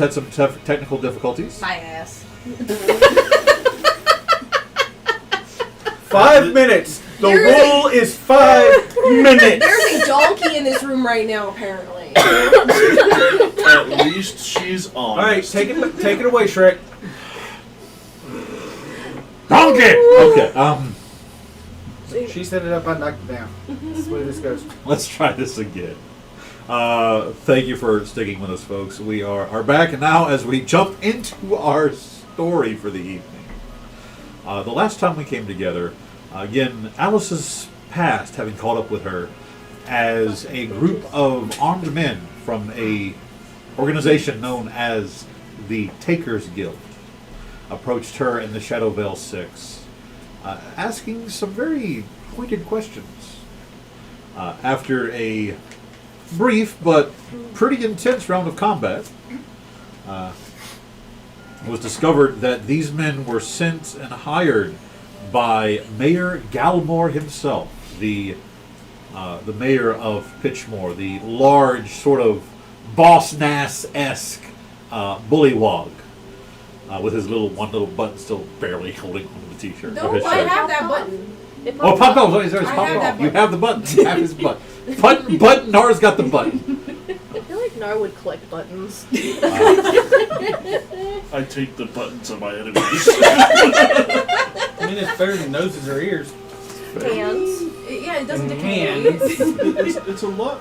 had some technical difficulties. My ass. 5 minutes. The rule is 5 minutes. There's a donkey in this room right now, apparently. At least she's honest. All right, take it away, Shrek. Donkey! Okay, She set it up, I knocked it down. That's the way this goes. let's try this again. Thank you for sticking with us, folks. We are back, and now as we jump into our story for the evening. The last time we came together, again, Alice's past, having caught up with her, as a group of armed men from a organization known as the Takers Guild, approached her in the Shadow Veil 6, asking some very pointed questions. After a brief but pretty intense round of combat, it was discovered that these men were sent and hired by Mayor Gallimore himself, the mayor of Pitchmore, the large sort of Boss Nass-esque bullywog, with his one little button still barely holding onto the t-shirt. No, I have that button. Oh, pop off! Sorry, I pop have off. that You button. have the button. You have his button. Button. Nara's got the button. I feel like Nar would collect buttons. I take the buttons of my enemies. I mean, it's better than noses or ears. Hands. Yeah, it doesn't decay. Hands. it's a lot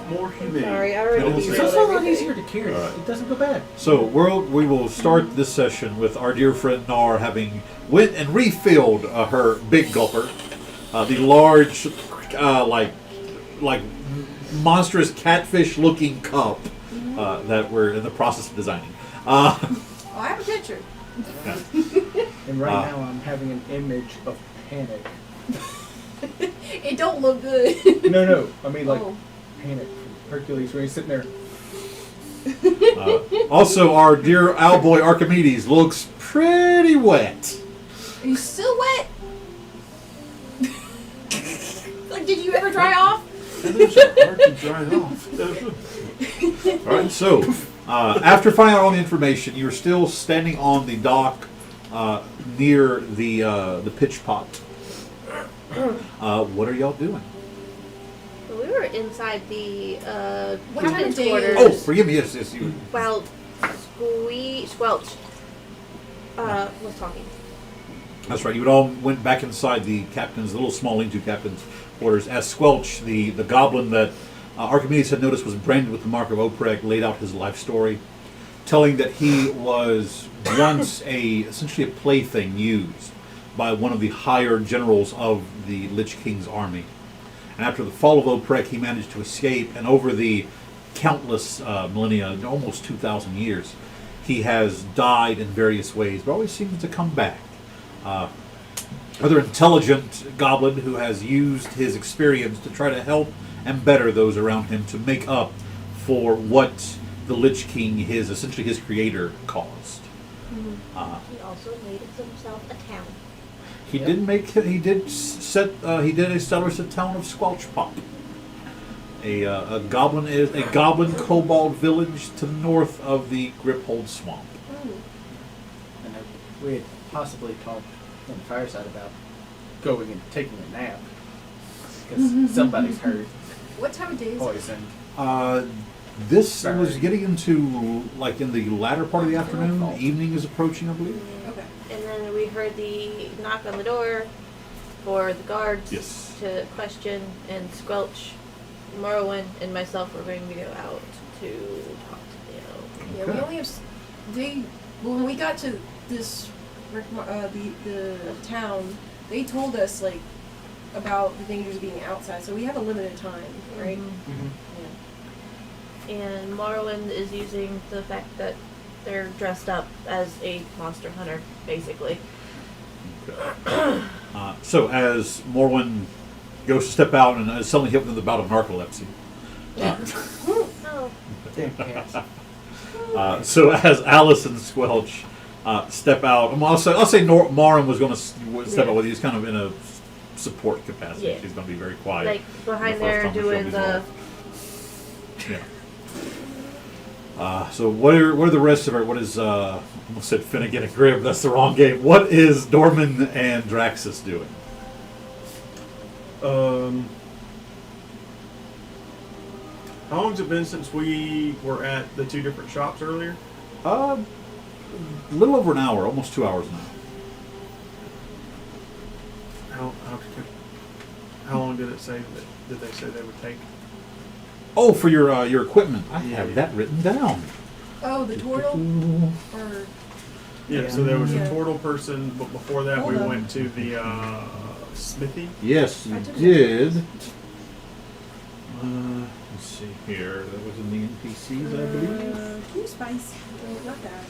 more humane. Sorry, I already It's It's derailed also a lot everything. easier to carry. All right. It doesn't go bad. So we will start this session with our dear friend Nar having went and refilled her big gulper, the large, like monstrous catfish-looking cup that we're in the process of designing. Oh, I have a picture. And right now I'm having an image of panic. It don't look good. No. I mean, like, Oh. panic from Hercules when he's sitting there. Also, our dear owlboy Archimedes looks pretty wet. Are you still wet? Like, did you ever dry off? Those are hard to dry off. All right, so after finding out all the information, you're still standing on the dock near the pitch pot. What are y'all doing? We were inside the What kind of captain's day is quarters. Oh, forgive me. Yes, you. While Squelch was talking. That's right. You would all went back inside the little small lean-to captain's quarters as Squelch, the goblin that Archimedes had noticed was branded with the mark of Opreg, laid out his life story, telling that he was once essentially a plaything used by one of the higher generals of the Lich-King's army. And after the fall of Opreg, he managed to escape, and over the countless millennia, almost 2,000 years, he has died in various ways, but always seems to come back. Rather intelligent goblin who has used his experience to try to help and better those around him to make up for what the Lich-King, essentially his creator, caused. He also made himself a town. He did establish a town of Squelchpop. A goblin kobold village to the north of the Griphold Swamp. And we had possibly talked on the fireside about going and taking a nap. Because somebody's hurt. What time of day is it? Poison. This was getting into like in the latter part of the afternoon. Evening is approaching, I believe. Okay. And then we heard the knock on the door for the guards Yes. to question, and Squelch, Morrowind, and myself were going to go out to talk to Theo. Yeah, we only have. When we got to this, the town, they told us like about the dangers of being outside, so we have a limited time, right? Mm-hmm. And Morrowind is using the fact that they're dressed up as a monster hunter, basically. So as Morwen goes to step out and is suddenly hit with the bout of narcolepsy. Oh, Damn cats. So as Alice and Squelch step out, I'll say Morin was going to step out with you. He's kind of in a support capacity. Yeah. She's going to be very quiet. like behind The first there time we doing showed the. these So what are the rest of it? What is I almost said Finnegan and Grimm? That's the wrong game. What is Dorman and Draxus doing? How long's it been since we were at the 2 different shops earlier? A little over an hour, almost 2 hours now. How long did it say did they say they would take? Oh, for your equipment, I Yeah. have that written down. Oh, the turtle? Or Yeah, so there was Yeah. a portal person, but before that Hold we on. went to the smithy. Yes, you I took it. did. Let's see here. That was in the NPCs, I believe. Blue spice. No, not that.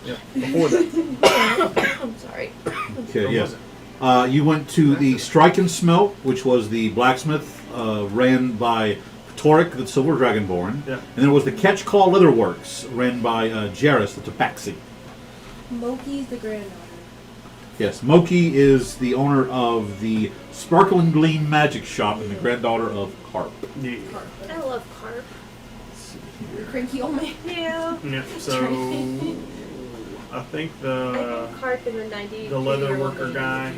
Yeah, before that. I'm sorry. Okay, Or yeah. was it? You went to the Strike and Smelt, which was the blacksmith ran by Torek, the Silver Dragonborn. Yeah. And there was the Catch Claw Leatherworks, ran by Jairus, the Tabaxi. Moki's the granddaughter. Yes, Moki is the owner of the Sparkle and Gleam Magic Shop and the granddaughter of Carp. Yeah. I love carp. Let's see here. Cranky old man. Yeah. Yeah. So I think I the think carp in the 90s. the leather worker guy,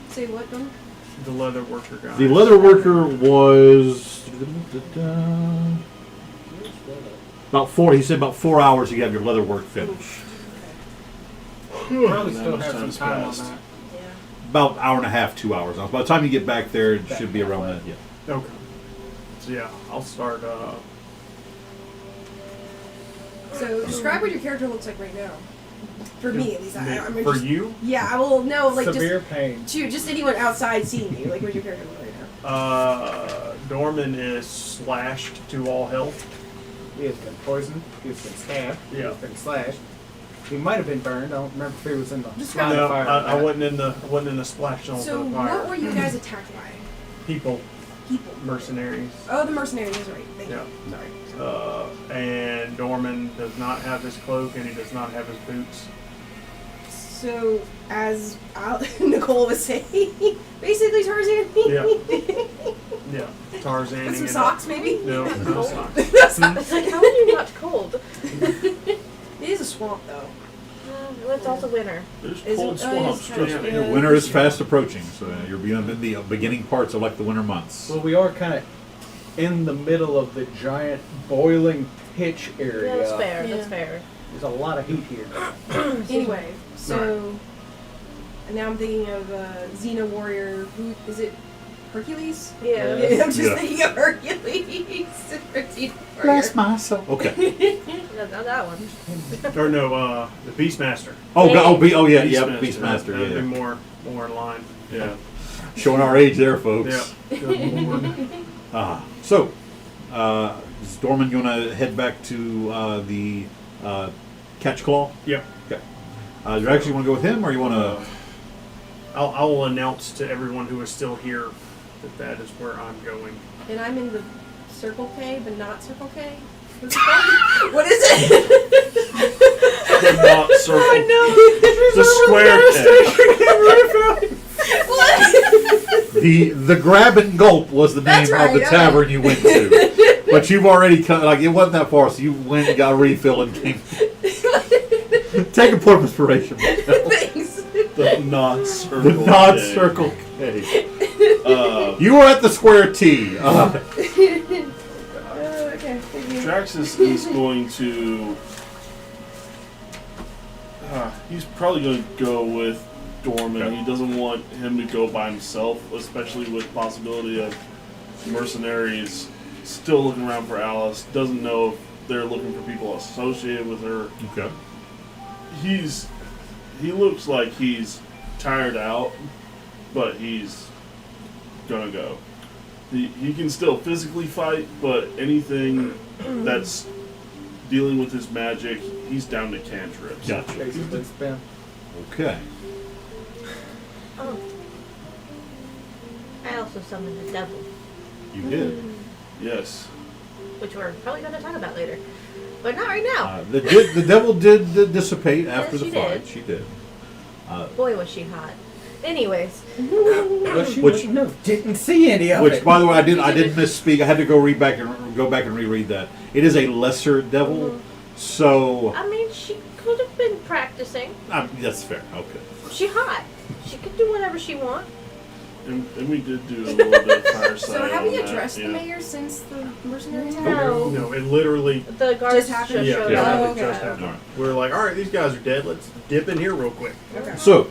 Say what, Don? the leather worker guy. The leather worker was about 4. He said about 4 hours. You have your leather work finished. Probably That still much have some time's time on passed. that. Yeah. About hour and a half, 2 hours. By the time you get back there, it should be around that. Yeah. Okay. So yeah, I'll start. So describe what your character looks like right now. For me, at least. I'm for just, you. Yeah, I will know. Like Severe pain. just anyone outside seeing you. Like, what's your character look right now? Dorman is slashed to all health. He has been poisoned. He has been stabbed. He Yeah. has been slashed. He might have been burned. I don't remember if he was in the Describe- line No, of fire. I wasn't in the splash zone So, for the fire. what were you guys attacked by? People, People. mercenaries. Oh, the mercenaries. That's right. Thank Yeah. you. Sorry. And Dorman does not have his cloak and he does not have his boots. So, as Nicole was saying, basically Tarzan. Yeah. Yeah, Tarzan. With some socks, maybe. No, no socks. It's like, how are you not cold? It is a swamp, though. Well, it's also winter. There's Is cold it- oh, swamps. it's Trust kind me. of- Winter is fast approaching, so you're being in the beginning parts of like the winter months. Well, we are kind of in the middle of the giant boiling pitch area. Yeah, that's fair. Yeah. That's fair. There's a lot of heat here. Anyway, so and now I'm thinking of Xena warrior. Who is it? Hercules. Yeah. Yeah, I'm just Yeah. thinking of Hercules. Xena warrior. Bless my soul. Okay. Not that one. Or no, the Beastmaster. Yeah, Beastmaster. Beastmaster. That'd be Yeah. more in line. Yeah. Showing our age there, folks. Yeah. Good lord. So, is Dorman, you want to head back to the Catch Claw? Yep. Okay. Do you actually want to go with him, or you want to? I will announce to everyone who is still here that is where I'm going. And I'm in the Circle K, but not Circle K. What's it called? What is it? Not circle. The square K. What? The Grab and Gulp was the name That's right, of the okay. tavern you went to, but you've already come, like it wasn't that far, so you went and got a refill and came. Take a point of inspiration. Thanks. The not circle. The not K. circle K. Uh, You were at the square T. Okay. Thank you. Draxus is going to. He's probably going to go with Dorman. Okay. He doesn't want him to go by himself, especially with possibility of mercenaries still looking around for Alice. Doesn't know if they're looking for people associated with her. Okay. He looks like he's tired out, but he's gonna go. He can still physically fight, but anything that's dealing with his magic, he's down to cantrips. Gotcha. Basically, it's been. Okay. Oh. I also summoned the devil, You did. Yes. which we're probably going to talk about later. But not right now. The devil did dissipate after Yes, the she fight. did. She did. Boy, was she hot. Anyways. Was she? Which- No, didn't see any of Which, it. by the way, I did misspeak. I had to go go back and reread that. It is a lesser devil, so I mean, she could have been practicing. that's fair. Okay. She hot. She could do whatever she want. And we did do a little bit of fireside. So have on we that, addressed yeah. the mayor since the mercenaries No. happened? No, it literally. The guards Just just happened? showed Yeah. up. Oh, it okay. just happened. All right. We're like, all right, these guys are dead. Let's dip in here real quick. Okay. So,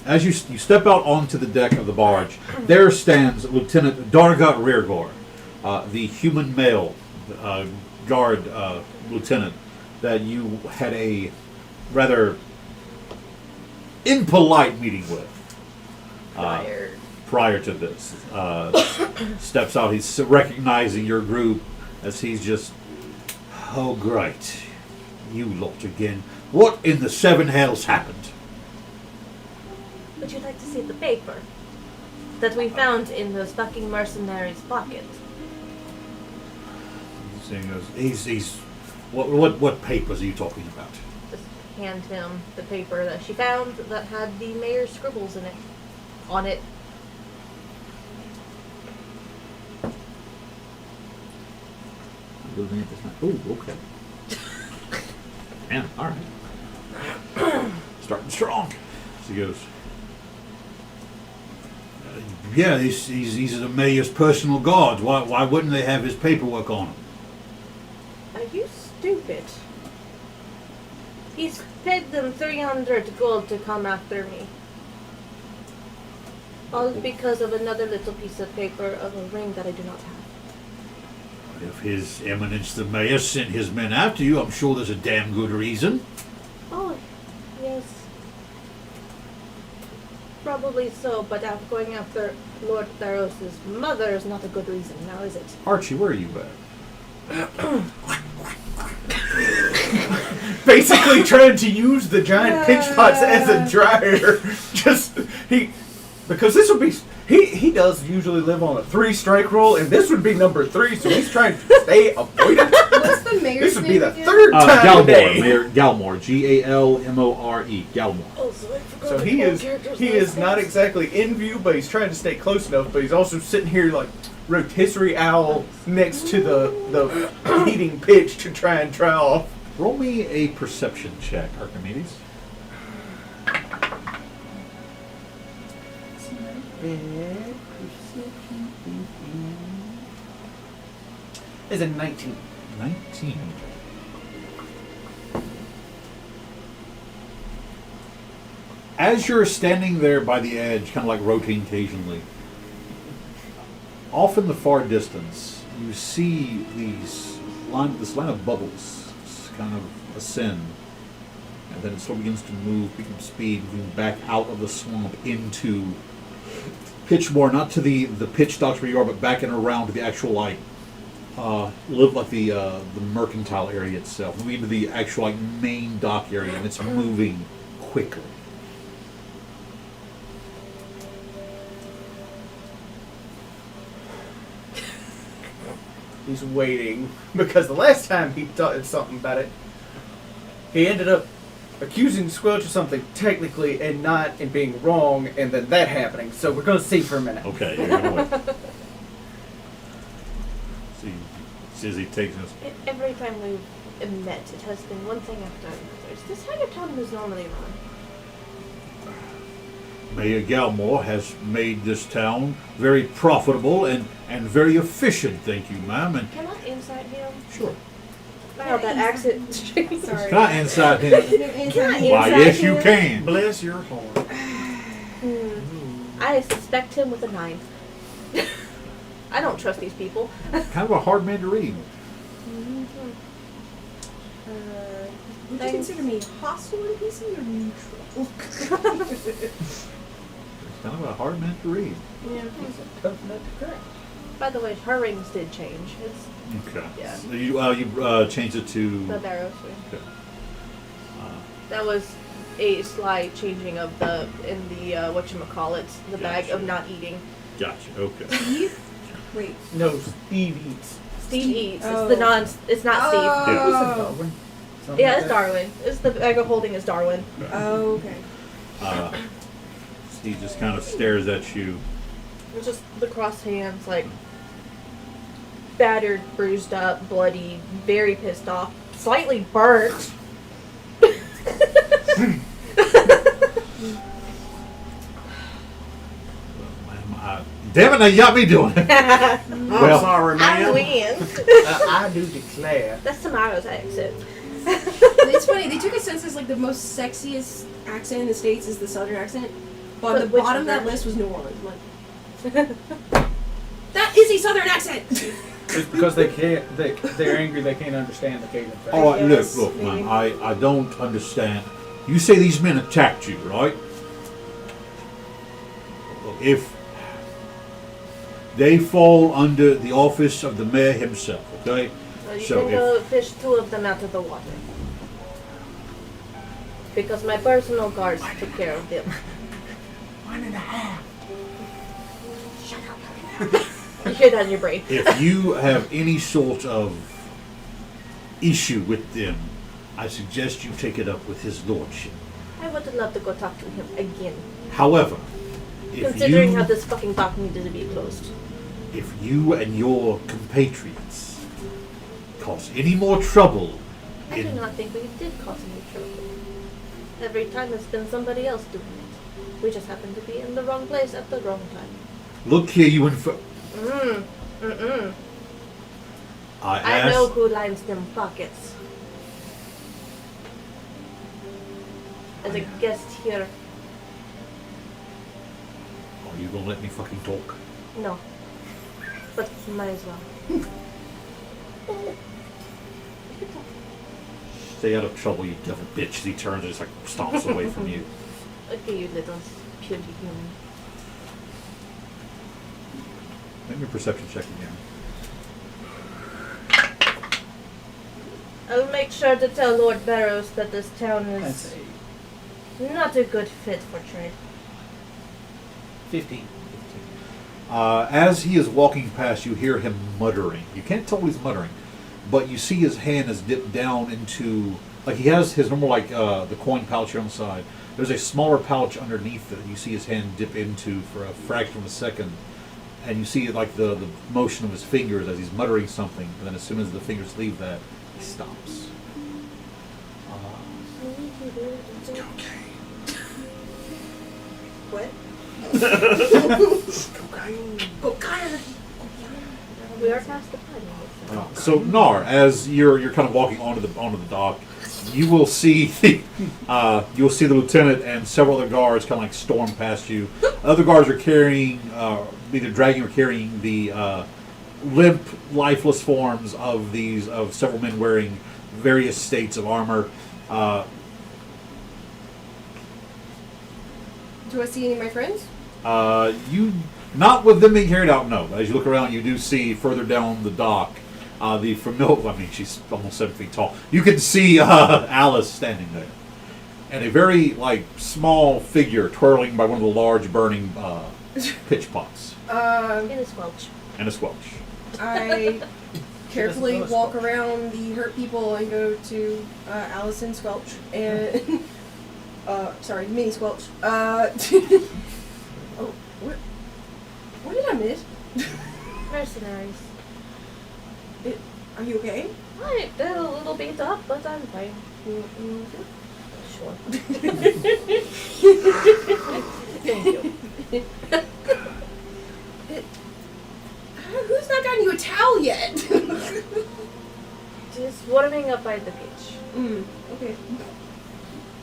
as you step out onto the deck of the barge, there stands Lieutenant Darga Reargor, the human male guard lieutenant that you had a rather impolite meeting with prior to this. Steps out, he's recognizing your group as he's just, oh great, you lot again. What in the seven hells happened? Would you like to see the paper that we found in those fucking mercenaries' pocket? He's what papers are you talking about? Just hand him the paper that she found that had the mayor's scribbles in it. On it. Oh, okay. Man, all right. Starting strong. As he goes. Yeah, he's the mayor's personal guard. Why wouldn't they have his paperwork on him? Are you stupid? He's paid them 300 gold to come after me. All because of another little piece of paper of a ring that I do not have. If His Eminence the Mayor sent his men after you, I'm sure there's a damn good reason. Oh, yes. Probably so, but going after Lord Tharos' mother is not a good reason, now is it? Archie, where are you at? Basically trying to use the giant pinch pots as a dryer. Because this would be he does usually live on a 3-strike roll, and this would be number 3, so he's trying to stay avoidant. What's the mayor's This would be name the again? third time Galmore, today. Mayor Galmore, Galmore, Galmore. Oh, so I forgot So the he whole is character's he last is not names. exactly in view, but he's trying to stay close enough. But he's also sitting here like rotisserie owl next to the heating pitch to try and dry off. Roll me a perception check, Archimedes. Is a 19. 19. As you're standing there by the edge, kind of like rotating occasionally, off in the far distance, you see this line of bubbles kind of ascend, and then it slowly begins to move, picking up speed, moving back out of the swamp into Pitchmore, not to the pitch docks where you are, but back and around to the actual the mercantile area itself, moving into the actual main dock area, and it's moving quickly. He's waiting because the last time he thought something about it, he ended up accusing Squelch of something technically and not and being wrong, and then that happening. So we're going to see for a minute. Okay, you're gonna wait. See as he takes this. Every time we've met, it has been one thing after another. Is this how your tongue is normally run? Mayor Galmore has made this town very profitable and very efficient, thank you, ma'am. And Can I insight him? sure. Wow, that accent. Sorry. Can I inside him? Can I Why, inside yes, you him? can. Bless your heart. I suspect him with a 9. I don't trust these people. Kind of a hard man to read. Would you consider me hostile NPC or neutral? Kind of a hard man to read. Yeah. Tough nut to crack. By the way, her rings did change. It's Okay. Yeah. So you changed it to. the Barrows ring. Okay. That was a slight changing of the whatchamacallit, the bag of Gotcha. not eating. Gotcha. Okay. Steve? Wait. No, Steve eats. Steve eats. Oh. It's the non. It's not Steve. Yeah. Who's it, Oh. Darwin? Something Yeah, like it's that? Darwin. It's the bag of holding is Darwin. Oh, okay. Steve just kind of stares at you. It's just the crossed hands, like battered, bruised up, bloody, very pissed off, slightly burnt. Damn it, now you got me doing it. I'm Well- sorry, I ma'am. win. I do declare. That's Tomato's accent. It's funny, they took a census like the most sexiest accent in the States is the Southern accent. But But the which bottom of that one? list was New Orleans. I'm like, that is a Southern accent! It's because they can't. They're angry. They can't understand the Cajun thing. All right, Yes, look, man, maybe. I don't understand. You say these men attacked you, right? If they fall under the office of the mayor himself, okay? Well, you So can if- go fish 2 of them out of the water. Because my personal guards took care of them. 1.5. You hear that in your brain. If you have any sort of issue with them, I suggest you take it up with his lordship. I would love to go talk to him again. However, if Considering you, how this fucking dock needed to be closed. if you and your compatriots cause any more trouble I do in not think we did cause any trouble. Every time it's been somebody else doing it. We just happened to be in the wrong place at the wrong time. look here, you I I asked. know who lines them pockets. As a guest here, Are you gonna let me fucking talk? no. But might as well. Stay out of trouble, you devil bitch. As he turns and just like stomps away from you. Okay, you little puny human. Make me a perception check again. I'll make sure to tell Lord Barrows that this town That's is a not a good fit for trade. 15. As he is walking past, you hear him muttering. You can't tell what he's muttering, but you see his hand is dipped down into, like he has his normal, like the coin pouch here on the side. There's a smaller pouch underneath that you see his hand dip into for a fraction of a second, and you see like the motion of his fingers as he's muttering something, and then as soon as the fingers leave that, he stops. What? Cocaine. We are past the party. So Nar, as you're kind of walking onto the dock, you will see you'll see the lieutenant and several other guards kind of like storm past you. Other guards are carrying, either dragging or carrying the limp, lifeless forms of several men wearing various states of armor. Do I see any of my friends? You not with them being carried out, no. As you look around, you do see further down the dock the familiar. I mean, she's almost 7 feet tall. You can see Alice standing there, and a very like small figure twirling by one of the large burning pitch pots In a squelch. and a squelch. I carefully know a walk Squelch. around the hurt people and go to Allison Squelch and sorry, mini Squelch. Oh, what did I miss? Mercenaries. Are you okay? They're a little beat up, but I'm fine. Sure. Thank you. Who's not gotten you a towel yet? Just warming up by the beach. Okay.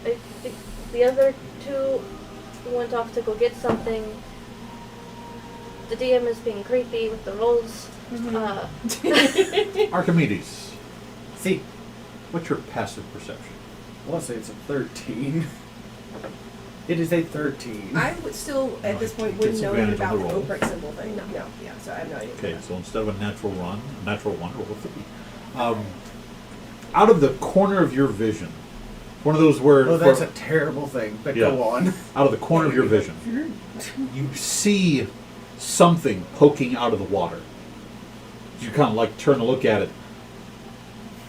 I think the other 2 went off to go get something. The DM is being creepy with the rolls. Archimedes, See, what's your passive perception? I want to say it's a 13. It is a 13. I would still, at this point, wouldn't know Disadvantage on about the the roll. Oprek symbol thing. No, yeah, so I have no idea. Okay, so instead of a natural 1, roll a 3. Out of the corner of your vision, one of those where Oh, that's a terrible thing, but Yeah. go on. out of the corner of your vision, you see something poking out of the water. You kind of like turn to look at it.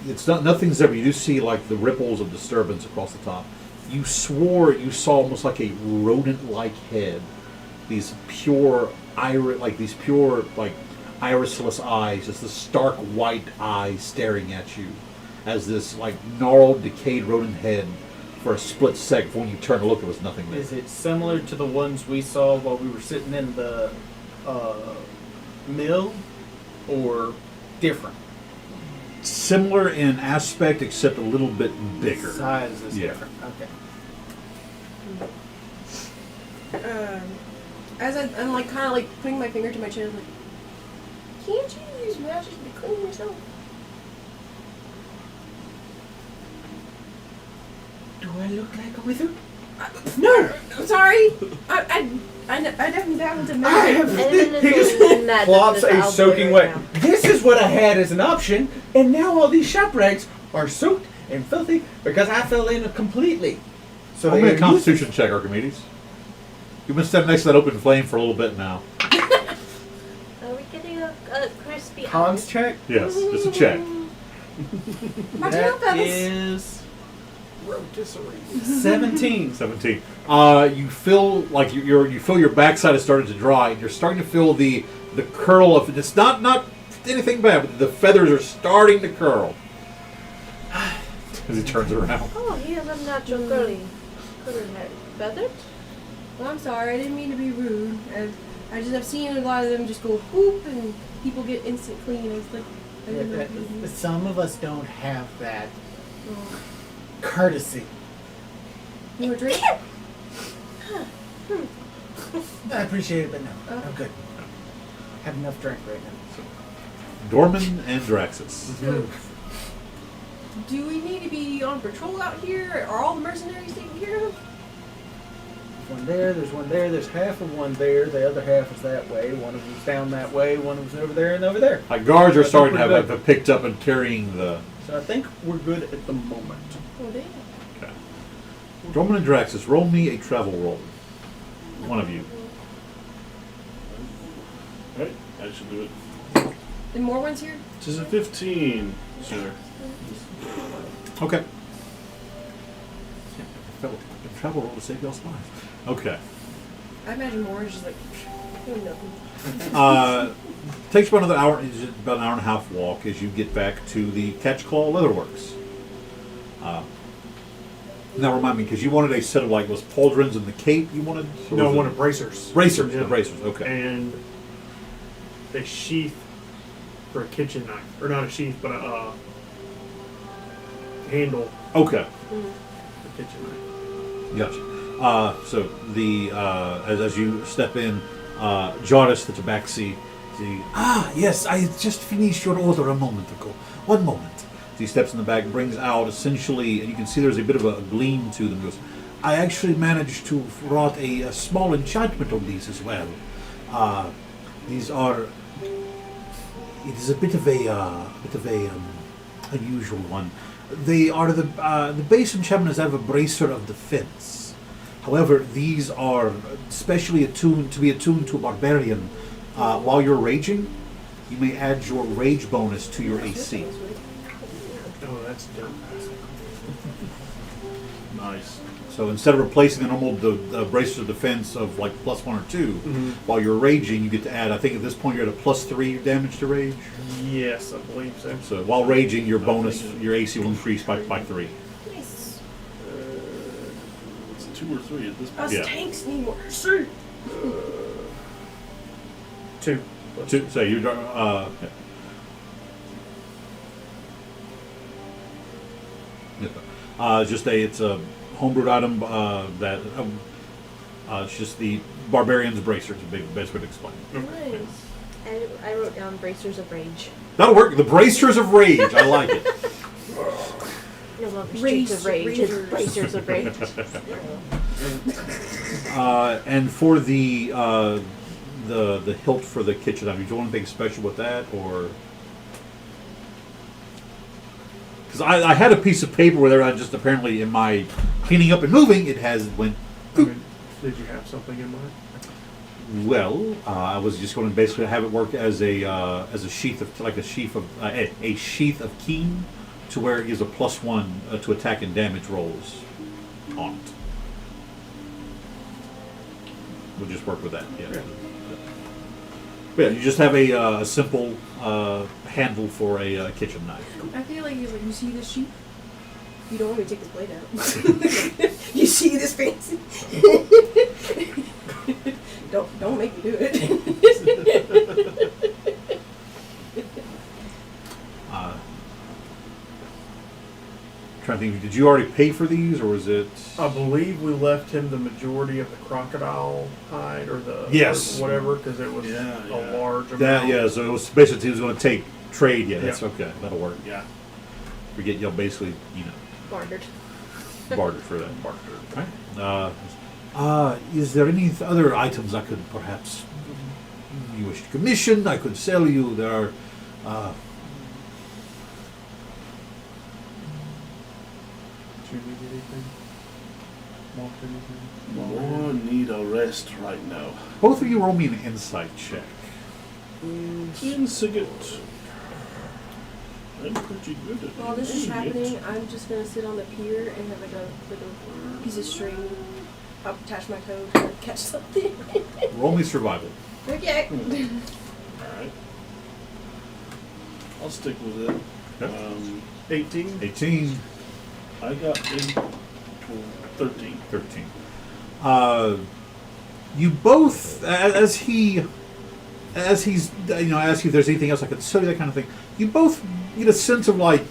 It's not nothing's there, but you do see like the ripples of disturbance across the top. You swore you saw almost like a rodent-like head. These pure iris, like these pure like irisless eyes, just the stark white eyes staring at you, as this like gnarled, decayed rodent head. For a split second, when you turn to look, there was nothing there. Is it similar to the ones we saw while we were sitting in the mill, or different? Similar in aspect, except a little bit bigger. Size is Yeah. different. Okay. As I'm like kind of like putting my finger to my chin, I'm like, can't you use magic to clean yourself? Do I look like a wizard? No, I'm sorry. I haven't dabbled in I magic. have. And He just magic plops is a out soaking there wet. right now. This is what I had as an option, and now all these shop rags are soaked and filthy because I fell in completely. So Roll me a they Constitution check, Archimedes. You've been standing next to that open flame for a little bit now. Are we getting a crispy Cons eye? check. Yes, it's a check. My tail That feathers. is rotisserie. 17. 17. You feel like you feel your backside is starting to dry, and you're starting to feel the curl of it's not anything bad, but the feathers are starting to curl. As he turns around. Oh, he has a natural curly hair. Feathered? Well, I'm sorry. I didn't mean to be rude. I've seen a lot of them just go whoop and people get instant clean. It's like I didn't know. If it was- Some of us don't have that Oh. courtesy. You want a drink? I appreciate it, but no, Okay. I'm good. Have enough drink right now. Dorman and Draxus. So, do we need to be on patrol out here? Are all the mercenaries taken care of? One there, there's half of one there, the other half is that way, one of them's down that way, one of them's over there and over there. Like guards are I think starting to we're have good. picked up and carrying the. So I think we're good at the moment. Oh, damn. Okay. Dorman and Draxus, roll me a travel roll. One of you. Alright, I should do it. And more ones here? This is a 15, sir. Okay. Travel roll to save y'all's lives. Okay. I imagine more is just like doing nothing. Takes about another hour, about an hour and a half walk as you get back to the Catchclaw Leatherworks. Now remind me, because you wanted a set of like those pauldrons and the cape. You wanted or No, was it- one of bracers. bracers. Yeah. The bracers. Okay. And a sheath for a kitchen knife, or not a sheath, but a handle Okay. for a kitchen knife. Gotcha. So the as you step in, Jardis, the tabaxi, yes, I just finished your order a moment ago. One moment. He steps in the back, brings out essentially, and you can see there's a bit of a gleam to them. He goes, I actually managed to wrought a small enchantment on these as well. These are. It is a bit of a unusual one. They are the base enchantment is out of a bracer of defense. However, these are specially attuned to a barbarian. While you're raging, you may add your rage bonus to your AC. Oh, that's dope. Nice. So instead of replacing the normal the bracer of defense of like +1 or 2, while you're raging, you get to add. I think at this point you're at a +3 damage to rage. Yes, I believe so. So while raging, your bonus, your AC will increase by 3. Nice. It's 2 or 3 at this point. Us Yeah. tanks need more. Sir. 2. So you it's a homebrewed item that it's just the barbarian's bracer. It's a best way to explain it. Nice. I wrote down bracers of rage. That'll work. The bracers of rage. I like it. No longer streets of rage, it's Razors. bracers of rage. And for the hilt for the kitchen knife, do you want anything special with that, or? Because I had a piece of paper where there, I just apparently in my cleaning up and moving, it has went. I mean, did you have something in mind? Well, I was just going to basically have it work as a sheath of a sheath of keen, to where it gives a +1 to attack and damage rolls on it. We'll just work with that. Yeah. Yeah, you just have a simple handle for a kitchen knife. I feel like he's like, you see this sheep? You don't want me to take this blade out. You see this fancy? Don't make me do it. Trying to think, did you already pay for these, or was it? I believe we left him the majority of the crocodile hide or the Yes. or whatever because it was Yeah, a yeah. large amount. That, yeah, so it was basically he was going to take trade. Yeah, that's Yeah. okay. That'll work. Yeah. We get y'all basically, Bartered. bartered for that. Bartered. Right. Is there any other items I could perhaps you wish to commission? I could sell you. There are. Do you need anything? Want anything? More need a rest right now. Both of you roll me an insight check. Insigit. I'm pretty good at While this is insigit. happening, I'm just gonna sit on the pier and have like a piece of string up, attach my toe, try to catch something. Roll me survival. Okay. Alright. I'll stick with it. Yep. 18. 18, I got 13. 13. You both, as he's, ask you if there's anything else I could sell you, that kind of thing. You both get a sense of like,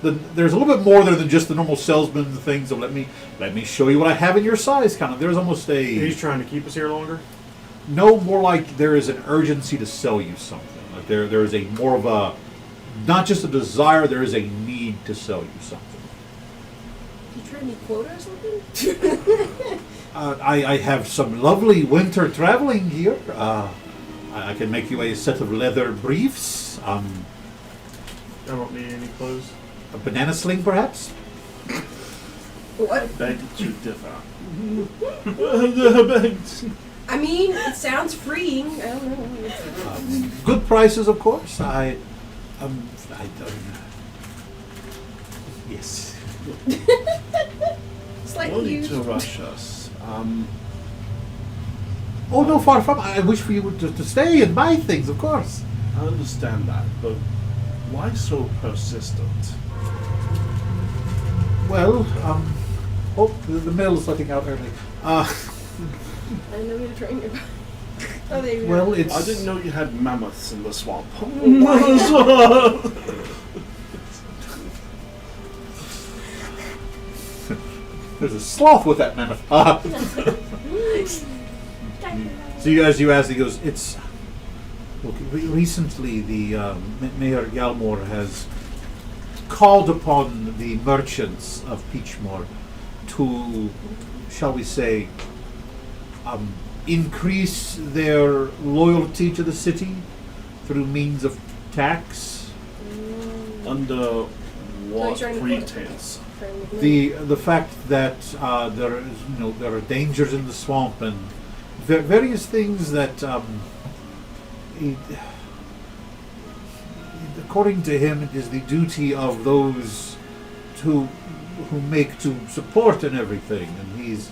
there's a little bit more there than just the normal salesman things of let me show you what I have in your size kind of. There's almost He's trying to keep us here longer. no, more like there is an urgency to sell you something. Like there is a more of a, not just a desire, there is a need to sell you something. You trying to quota or something? I have some lovely winter traveling here. I can make you a set of leather briefs. I don't need any clothes. A banana sling, perhaps? What? Beg to differ. I mean, it sounds freeing. I don't know. Good prices, of course. Yes. Slightly Only used. to rush us. Oh, no, far from. I wish for you to stay and buy things, of course. I understand that, but why so persistent? Well, the mill's letting out early. I didn't know you had a train nearby. Oh, there you Well, go. it's. I didn't know you had mammoths in the swamp. There's a sloth with that mammoth. So as you ask, he goes, it's. Look, recently the Mayor Galmore has called upon the merchants of Peachmore to, shall we say, increase their loyalty to the city through means of tax. Under what trying to put it- pretense? The fact that there is, there are dangers in the swamp and various things that, according to him, it is the duty of those who make to support and everything. And he's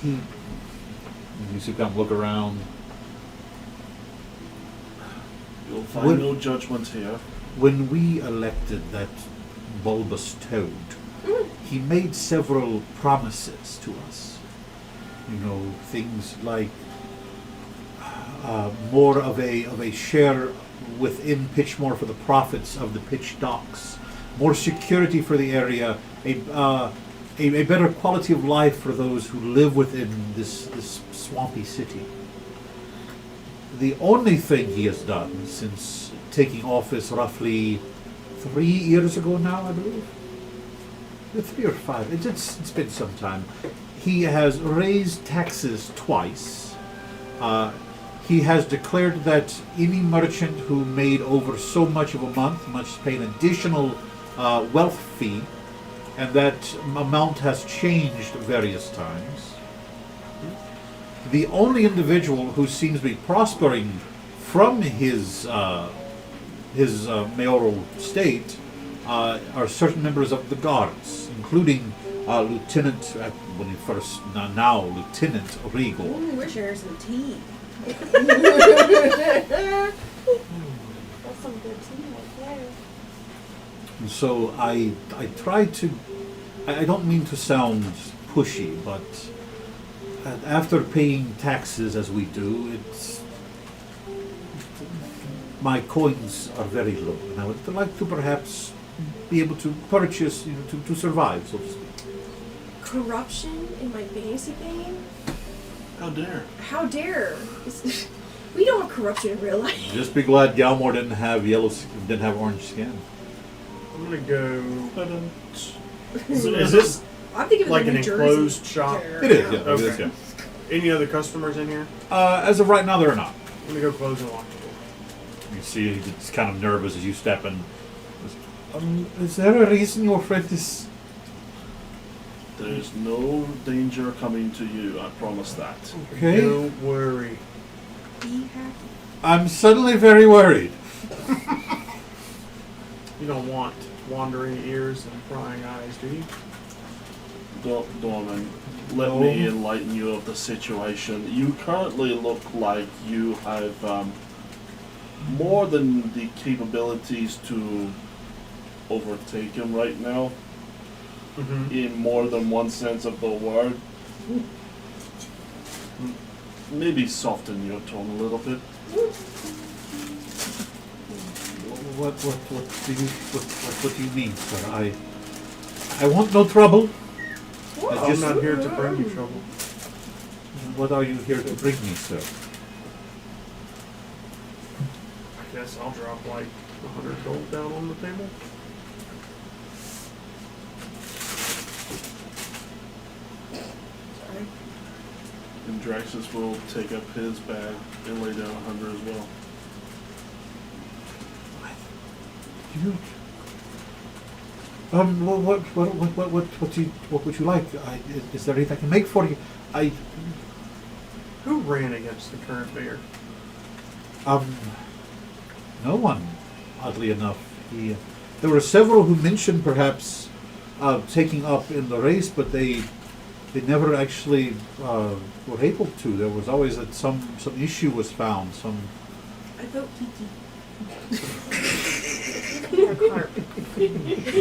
you see, come look around. You'll find Would- no judgment here. When we elected that bulbous toad, he made several promises to us. Things like more of a share within Pitchmore for the profits of the pitch docks, more security for the area, a better quality of life for those who live within this swampy city. The only thing he has done since taking office roughly 3 years ago now, I believe. 3 or 5. It's been some time. He has raised taxes twice. He has declared that any merchant who made over so much of a month must pay an additional wealth fee, and that amount has changed various times. The only individual who seems to be prospering from his mayoral state are certain members of the guards, including Lieutenant, when he first, now Lieutenant Regal. Ooh, we're sharing some tea. That's some good tea right there. And so I try to, I don't mean to sound pushy, but after paying taxes as we do, it's, my coins are very low, and I would like to perhaps be able to purchase, to survive, so to speak. Corruption in my fantasy game? How dare? How dare? We don't have corruption in real life. Just be glad Galmore didn't have orange skin. I'm gonna go. Is Is this I'm thinking of like the an New Jersey enclosed shop? terror. It is, yeah. Okay. It is, yeah. Any other customers in here? As of right now, there are not. I'm gonna go close and lock the door. You see, he's kind of nervous as you step in. Is there a reason your friend is? There is no danger coming to you, I promise that. Okay. Don't worry. Be happy. I'm suddenly very worried. You don't want wandering ears and prying eyes, do you? Dorman, let No. me enlighten you of the situation. You currently look like you have more than the capabilities to overtake him right now, Mm-hmm. in more than one sense of the word. Maybe soften your tone a little bit. What do you mean, sir? I want no trouble. Whoa. I'm not here to bring you trouble. What are you here to bring me, sir? I guess I'll drop like 100 gold down on the table. Sorry. And Draxus will take up his bag and lay down 100 as well. You. What would you like? Is there anything I can make for you? Who ran against the current mayor? No one. Oddly enough, there were several who mentioned perhaps taking up in the race, but they never actually were able to. There was always that some issue was found. I vote Kiki.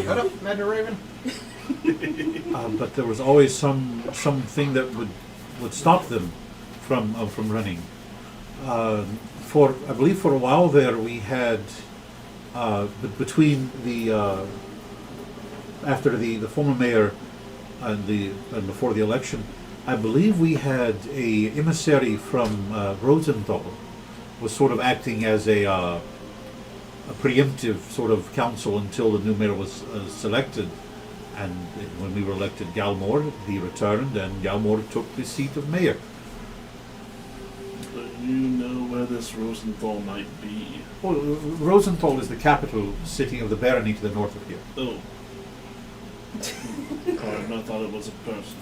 Shut up, Commander Raven. But there was always something that would stop them from running. I believe for a while there we had between the after the former mayor and before the election, I believe we had a emissary from Rosenthal was sort of acting as a preemptive sort of council until the new mayor was selected. And when we were elected Galmore, he returned, and Galmore took the seat of mayor. Do you know where this Rosenthal might be? Well, Rosenthal is the capital city of the barony to the north of here. Oh. Pardon, I thought it was a person.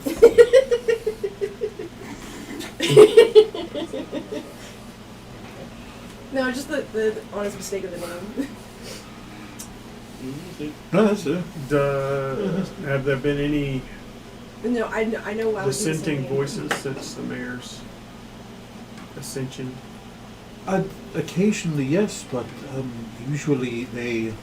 No, just the honest mistake of the name. No, that's it. Have there been any No, I know why dissenting voices since the mayor's ascension? Occasionally, yes, but usually they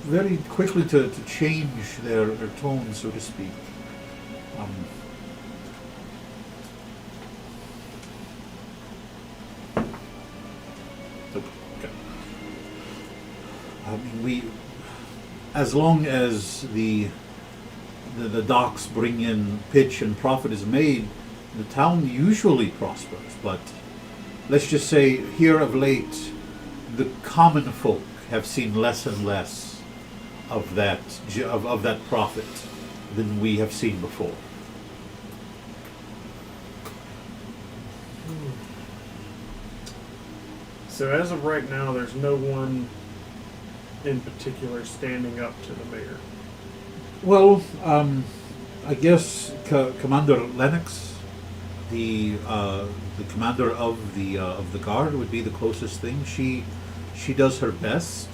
very quickly to change their tone, so to speak. Okay. I mean, as long as the docks bring in pitch and profit is made, the town usually prospers. But let's just say here of late, the common folk have seen less and less of that profit than we have seen before. So as of right now, there's no one in particular standing up to the mayor. Well, I guess Commander Lennox, the commander of the guard, would be the closest thing. She does her best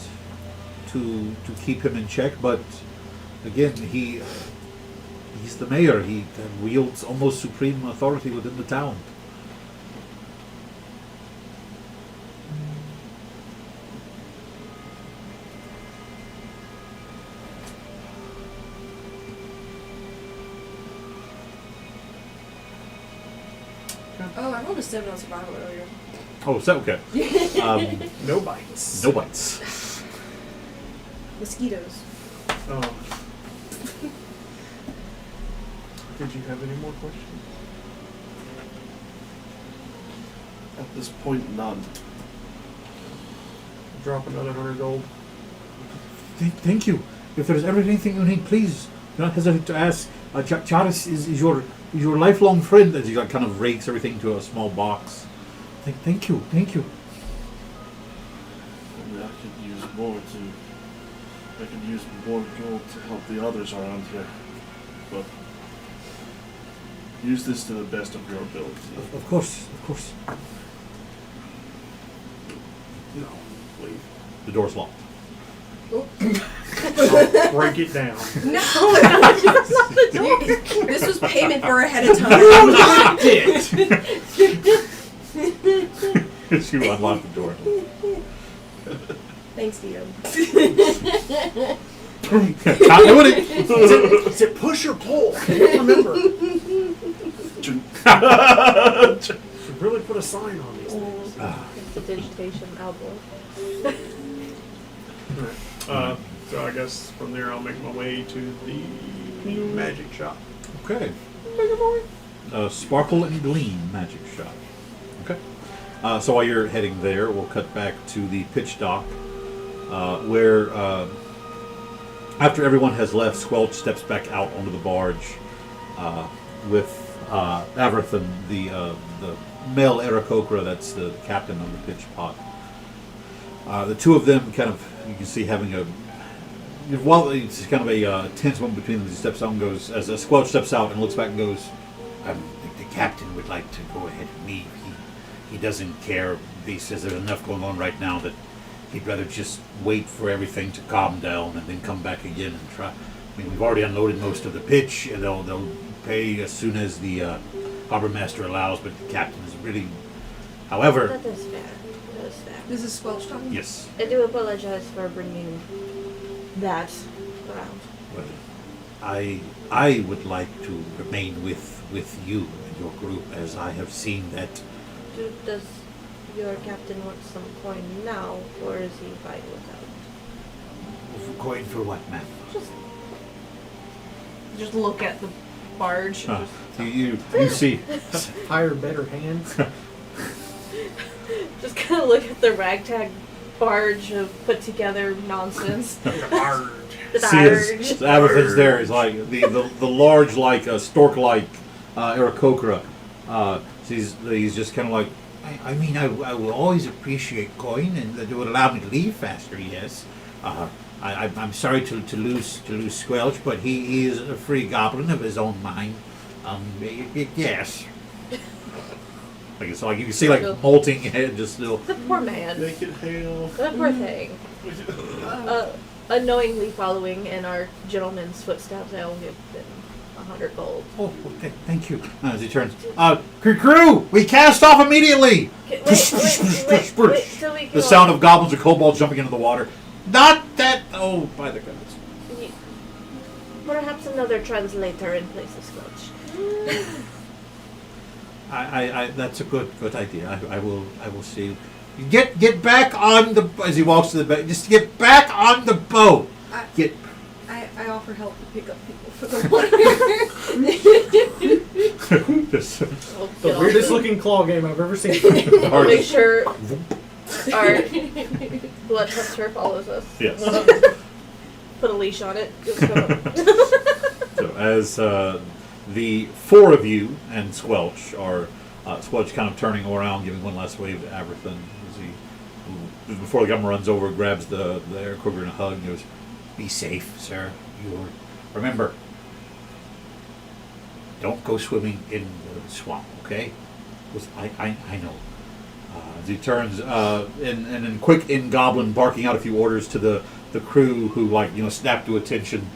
to keep him in check, but again, he's the mayor. He wields almost supreme authority within the town. Oh, I rolled a 7 on survival earlier. Oh, so okay. No bites. No bites. Mosquitoes. Did you have any more questions? At this point, none. Drop another 100 gold. Thank you. If there's ever anything you need, please do not hesitate to ask. Charis is your lifelong friend. As he like, kind of rakes everything to a small box. Thank you. I mean, I could use more gold to help the others around here. But use this to the best of your ability. Of course. No, leave. The door's locked. Oh. I'll break it down. No! That's not the door. This was payment for ahead of time. Locked it! You unlock the door. Thanks, DM. Not doing it. Is it push or pull? I can't remember. Should really put a sign on these things. It's a digitation album. So I guess from there I'll make my way to the new magic shop. Okay. Sparkle and Gleam magic shop. Okay. So while you're heading there, we'll cut back to the pitch dock, where after everyone has left, Squelch steps back out onto the barge with Averthan, the male Aarakocra that's the captain of the pitch pot. The two of them kind of, you can see having while it's kind of a tense moment between them. He steps out and goes, as Squelch steps out and looks back and goes, The captain would like to go ahead and leave. He doesn't care. He says there's enough going on right now that he'd rather just wait for everything to calm down and then come back again and try. I mean, we've already unloaded most of the pitch, and they'll pay as soon as the harbor master allows. But the captain is really, however, That is fair. That is fair. This is Squelch talking? yes. I do apologize for bringing that around. well, I would like to remain with you and your group, as I have seen that. Does your captain want some coin now, or is he fine without? Coin for what, ma'am? Just look at the barge. You see. Higher, better hands. Just kind of look at the ragtag barge of put together nonsense. Arg. The See as barge. Averthan's there is like the large like stork-like Aarakocra. He's just kind of like, I mean, I will always appreciate coin, and that it would allow me to leave faster. Yes, I'm sorry to lose Squelch, but he is a free goblin of his own mind. Yes. like it's like you can see like molting head just still. The poor man. Make it hail. The poor thing. Unknowingly following in our gentleman's footsteps, I will give them 100 gold. Oh, okay, thank you. As he turns, crew, we cast off immediately. Wait, till we go. The sound of goblins or kobolds jumping into the water. Not that. Oh, by the goodness. Perhaps another translator in place of Squelch. I that's a good idea. I will see. Get back on the, as he walks to the boat. Just get back on the boat. I offer help to pick up people for the water. Just, The weirdest looking claw game I've ever seen. Make sure our blood hunter follows us. yes. Put a leash on it. So as the four of you and Squelch are Squelch kind of turning around, giving one last wave to Averthan as he, before the governor runs over, grabs the Aarakocra in a hug and goes, Be safe, sir. Remember, don't go swimming in the swamp, okay? 'Cause I know. as he turns and in quick in goblin barking out a few orders to the crew who snap to attention.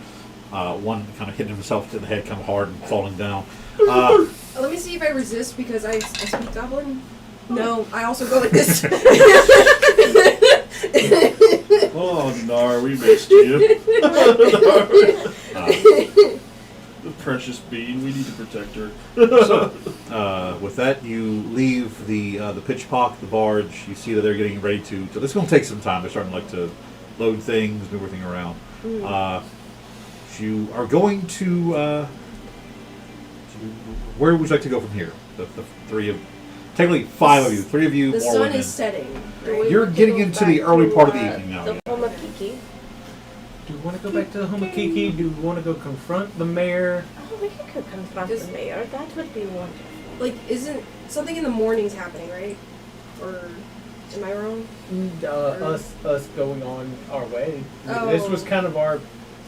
One kind of hitting himself to the head kind of hard and falling down. Let me see if I resist because I speak Goblin. No, I also go like this. Oh, Nar, we missed you. The precious bean, we need to protect her. So, with that, you leave the pitchpock, the barge. You see that they're getting ready to. This is going to take some time. They're starting to load things, move everything around. You are going to. Where would you like to go from here? The three of, technically 5 of you, 3 of you. The more sun women. is setting. Do Right? we You're need to getting go into the back early to, part of the evening now. The Homakiki. Do we want to go back to the Homakiki? Do we want to go confront the mayor? Oh, we could confront the mayor. That would be wonderful. Like, isn't something in the mornings happening, right? Or am I wrong? Us going on our way. Oh. This was kind of our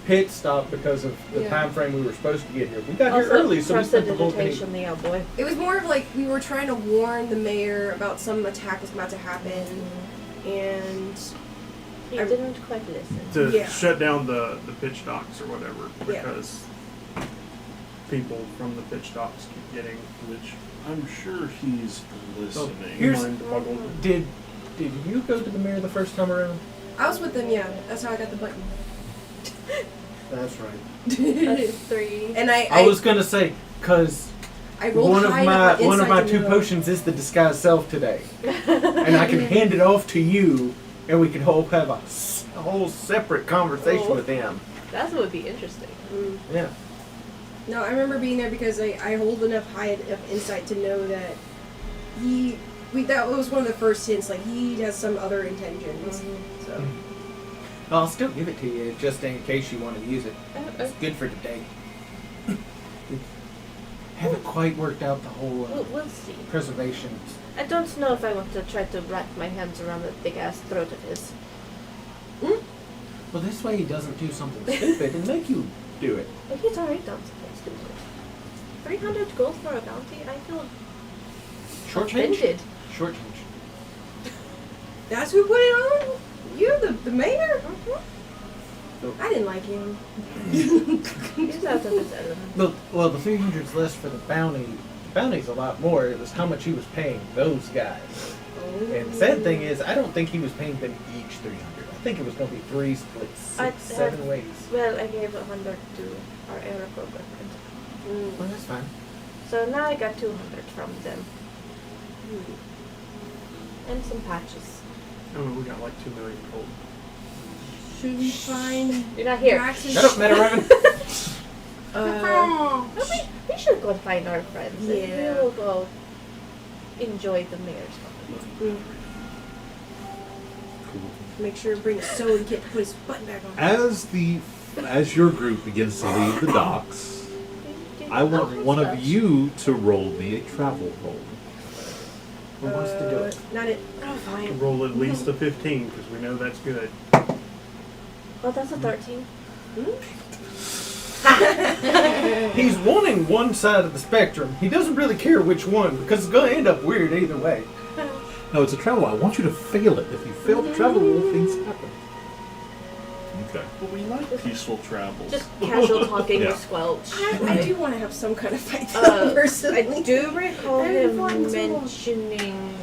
pit stop because of the Yeah. time frame we were supposed to get here. We got here Also, early, so we spent the whole day. prestidigitation, the boy. It was more of like we were trying to warn the mayor about some attack was about to happen, and He I- didn't quite listen. To Yeah. shut down the pitch docks or whatever, Yeah. because people from the pitch docks keep getting. Which I'm sure he's listening. here's- mind boggled. Did you go to the mayor the first time around? I was with them. Yeah, that's how I got the button. That's right. Us 3. And I was gonna say, cause I rolled one of high enough my on one of my insight to 2 know. potions is the disguise self today, and I can hand it off to you, and we can all have a whole separate conversation Oh. with him. That would be interesting. Mm. Yeah. No, I remember being there because I hold enough high enough insight to know that that was one of the first hints. Like he has some other intentions. So I'll still give it to you just in case you want to use it. It's good for today. We haven't quite worked out the whole We'll see. preservation. I don't know if I want to try to wrap my hands around that big ass throat of his. Well, this way he doesn't do something stupid and make you do it. But he's already done something stupid. 300 gold for a bounty? I feel Short change? offended. Short change. that's who put it on. You, the mayor. Mm-hmm. I didn't like him. He's out of his element. Well, the 300's less for the bounty. The bounty's a lot more. It was how much he was paying those guys. And the sad thing is, I don't think he was paying them each 300. I think it was going to be 3 split I- 7 ways. Well, I gave 100 to our era program. Well, that's fine. So now I got 200 from them. And some patches. I mean, we got like 2 million gold. Should we find You're not here. Drax's- Shut up, Meta Raven. No, we should go find our friends. And Yeah. we will go enjoy the mayor's company. Make sure to bring a soda kit to put his button back on. As your group begins to leave the docks, I want one of you to roll me a travel roll. Who wants to do it? Not it. Oh, fine. Roll at least a 15 because we know that's good. Well, that's a 13. He's wanting one side of the spectrum. He doesn't really care which one because it's going to end up weird either way. No, it's a travel. I want you to fail it. If you fail the travel roll, things happen. Okay. But we like peaceful travels. Just casual talking Yeah. with Squelch. I do want to have some kind of fight I personally. do recall I him haven't fought in so long. mentioning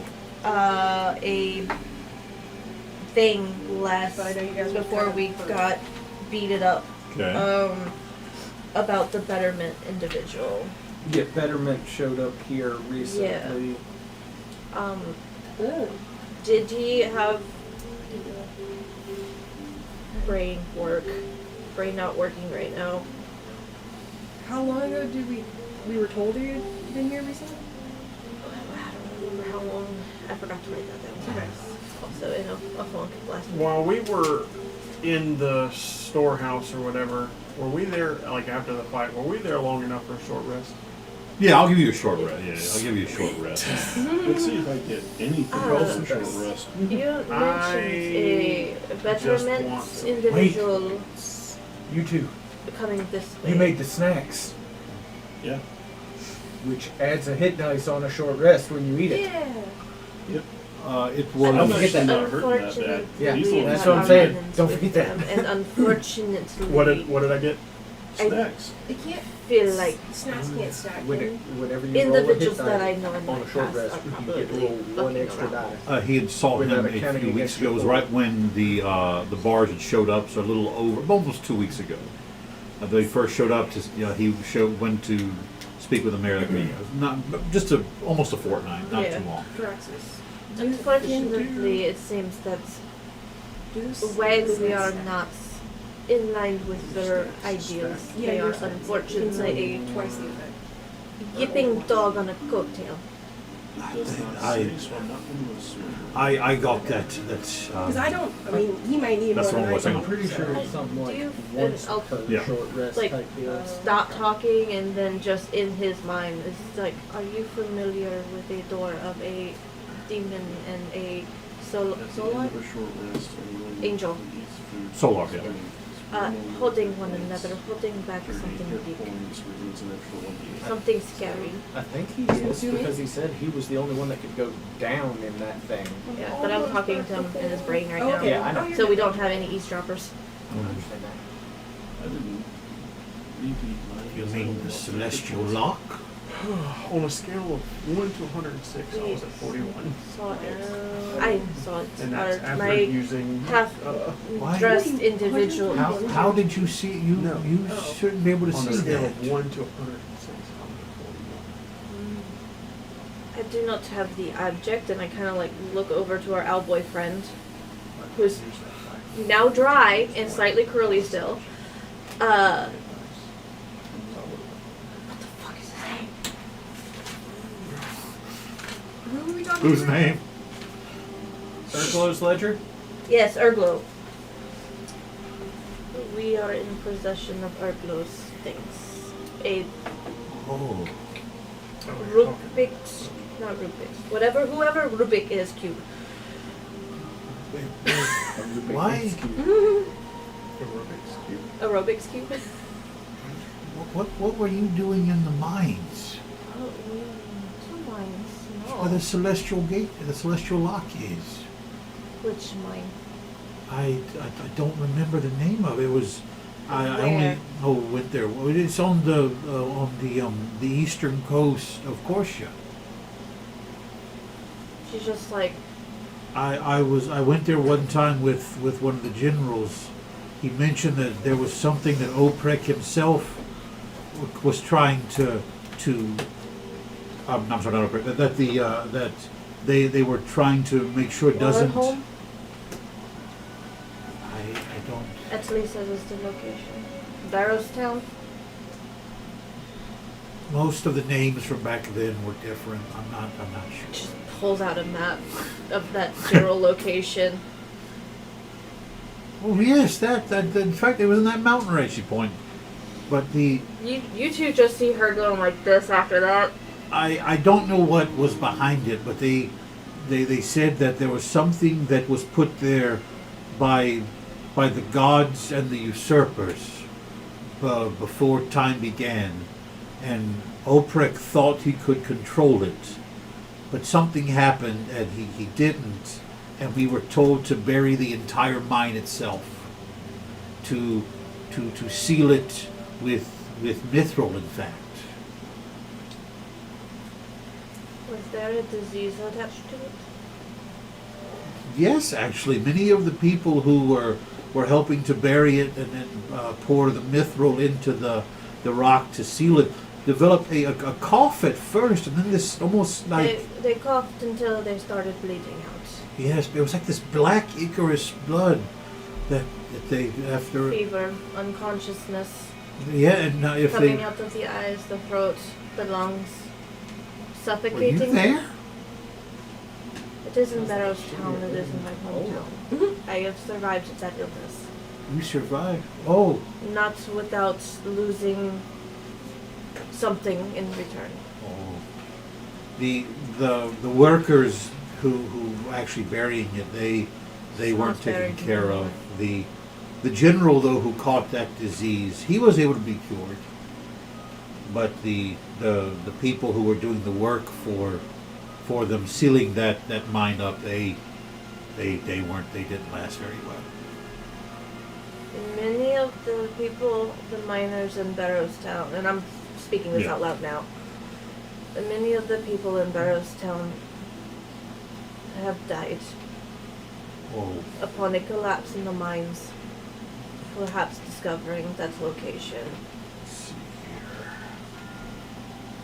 a thing last But I know you guys were before kind of we hurt. got beaten up Okay. about the Betterment individual. Yeah, Betterment showed up here recently. Did he have brain not working right now? How long ago did we were told you'd been here recently? I don't remember how long. I forgot to write that down. Okay. Also in a funk last week. While we were in the storehouse or whatever, were we there, like after the fight, were we there long enough for a short rest? Yeah, I'll give you a short rest. Yeah, I'll give you a short rest. Let's see if I get anything else in short rest. You mentioned a just Betterment want some- individual You too. coming this way. You made the snacks, Yeah. which adds a hit dice on a short rest when you eat it. Yeah. It I'm was. Don't forget actually that. not hurting that bad. Unfortunately, Yeah, He's we the one that's have what I'm saying. run-ins Don't with forget that. them, and unfortunately, What did I get? Snacks. They can't feel like snacks can't stack. Whenever you individuals roll a hit that I die know in on my a short past rest, are you can probably get roll one fucking extra around. die. He had saw him Without a accounting few weeks against ago. It was your right when the bars had showed up, so a little over, almost 2 weeks ago. They first showed up. Went to speak with the mayor. Not just almost a fortnight, not Yeah. too long. Praxis. Unfortunately, it seems that while we are not in line with their ideals, they are unfortunately twice the effect. a yipping dog on a coattail. Does not I- say, so I'm not going to assume. I got that. Because I don't. I mean, he might need That's more the than I one do. thing. I'm pretty sure it's something Do like you- once I'll- per Yeah. short rest Like, type deal. Stop talking, and then just in his mind, it's like, are you familiar with a door of a demon and a At the solar? end of a short rest, anyone Angel. who eats food Solar, yeah. Holding one another, holding back something deep, something scary. I think he is because he said he was the only one that could go down in that thing. Yeah, but I'm talking to him in his brain right Oh, now. okay. Yeah, I know. Oh, you're So we good. don't have any eavesdroppers. I don't understand that. I didn't repeat mine. You mean the celestial lock? On a scale of 1 to 106, I was at 41. Saw it. I saw it. And that's after My using half Why? dressed individual. How did you see? You No. you shouldn't be able to On a see scale that. of 1 to 106, I was at 41. I do not have the object, and I kind of like look over to our owlboy friend, who's now dry and slightly curly still. What the fuck is his name? Who were we talking Whose about? name? Urglo's ledger? Yes, Urglo. We are in possession of Urglo's things. A Oh, Rubik's, not Rubik's, whoever Rubik is cube. why? The Rubik's Cube. A Rubik's cube. What were you doing in the mines? Oh, two mines. Where the No. celestial gate, the celestial lock is. Which mine? I don't remember the name of it. It was I Where? only went there. Well, it's on the eastern coast of Corsia. She's just like, I went there one time with one of the generals. He mentioned that there was something that Oprek himself was trying to I'm sorry, not Oprek, that they were trying to make sure it doesn't. home? I don't. At least that is the location. Barrowstown? Most of the names from back then were different. I'm not sure. Just pulls out a map of that general location. Oh yes, that in fact it was in that mountain range she pointed. But You two just see her going like this after that. I don't know what was behind it, but they said that there was something that was put there by the gods and the usurpers before time began, and Oprek thought he could control it, but something happened and he didn't, and we were told to bury the entire mine itself, to seal it with mithril, in fact. Was there a disease attached to it? Yes, actually, many of the people who were helping to bury it and then pour the mithril into the rock to seal it developed a cough at first, and then this almost like They coughed until they started bleeding out. yes, it was like this black Icarus blood that they after Fever, unconsciousness, yeah, and if coming they out of the eyes, the throat, the lungs, were suffocating. you there? It is in Barrowstown, it is in my hometown. I have survived that illness. You survived. Oh, Not without losing something in return. oh. The workers who actually burying it, they weren't Not taken buried care of. anymore. The general though who caught that disease, he was able to be cured. But the people who were doing the work for them sealing that mine up, they didn't last very well. Many of the people, the miners in Barrowstown, and I'm speaking this Yeah. out loud now, many of the people in Barrowstown have died Oh, upon a collapse in the mines, perhaps discovering that location. let's see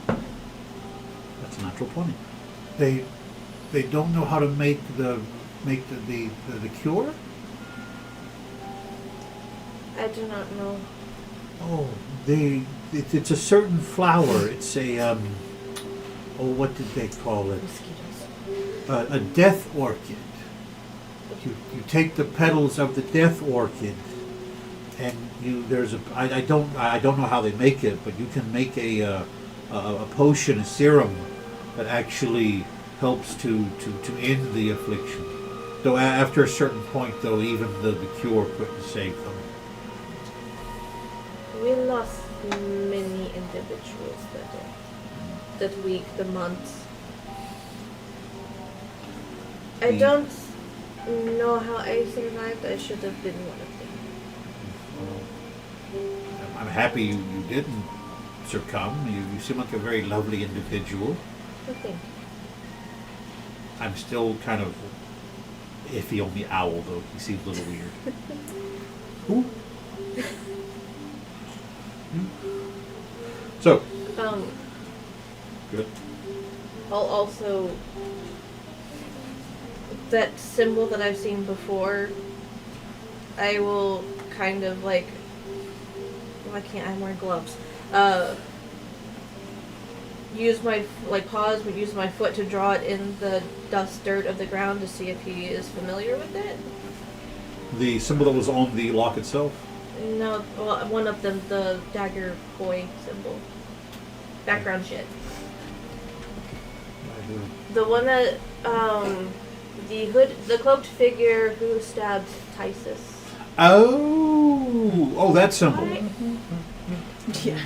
here. That's a natural 20. They don't know how to make the cure? I do not know. Oh, it's a certain flower. It's a what did they call it? Mosquitoes. A death orchid. You take the petals of the death orchid, and I don't know how they make it, but you can make a potion, a serum that actually helps to end the affliction. Though after a certain point, though, even the cure couldn't save them. We lost many individuals that week, the month. I The- don't know how I survived. I should have been one of them. I'm happy you didn't succumb. You seem like a very lovely individual. I think. I'm still kind of iffy on the owl, though. He seems a little weird. Who? So, good. I'll also that symbol that I've seen before. I will kind of like. Why can't I'm wearing gloves? Use my pause, but use my foot to draw it in the dust dirt of the ground to see if he is familiar with it. The symbol that was on the lock itself. No, well, one of them, the dagger boy symbol. Background shit. The one that, the cloaked figure who stabbed Tysus. Oh, that symbol. Yeah.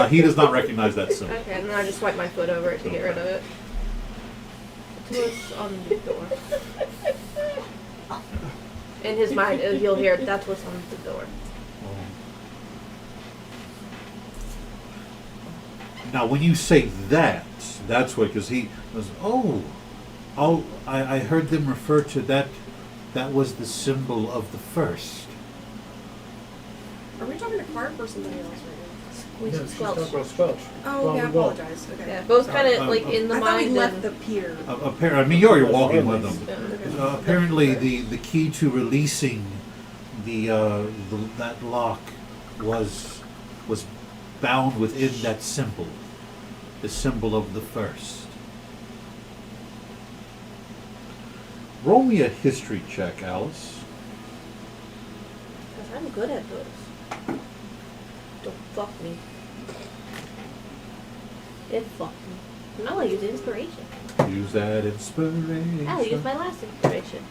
He does not recognize that symbol. Okay, and then I just swipe my foot over it to get rid of it. It was on the door. In his mind, he'll hear that's what's on the door. Now, when you say that's what, because he was, I heard them refer to that. That was the symbol of the first. Are we talking to Clark or somebody else right We No, should she's squelch. talking about squelch. now? Oh, While okay, I we walk. apologize. Okay. Yeah, both kind of like in the I thought we mind. left and- the pier. I mean, you're walking with them. Yeah. Apparently, the key to releasing that lock was bound within that symbol, the symbol of the first. Roll me a history check, Alice. Because I'm good at those. Don't fuck me. It fucked me. No, I use inspiration. Use that inspiration. I'll use my last inspiration.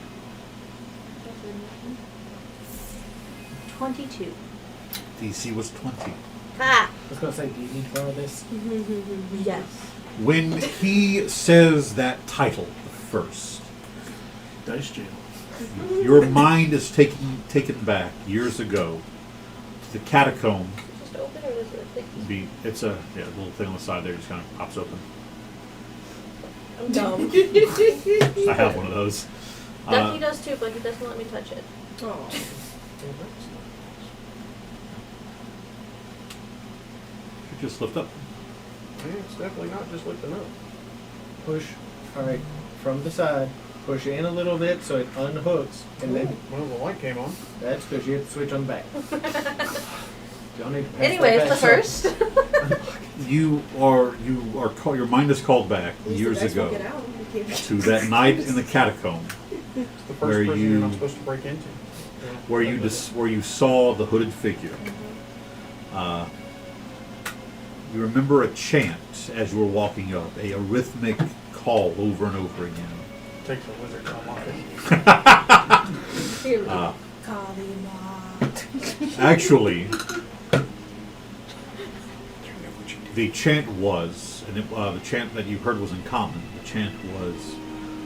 22. DC was 20. Ha! I was gonna say, do you need to borrow this? Yes. When he says that title first, Dice jail. your mind is taken back years ago to the catacomb. Just open it as a thing. It's a little thing on the side there, just kind of pops open. I'm dumb. I have one of those. Ducky does too, but he doesn't let me touch it. Oh. You just lift up. Yeah, it's definitely not just lifting up. Push. All right, from the side. Push in a little bit so it unhooks, and then Well, the light came on. that's because you have to switch on the back. Y'all need to pass Anyway, that it's the back, first. Your mind is called back At least years the dice will ago get out. We can't- to that night in the catacomb It's the first Where prison you- you're not supposed to break into. where you saw the hooded figure. You remember a chant as you were walking up, a rhythmic call over and over again. Takes a wizard to unlock it. Really. Actually, the chant was, words, and the chant that you heard was in common. The chant was,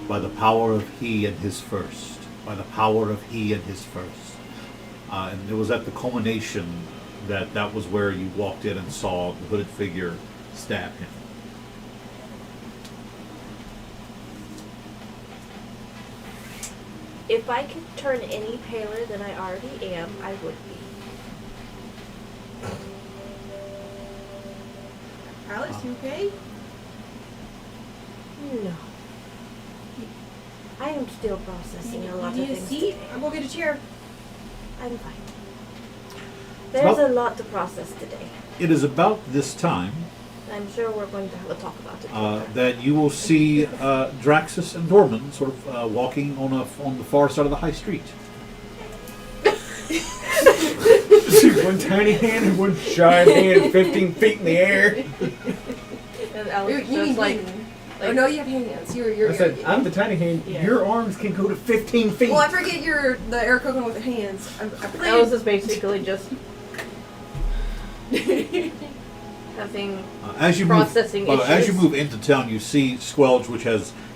"By the power of he and his first. By the power of he and his first." And it was at the culmination that was where you walked in and saw the hooded figure stab him. If I could turn any paler than I already am, I would be. Alex, you okay? No. I am still processing a lot of You need a things seat? today. I'll go get a chair. I'm fine. There's Well- a lot to process today. It is about this time I'm sure we're going to have a talk about it. that you will see Draxus and Dorman sort of walking on the far side of the high street. One tiny hand and one giant hand 15 feet in the air. And Alex You just need like, oh no, you have hands. You're. I said, I'm the tiny hand. Yeah. Your arms can go to 15 feet. Well, I forget you're the air cooking with the hands. I played. Alice is basically just having As you processing move, as you issues. move into town, you see Squelch, which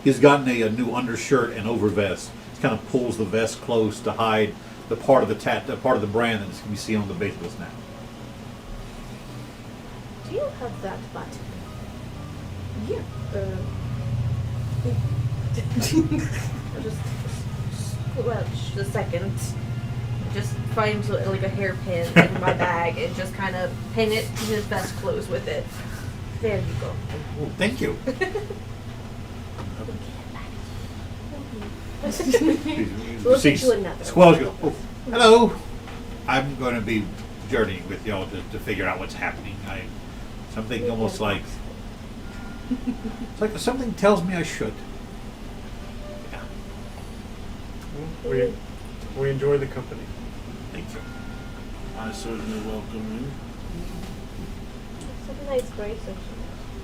he's gotten a new undershirt and overvest. He kind of pulls the vest close to hide the part of the part of the brand that can be seen on the base of his neck. Do you have that button? Yeah. I'll just squelch the second. Just find like a hairpin in my bag and just kind of pin it to his vest clothes with it. There you go. Oh, thank you. We'll get you another. Squelch goes, "Oh, hello. I'm going to be journeying with y'all to figure out what's happening. Something almost like it's like something tells me I should." Yeah. We enjoy the company. Thank you. I certainly welcome you. It's a nice grace of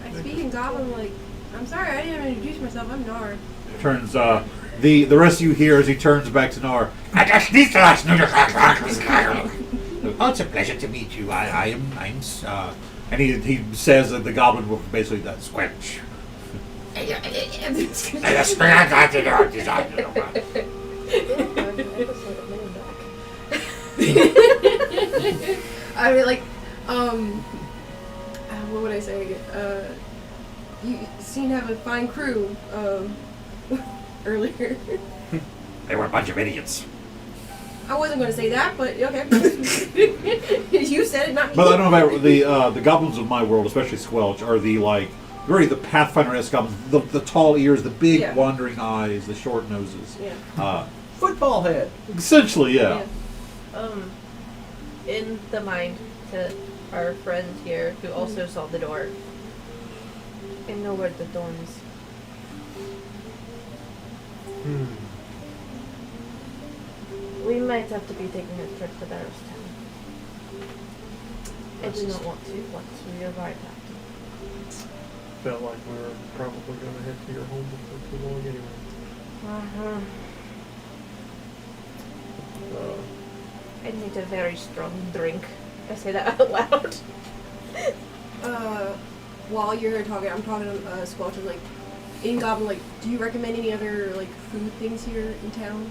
I speak in Goblin like. I'm sorry, I didn't introduce myself. I'm Nar. Turns the rest of you hear as he turns back to Nar. Oh, it's a pleasure to meet you. I'm And he says that the goblin will basically that squelch. I mean, like, what would I say? You seem to have a fine crew. Earlier. They were a bunch of idiots. I wasn't going to say that, but okay. You said it, not me. But I don't know about the goblins of my world, especially Squelch, are the the Pathfinder-esque goblins. The tall ears, the big Yeah. wandering eyes, the short noses. Yeah. Football head. Essentially, yeah. in the mind to our friend here who also saw the door. I know where the door is. We might have to be taking a trip to Barrowstown. I do not want to once we arrive after. Felt like we were probably going to head to your home before too long anyway. I need a very strong drink. I say that out loud. While you're talking, I'm talking to Squelch. I'm like, in Goblin, like, do you recommend any other like food things here in town?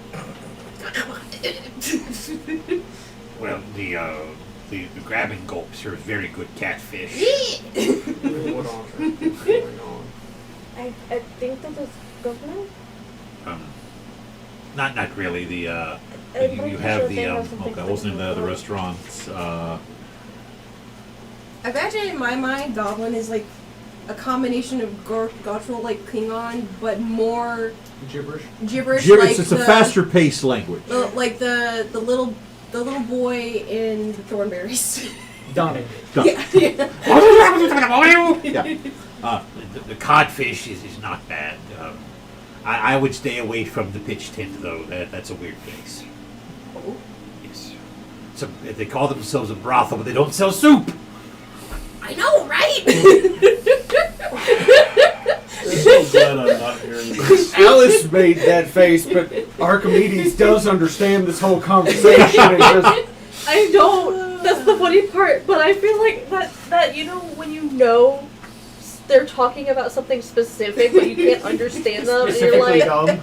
Well, the grabbing gulp serves very good catfish. What on earth is going on? I think that is government. Not really. The You have the okay, what was the name of the restaurants? I imagine in my mind, Goblin is like a combination of guttural like Klingon, but more Gibberish. gibberish. It's a faster paced language. Like the little boy in the Thornberries. Donnie. Yeah. The codfish is not bad. I would stay away from the pitch tent, though. That's a weird place. Oh. Yes. So they call themselves a brothel, but they don't sell soup. I know, right? I'm so glad I'm not hearing this. Alice made that face, but Archimedes does understand this whole conversation and just I don't. That's the funny part. But I feel like that when you know they're talking about something specific, but you can't understand them. And Specifically dumb.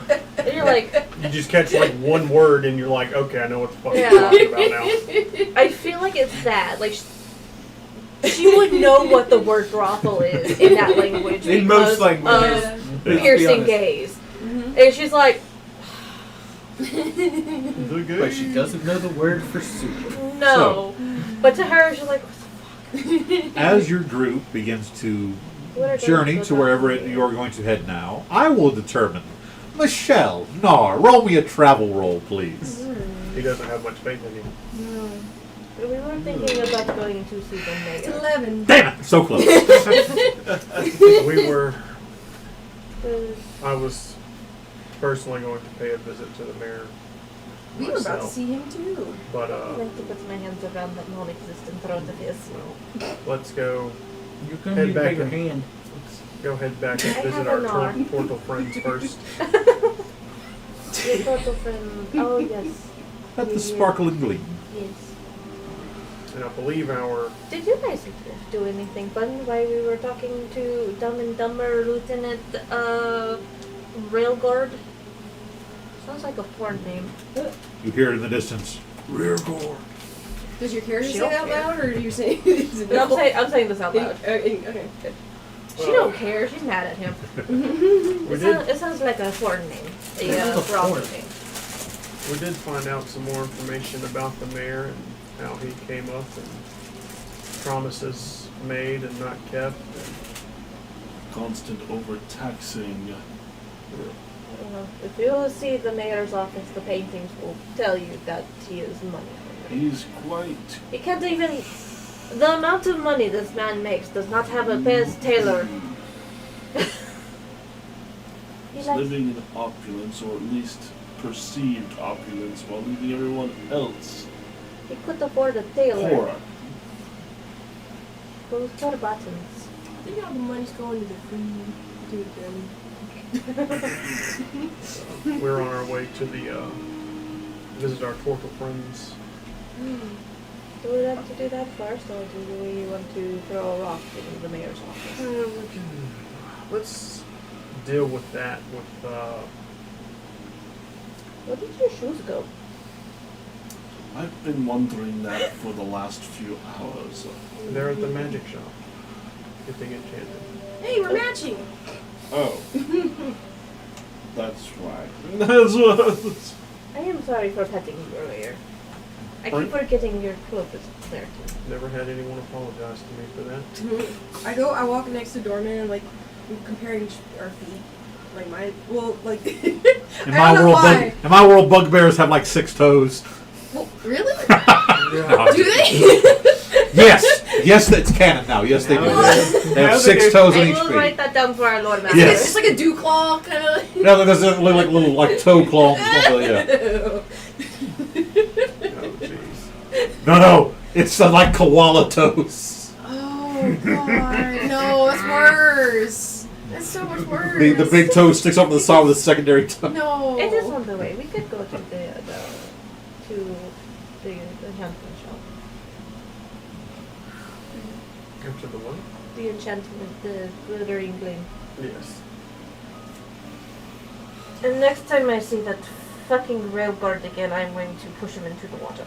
you're like, You just catch like one word and you're like, okay, I know what the fuck Yeah. you're talking about now. I feel like it's that. Like, she would know what the word brothel is in that language. In because most languages. of Let's be piercing honest. gaze. And she's like, Doing good. But she doesn't know the word for soup. no. But to her, she's like, As your group begins to what are journey those to wherever about? you're going to head now, I will determine. Michelle, Nar, roll me a travel roll, please. He doesn't have much faith in you. No. We were thinking about going to see the It's mayor. 11. Damn it, so close. We were. I was personally going to pay a visit to the mayor We were about to myself, see him too. but I'd like to put my hands around that non-existent throat of his. well, let's go. You're gonna Head need a back bigger and- hand. Let's go head back and I visit have our an arm. portal friends first. Your total friend. Oh, yes. At the sparkling gleam. Yes. And I believe our Did you guys do anything fun while we were talking to Dumb and Dumber Lieutenant Railguard? Sounds like a porn name. You hear it in the distance. Rear guard. Does your character She say don't that care. loud, or do you say it's a No, I'm saying this out loud. Okay, good. She don't care. She's mad at him. we did It sounds like a porn name. A That's a brothel porn. name. we did find out some more information about the mayor and how he came up and promises made and not kept. Constant overtaxing. You know, if you see the mayor's office, the paintings will tell you that he is money hungry. He's quite He can't even. The amount of money this man makes does not have a best tailor. He likes. living in opulence, or at least perceived opulence, while leaving everyone else He could afford a tailor. poor. Those poor buttons. I think all the money's going to the food, to them. We're on our way to the visit our portal friends. Do we want to do that first, or do we want to throw a rock in the mayor's office? Let's deal with that with Where did your shoes go? I've been wondering that for the last few hours. they're at the magic shop getting enchanted. Hey, we're matching. Oh. That's right. That's what. I am sorry for petting you earlier. I Pardon? keep forgetting your clothes is there too. Never had anyone apologize to me for that. I walk next to Dorman and like I'm comparing our feet. Like my, well, like In I my don't know world, why. in my world, bugbears have like 6 toes. Well, really? No, Do they? yes, that's canon now. Yes, they do. What? They have Now 6 they- toes I on each will feet. write that down for our Lord Master. Yes. It's like a dew claw kind of. No, there's a little like toe claws. Yeah. Oh jeez. No, it's like koala toes. Oh god, no, that's worse. That's so much worse. The big toe sticks up to the side with the secondary toe. No. It is on the way. We could go to the enchantment shop. Go to the what? The enchantment, the glittering gleam. Yes. And next time I see that fucking railguard again, I'm going to push him into the water.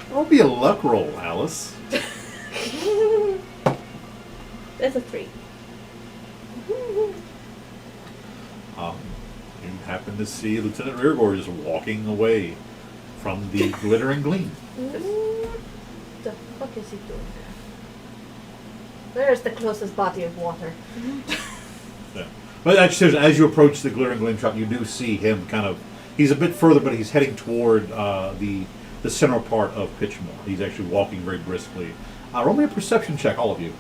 It'll be a luck roll, Alice. That's a 3. You happen to see Lieutenant Rearguard just walking away from the glittering gleam. What the fuck is he doing there? Where is the closest body of water? Yeah. But actually, as you approach the glittering gleam shop, you do see him kind of. He's a bit further, but he's heading toward the central part of Pitchmore. He's actually walking very briskly. Roll me a perception check, all of you.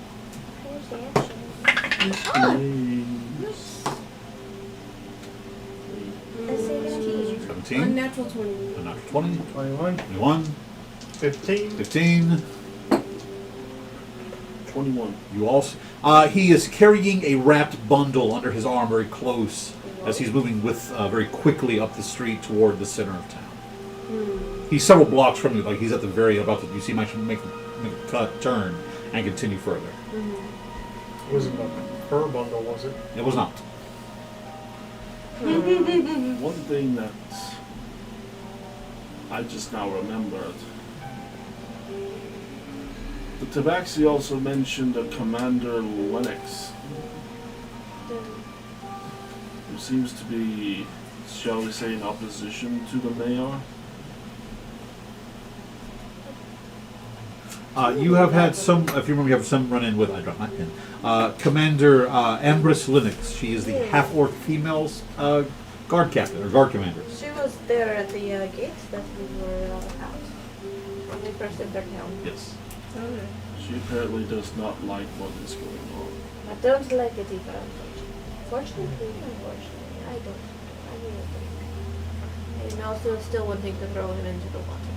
I say 17, Unnatural 20. a natural 20, 21. 21, 15. 15. 21. You also. He is carrying a wrapped bundle under his arm, very close, as he's moving very quickly up the street toward the center of town. He's several blocks from you, like he's at the very about to. You see him actually make a turn and continue further. Wasn't a fur bundle, was it? It was not. One thing that I just now remembered. The Tabaxi also mentioned a Commander Lennox, who seems to be, shall we say, in opposition to the mayor. You have had some, if you remember, you have some run-in with, I dropped my pen, Commander Ambrose Lennox. She is the half-orc female's guard captain, or guard commander. She was there at the gate that we were out when we first entered town. Yes. She apparently does not like what is going on. I don't like it either, unfortunately. Unfortunately, I don't. I really don't. I'm also still wanting to throw him into the water.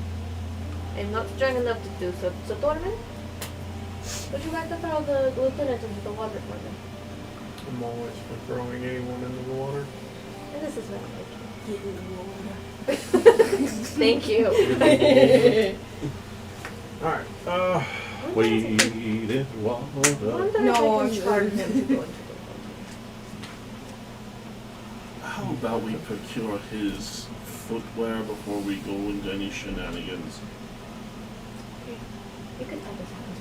I'm not strong enough to do so. So, Tormund, would you like to throw the lieutenant into the water for me? I'm always for throwing anyone into the water. And this is what I'm making. Thank you. Alright, Wait it, water. Wonder No, if I I'm can charge sure. him to go into the water. How about we procure his footwear before we go into any shenanigans? You can tell this happens.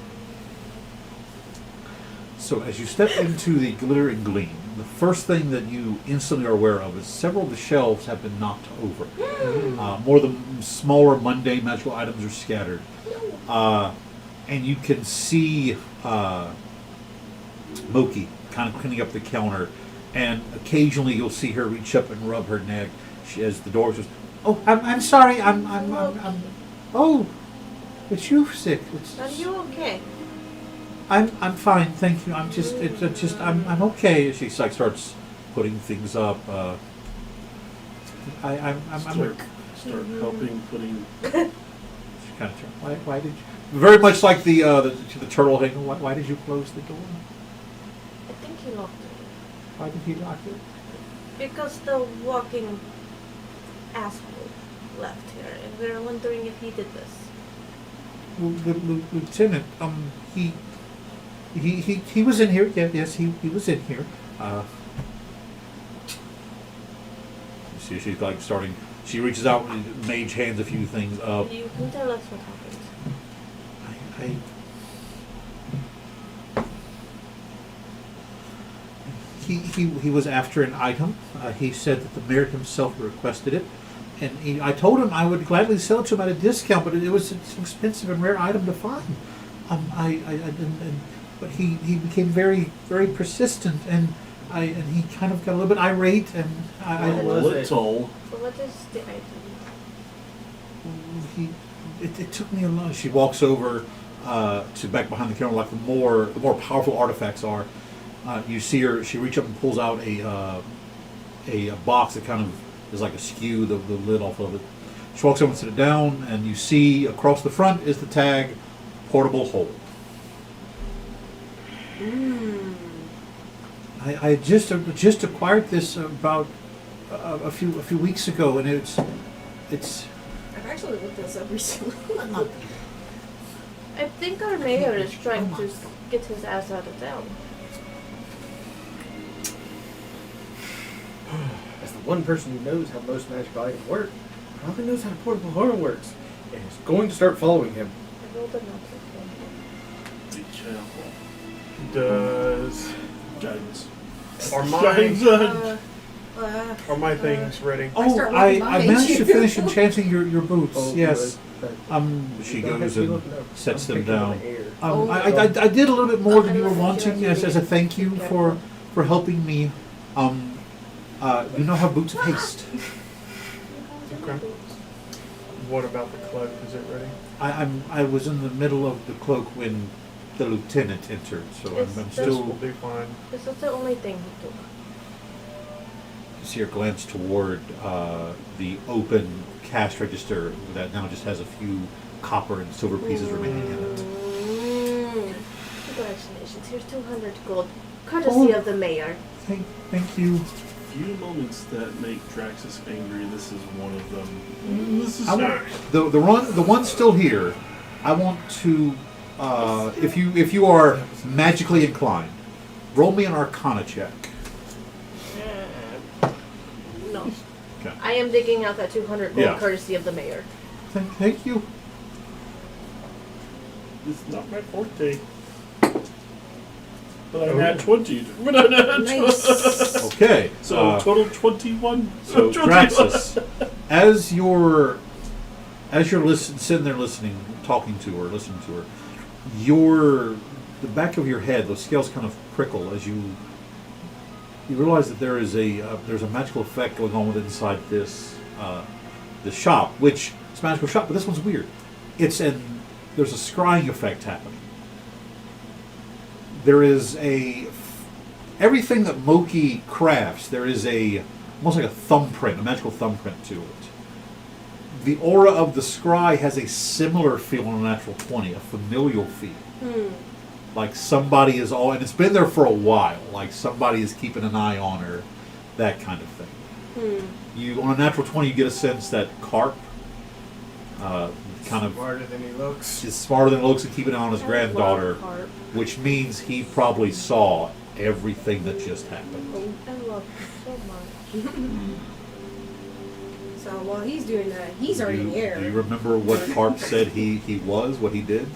So as you step into the Glitter and Gleam, the first thing that you instantly are aware of is several of the shelves have been knocked over. More of the smaller, mundane magical items are scattered. And you can see Moki kind of cleaning up the counter, and occasionally you'll see her reach up and rub her neck. She, as the door says, "Oh, I'm sorry. I'm oh, it's you sick. Are you okay? I'm fine, thank you. I'm just I'm okay." She like starts putting things up. I'm Start helping putting. She kind of turned. Why did you? Very much like the turtle hang. Why did you close the door? I think he locked it. Why did he lock it? Because the walking asshole left here, and we were wondering if he did this. Well, the lieutenant, he was in here. Yeah, yes, he was in here. You see, she's like starting. She reaches out and mage hands a few things up. You can tell us what happened. He was after an item. He said that the mayor himself requested it, and I told him I would gladly sell it to him at a discount, but it was an expensive and rare item to find. But he became very, very persistent, and he kind of got a little bit irate, and Little. So what is the item? It took me a long. She walks over to back behind the counter, like the more powerful artifacts are. You see her. She reaches up and pulls out a box that kind of is like askew, the lid off of it. She walks over and sits it down, and you see across the front is the tag, "Portable Hold." I just acquired this about a few weeks ago, and it's. I've actually looked this up recently. I think our mayor is trying to get his ass out of town. As the one person who knows how most magical items work, probably knows how portable horror works, and is going to start following him. I rolled a natural Be careful. does Guidance. are my things ready? Oh, start I walking behind managed you. to finish enchanting your boots. Oh, Yes. good. She Don't have goes to be and looking up. sets I'm them picking up down. the air. I did a little bit more than you were wanting as a thank you for helping me. You know how boots of haste. Okay. What about the cloak? Is it ready? I was in the middle of the cloak when the lieutenant entered, so I'm This will still. be fine. This is the only thing he took. You see her glance toward the open cash register that now just has a few copper and silver pieces remaining in it. Congratulations, here's 200 gold. Courtesy of the mayor. Thank you. Few moments that make Draxus angry. This is one of them. This is I want the one's still here. I want to if you are magically inclined, Roll me an Arcana check. No. Okay. I am digging out that 200 gold Yeah. courtesy of the mayor. Thank you. It's not my forte. But I had 20. But I had Nice. Okay. So total 21. So 21. Draxus, as you're sitting there listening, talking to her, listening to her, the back of your head, those scales kind of prickle as you realize that there's a magical effect going on with inside this shop, which is a magical shop, but this one's weird. There's a scrying effect happening. There is everything that Moki crafts. There is almost like a thumbprint, a magical thumbprint to it. The aura of the scry has a similar feel on a natural 20, a familial feel. Like somebody is and it's been there for a while. Like somebody is keeping an eye on her, that kind of thing. You on a natural 20, you get a sense that Carp, kind of Smarter than he looks. is smarter than he looks and keeping an eye on his I granddaughter, love Carp. which means he probably saw everything that just happened. I love him so much. So while he's doing that, he's already in the air. Do you remember what Carp said he was, what he did?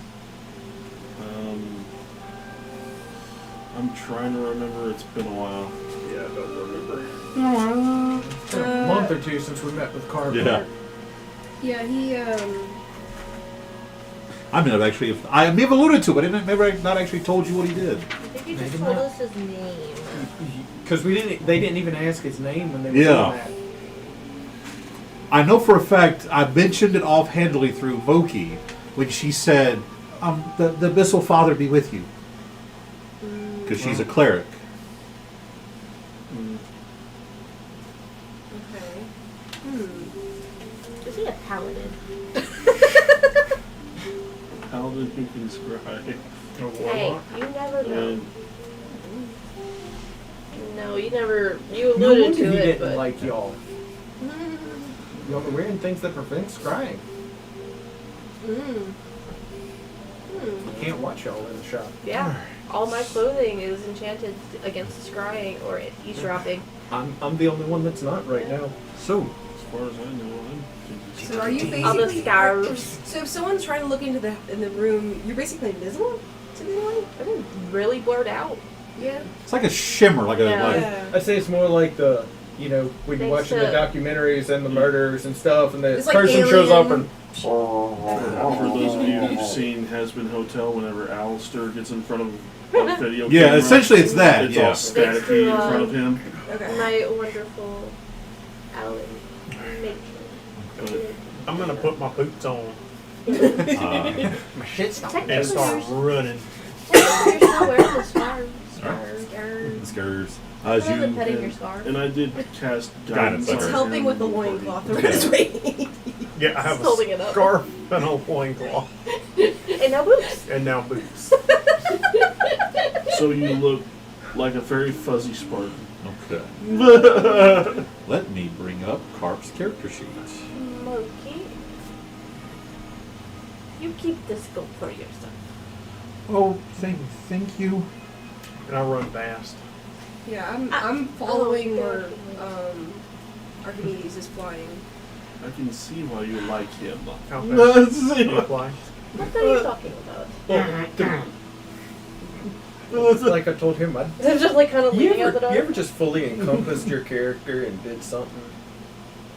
I'm trying to remember. It's been a while. Yeah, I don't remember. It's been a month or two since we met with Carver. Yeah. Yeah, he I may have alluded to it, but maybe I not actually told you what he did. I think he just Maybe told not. us his name. Because they didn't even ask his name when they were Yeah. doing that. I know for a fact I mentioned it offhandedly through Moki when she said, the Abyssal Father be with you. Because she's a cleric. okay. Is he a paladin? Paladin who can scry. Hey, you never know. And No, you never. You No alluded wonder to he it, didn't but like y'all. Y'all are wearing things that prevent scrying. You can't watch y'all in the shop. yeah, all my clothing is enchanted against scrying or eavesdropping. I'm the only one that's not right now. So, as far as I know, So are you basically All the scarves. So if someone's trying to look into the room, you're basically invisible to anyone? I'm really blurred out. Yeah. it's like a shimmer, like Yeah. Yeah. I'd say it's more like when you're Thanks watching the to- documentaries and the murders and stuff, and the It's like person shows up Alien. and for those of you who've seen Hazbin Hotel, whenever Alistair gets in front of a video yeah, camera, essentially it's that, it's yeah. all staticky in front of him. Okay. My wonderful Alan matron. But I'm gonna put my boots on my shit stopped. and Technically, start you're running. still wearing the scarf. Scarves. I As wasn't you, petting your scarf. and I did cast Guidance. guidance. It's on helping him with the before he- loincloth the rest way. Yeah, I have Just holding a it up. scarf and a loincloth. And now boots. And now boots. So you look like a very fuzzy Spartan. okay. Let me bring up Carp's character sheet. Monkey. You keep this gold for yourself. Oh, thank you. And I run fast. Yeah, I'm following where Archimedes is flying. I can see why you like him. How fast do you fly? What are you talking about? Like I told him, They're just like kind of you leaning out the door. ever just fully encompassed your character and did something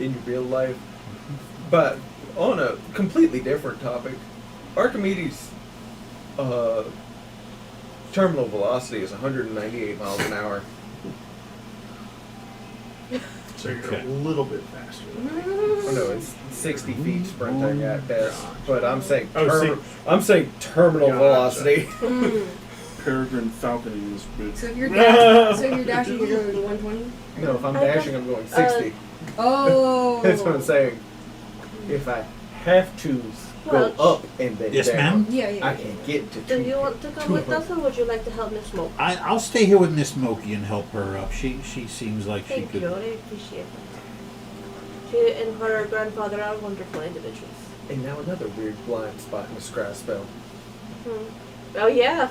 in your real life? But on a completely different topic, Archimedes' terminal velocity is 198 miles an hour. So you're Okay. a little bit faster. Oh, no, it's 60 feet sprinting at best. But I'm saying Oh, I'm saying terminal Gotcha. velocity. Peregrine falconing this bitch. So if you're dashing, you're going 120. No, if I'm dashing, I'm going 60. Oh. That's what I'm saying. If I have to go Well, up and then Yes, down, ma'am? Yeah, yeah. I can get to Do you want to come with us, 200. or would you like to help Miss Smoke? I'll stay here with Miss Moki and help her up. She seems like she Thank could. you, I appreciate that. She and her grandfather are wonderful individuals. And now another weird blind spot in the scry spell. Oh yeah.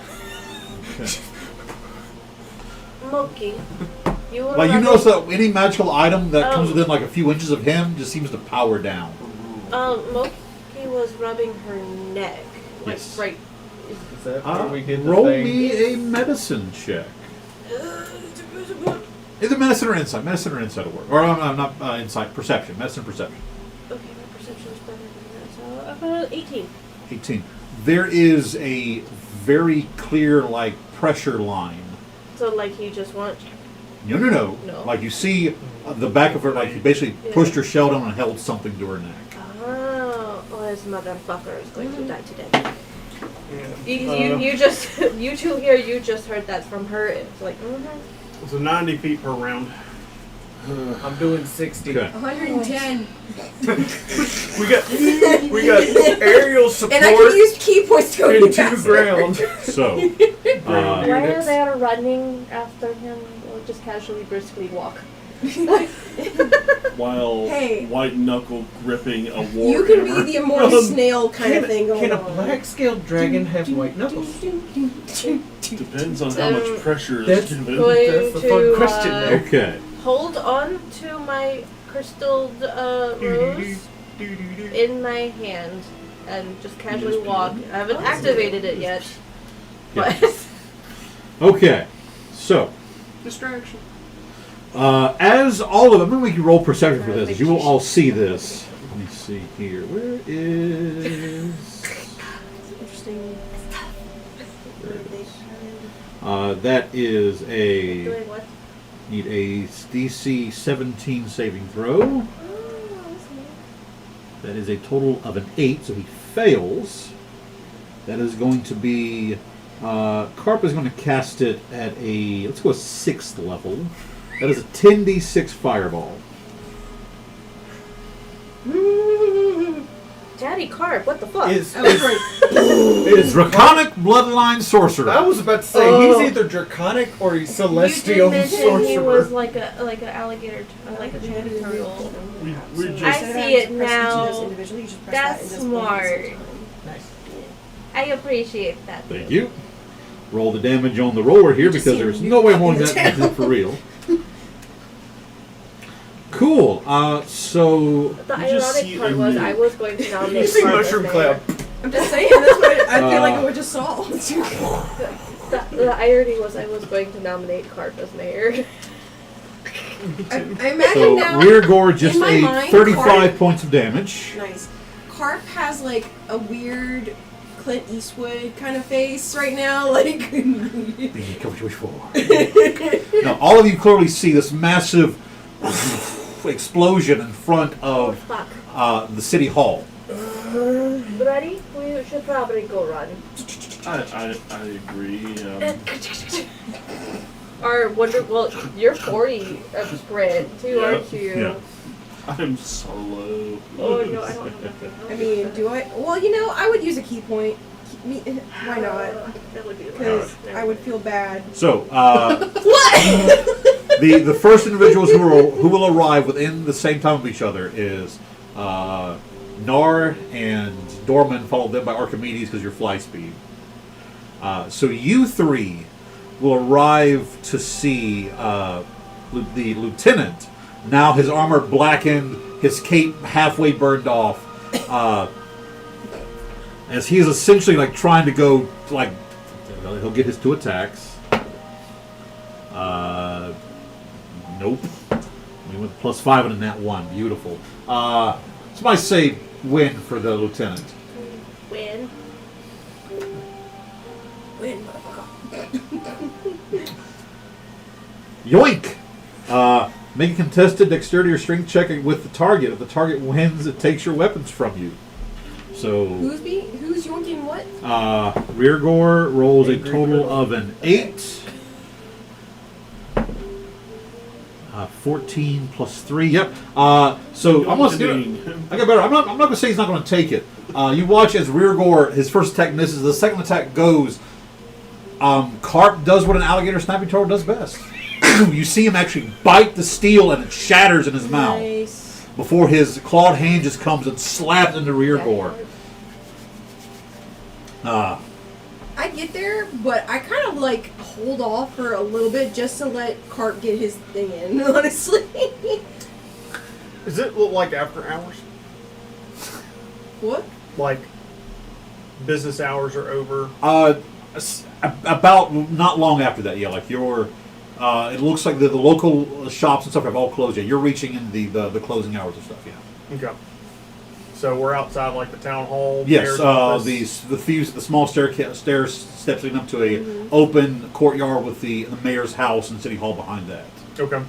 Moki, you were Like you rubbing- notice that any magical item that comes Oh. within like a few inches of him just seems to power down. Moki was rubbing her neck. Like, Yes. right. Is that where we get the Roll thing? me a medicine check. Either medicine or insight. Medicine or insight will work. Or I'm not insight. Perception. Medicine perception. Okay, my perception is better than that. So, 18. 18. There is a very clear like pressure line. So, like, you just want. No. No. Like you see the back of her, like you basically Yeah. pushed her shell down and held something to her neck. Oh, this motherfucker is going to die today. Yeah. You just, you two here, you just heard that from her. It's like, So 90 feet per round. I'm doing 60. Okay. 110. We got aerial support And I can use key points to go into faster. ground. So, While they're running after him, or just casually, briskly walk. While Hey. white knuckle gripping a war You can be hammer. the immortal snail kind of thing going Can a on. black scaled dragon have white knuckles? Depends on how much pressure is That's given. Going That's the to fun question there. okay. hold on to my crystal rose in my hand and just casually walk. I haven't activated it yet, but Okay. So, Distraction. as all of them, I'm going to make you roll perception for this. As you will all see this. Let me see here. Where is? Interesting. That is a doing what? need a DC 17 saving throw. That is a total of an 8, so he fails. That is going to be. Carp is going to cast it at a. Let's go 6th level. That is a 10d6 fireball. Daddy Carp, what the fuck? Is It's Draconic Bloodline Sorcerer. I was about to say Oh. he's either draconic or he's You celestial did mention sorcerer. he was like an alligator, like a turtle. We I just see it now. That's smart. Nice. I appreciate that. Thank you. Roll the damage on the roller here because there's no way I'm rolling that for real. Cool. So The You just ironic see part a was new- I was going to nominate You see Carp as mushroom mayor. cloud. I'm just saying, that's what I feel like it would just solve. The irony was I was going to nominate Carp as mayor. I imagine so now. rear gore just in my ate mind, 35 Carp- points of damage. Nice. Carp has like a weird Clint Eastwood kind of face right now, like. Be careful what you wish for. Now all of you clearly see this massive explosion in front of Fuck. the city hall. Ready? We should probably go run. I agree. Well, you're 40 of sprint too, Yeah. aren't you? Yeah. I'm solo. Oh no, I don't have nothing. I mean, do I? Well, I would use a key point. Why not? That would be Because I would feel bad. So What? the first individuals who will arrive within the same time of each other is Nar and Dorman, followed then by Archimedes because your fly speed. So you three will arrive to see the lieutenant. Now his armor blackened, his cape halfway burned off, as he is essentially like trying to go like he'll get his 2 attacks. Nope. We went +5 and a nat 1. Beautiful. Somebody say win for the lieutenant. Win. Win, motherfucker. Yoink! Make a contested dexterity or strength check with the target. If the target wins, it takes your weapons from you. So, Who's yoinking what? rear gore rolls a Angry total girl. of an 8. 14 plus 3. Yep. So I'm gonna do it. I got better. I'm not gonna say he's not gonna take it. You watch as rear gore, his first attack misses. The second attack goes. Carp does what an alligator snapping turtle does best. You see him actually bite the steel and it shatters in his mouth Nice. before his clawed hand just comes and slaps into rear gore. I get there, but I kind of like hold off for a little bit just to let Carp get his thing in. Honestly. Does it look like after hours? What? Like business hours are over? About not long after that, yeah. Like you're, it looks like the local shops and stuff have all closed. Yeah, you're reaching in the closing hours of stuff. Yeah. Okay. So we're outside like the town hall. Yes, mayor's office. the small stairs steps leading up to a open courtyard with the mayor's house and city hall behind that. Okay.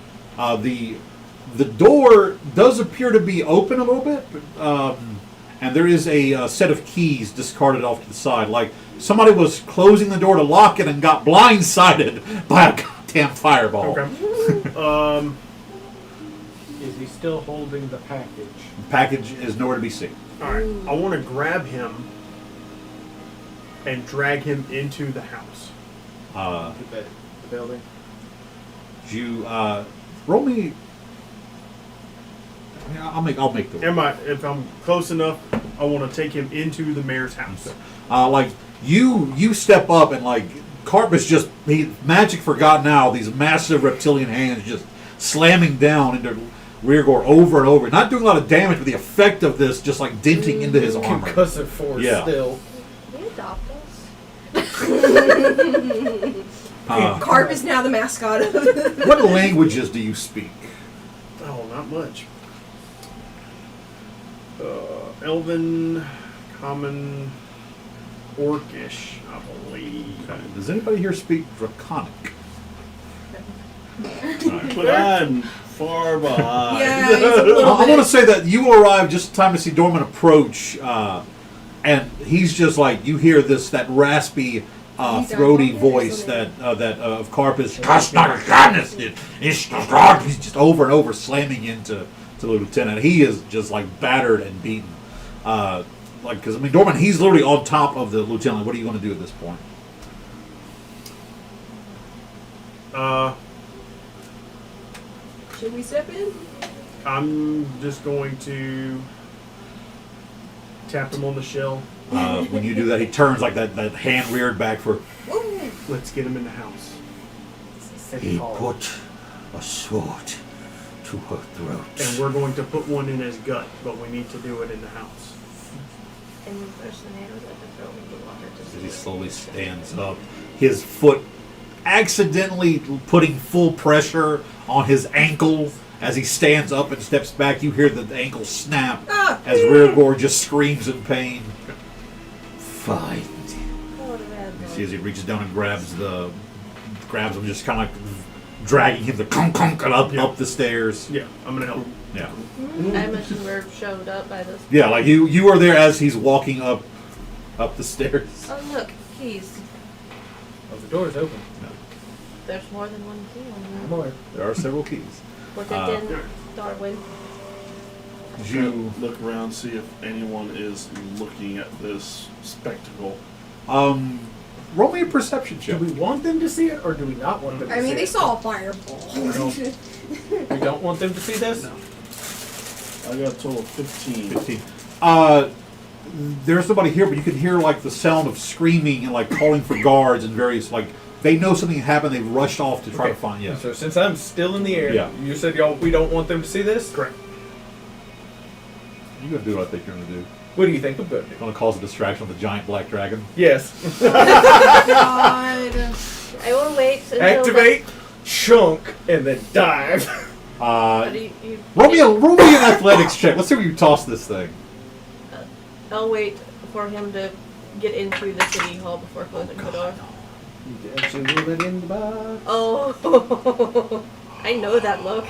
The door does appear to be open a little bit, and there is a set of keys discarded off to the side. Like somebody was closing the door to lock it and got blindsided by a goddamn fireball. Okay. Is he still holding the package? The package is nowhere to be seen. All right. I want to grab him and drag him into the house. The building. You roll me. Yeah, I'll make the roll. If I'm close enough, I want to take him into the mayor's house. Like you step up and like Carp is just magic forgot now. These massive reptilian hands just slamming down into Reargor over and over, not doing a lot of damage, but the effect of this just like denting into his armor. Concussive force still. Can you adopt us? Carp is now the mascot of What languages do you speak? Oh, not much. Elven, Common, Orcish, I believe. Okay. Does anybody here speak Draconic? But I'm far behind. Yeah, he's a little I want bit. to say that you arrive just in time to see Dorman approach, and he's just like you hear that raspy, throaty voice that of Carpus. He's just over and over slamming into the lieutenant. He is just like battered and beaten. Because I mean, Dorman, he's literally on top of the lieutenant. What are you going to do at this point? Should we step in? I'm just going to tap him on the shell. When you do that, he turns like that hand reared back for. Woo! Let's get him in the house. He put a sword to her throat. And we're going to put one in his gut, but we need to do it in the house. And first the neighbors like to throw him in the water to As see he what slowly he does. stands up, his foot accidentally putting full pressure on his ankle. As he stands up and steps back, you hear the ankle snap as Reargor just screams in pain. Fine. Oh, the bad You boy. see as he reaches down and grabs him, just kind of like dragging him up the stairs. Yeah, I'm going to help him. Yeah, I imagine we're showed up by this. yeah, like you are there as he's walking up the stairs. Oh, look, keys. Oh, the door's open. There's more than one key on I'm there. aware. There are several keys. What they did, Darwin. You Look around, see if anyone is looking at this spectacle. roll me a perception check. Do we want them to see it, or do we not want them to I see mean, they it? saw a fireball. We don't want them to see this? No. I got a total of 15. 15. There's nobody here, but you can hear like the sound of screaming and like calling for guards and various like they know something happened. They've rushed off to try to find. Yeah. So since I'm still in the air, Yeah. you said we don't want them to see this? Correct. You're gonna do what I think you're gonna do. What do you think I'm going to do? You're gonna cause a distraction with the giant black dragon. Yes. God. I will wait until Activate, chunk, and then dive. Roll me an athletics check. Let's see where you toss this thing. I'll wait for him to get into the city hall before closing the door. You can actually move it in the box. Oh, I know that look.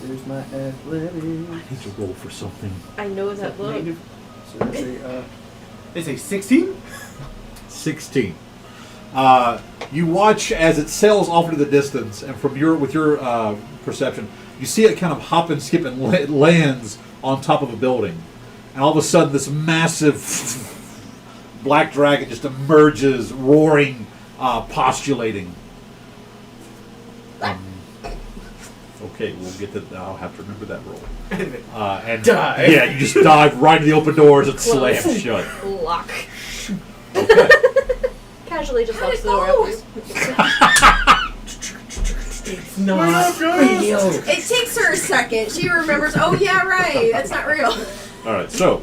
There's my athletics. I need to roll for something. I know that look. Native. So it's a 16? 16. You watch as it sails off into the distance, and from your perception, you see it kind of hop and skip and lands on top of a building, and all of a sudden, this massive black dragon just emerges, roaring, postulating. Okay, we'll get to. I'll have to remember that roll. And Dive. yeah, you just dive right into the open doors and slam shut. Lock. Okay. casually just How locks did the door all- after you. It's not real. It takes her a second. She remembers, oh yeah, right, that's not real. All right, so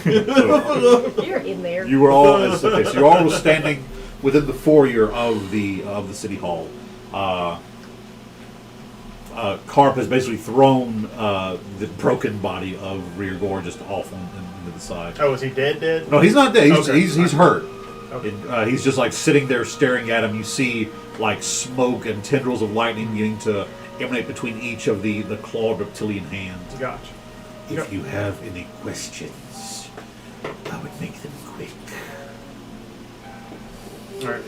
You're in there. you were all okay. So you all were standing within the foyer of the city hall. Carp has basically thrown the broken body of Reargor just off into the side. Oh, is he dead? Dead? No, he's not dead. Okay. He's hurt. Okay. He's just like sitting there staring at him. You see like smoke and tendrils of lightning beginning to emanate between each of the clawed reptilian hands. Gotcha. If you have any questions, I would make them quick. All right.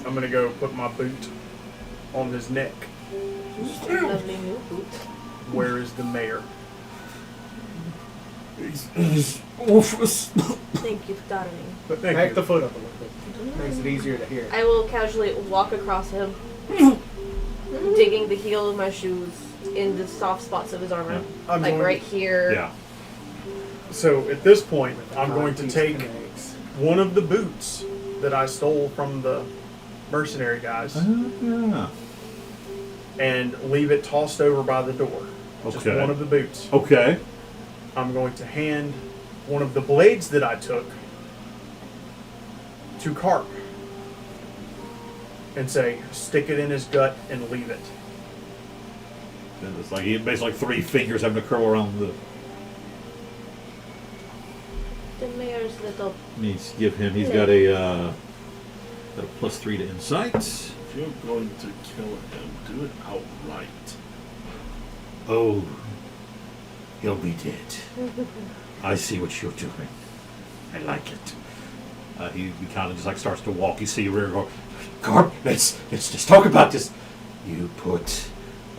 I'm gonna go put my boot on his neck. Lovely new boot. Where is the mayor? Thank you, darling. But thank Back you. the foot up a little bit. Makes it easier to hear. I will casually walk across him, digging the heel of my shoes in the soft spots of his armor. I'm Like going- right here. Yeah. So at this point, I'm going to These take connects. one of the boots that I stole from the mercenary guys Yeah. and leave it tossed over by the door. Just Okay. one of the boots. Okay. I'm going to hand one of the blades that I took to Carp and say, stick it in his gut and leave it. And it's like he basically like 3 fingers having to curl around the. The mayor's little. Needs to give him. He's got a +3 to insight. If you're going to kill him, do it outright. Oh, he'll be dead. I see what you're doing. I like it. He kind of just like starts to walk. You see Rear go, Carp, let's just talk about this. You put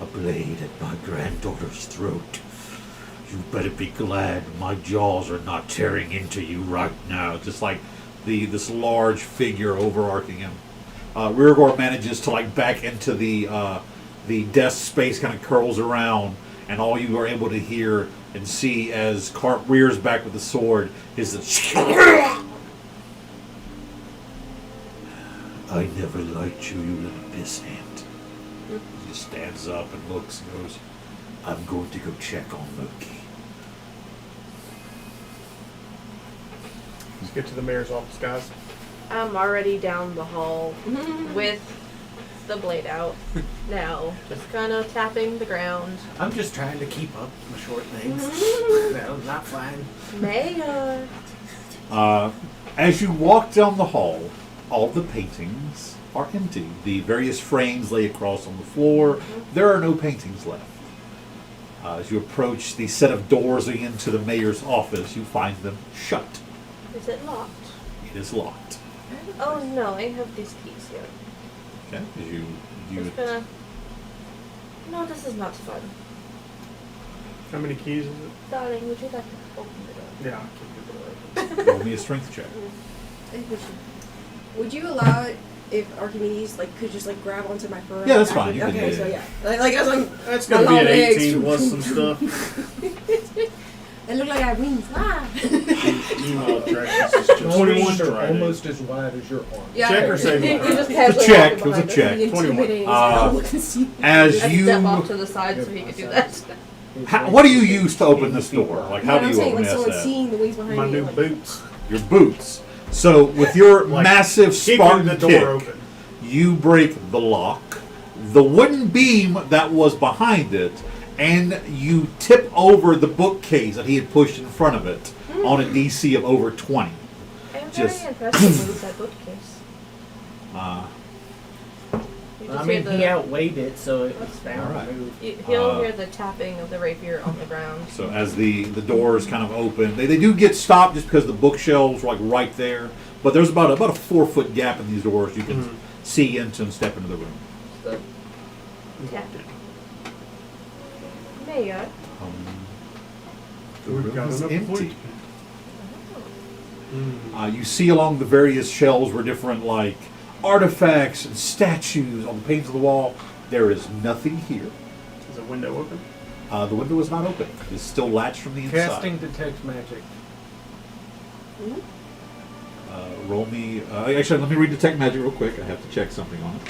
a blade at my granddaughter's throat. You better be glad my jaws are not tearing into you right now. just like this large figure overarching him. Reargor manages to like back into the desk space, kind of curls around, and all you are able to hear and see as Carp rears back with the sword is the. I never liked you, you little piss hand. He just stands up and looks and goes, I'm going to go check on Loki. Let's get to the mayor's office, guys. I'm already down the hall with the blade out now, just kind of tapping the ground. I'm just trying to keep up my short legs. No, not flying. Mayor. As you walk down the hall, all the paintings are empty. The various frames lay across on the floor. There are no paintings left. As you approach the set of doors leading into the mayor's office, you find them shut. Is it locked? It is locked. Oh no, I have these keys here. Okay, as you Just gonna. No, this is not fun. How many keys is it? Darling, would you like to open the door? Yeah, I'll keep the door open. roll me a strength check. Would you allow it if Archimedes like could just like grab onto my fur? Yeah, that's fine. You can Okay, do so it. yeah, like as I'm. That's My gonna be long an legs. 18 plus some stuff. It looked like I have wings. Ah. Meanwhile, Drax is just 21 are striding. almost as wide as your arm. Yeah. Check or save You one? just It's casually a check. walking It was a behind us, check. being 21. intimidating as hell. Look and see. As Let's you, step off to the side so he could do that. what do you use to open this door? Like, how Yeah, do I'm you saying open like someone that? seeing the wings behind My me. new like, boots. Your boots. So with your Like, massive Keeping Spartan the door kick, open. you break the lock, the wooden beam that was behind it, and you tip over the bookcase that he had pushed in front of it on a DC of over 20. I'm Just- very impressed with that bookcase. Uh, You just I mean, hear he the, outweighed it, so it was bound Alright. to move. he'll hear the tapping of the rapier on the ground. so as the doors kind of open, they do get stopped just because the bookshelves are like right there. But there's about a 4-foot gap in these doors you can see into and step into the room. So, tap. Mayor. The We've room got is enough empty. point. You see along the various shelves were different like artifacts and statues on the panes of the wall. There is nothing here. Is the window open? The window is not open. It's still latched from the inside. Casting detects magic. Roll me. Actually, let me read Detect Magic real quick. I have to check something on it.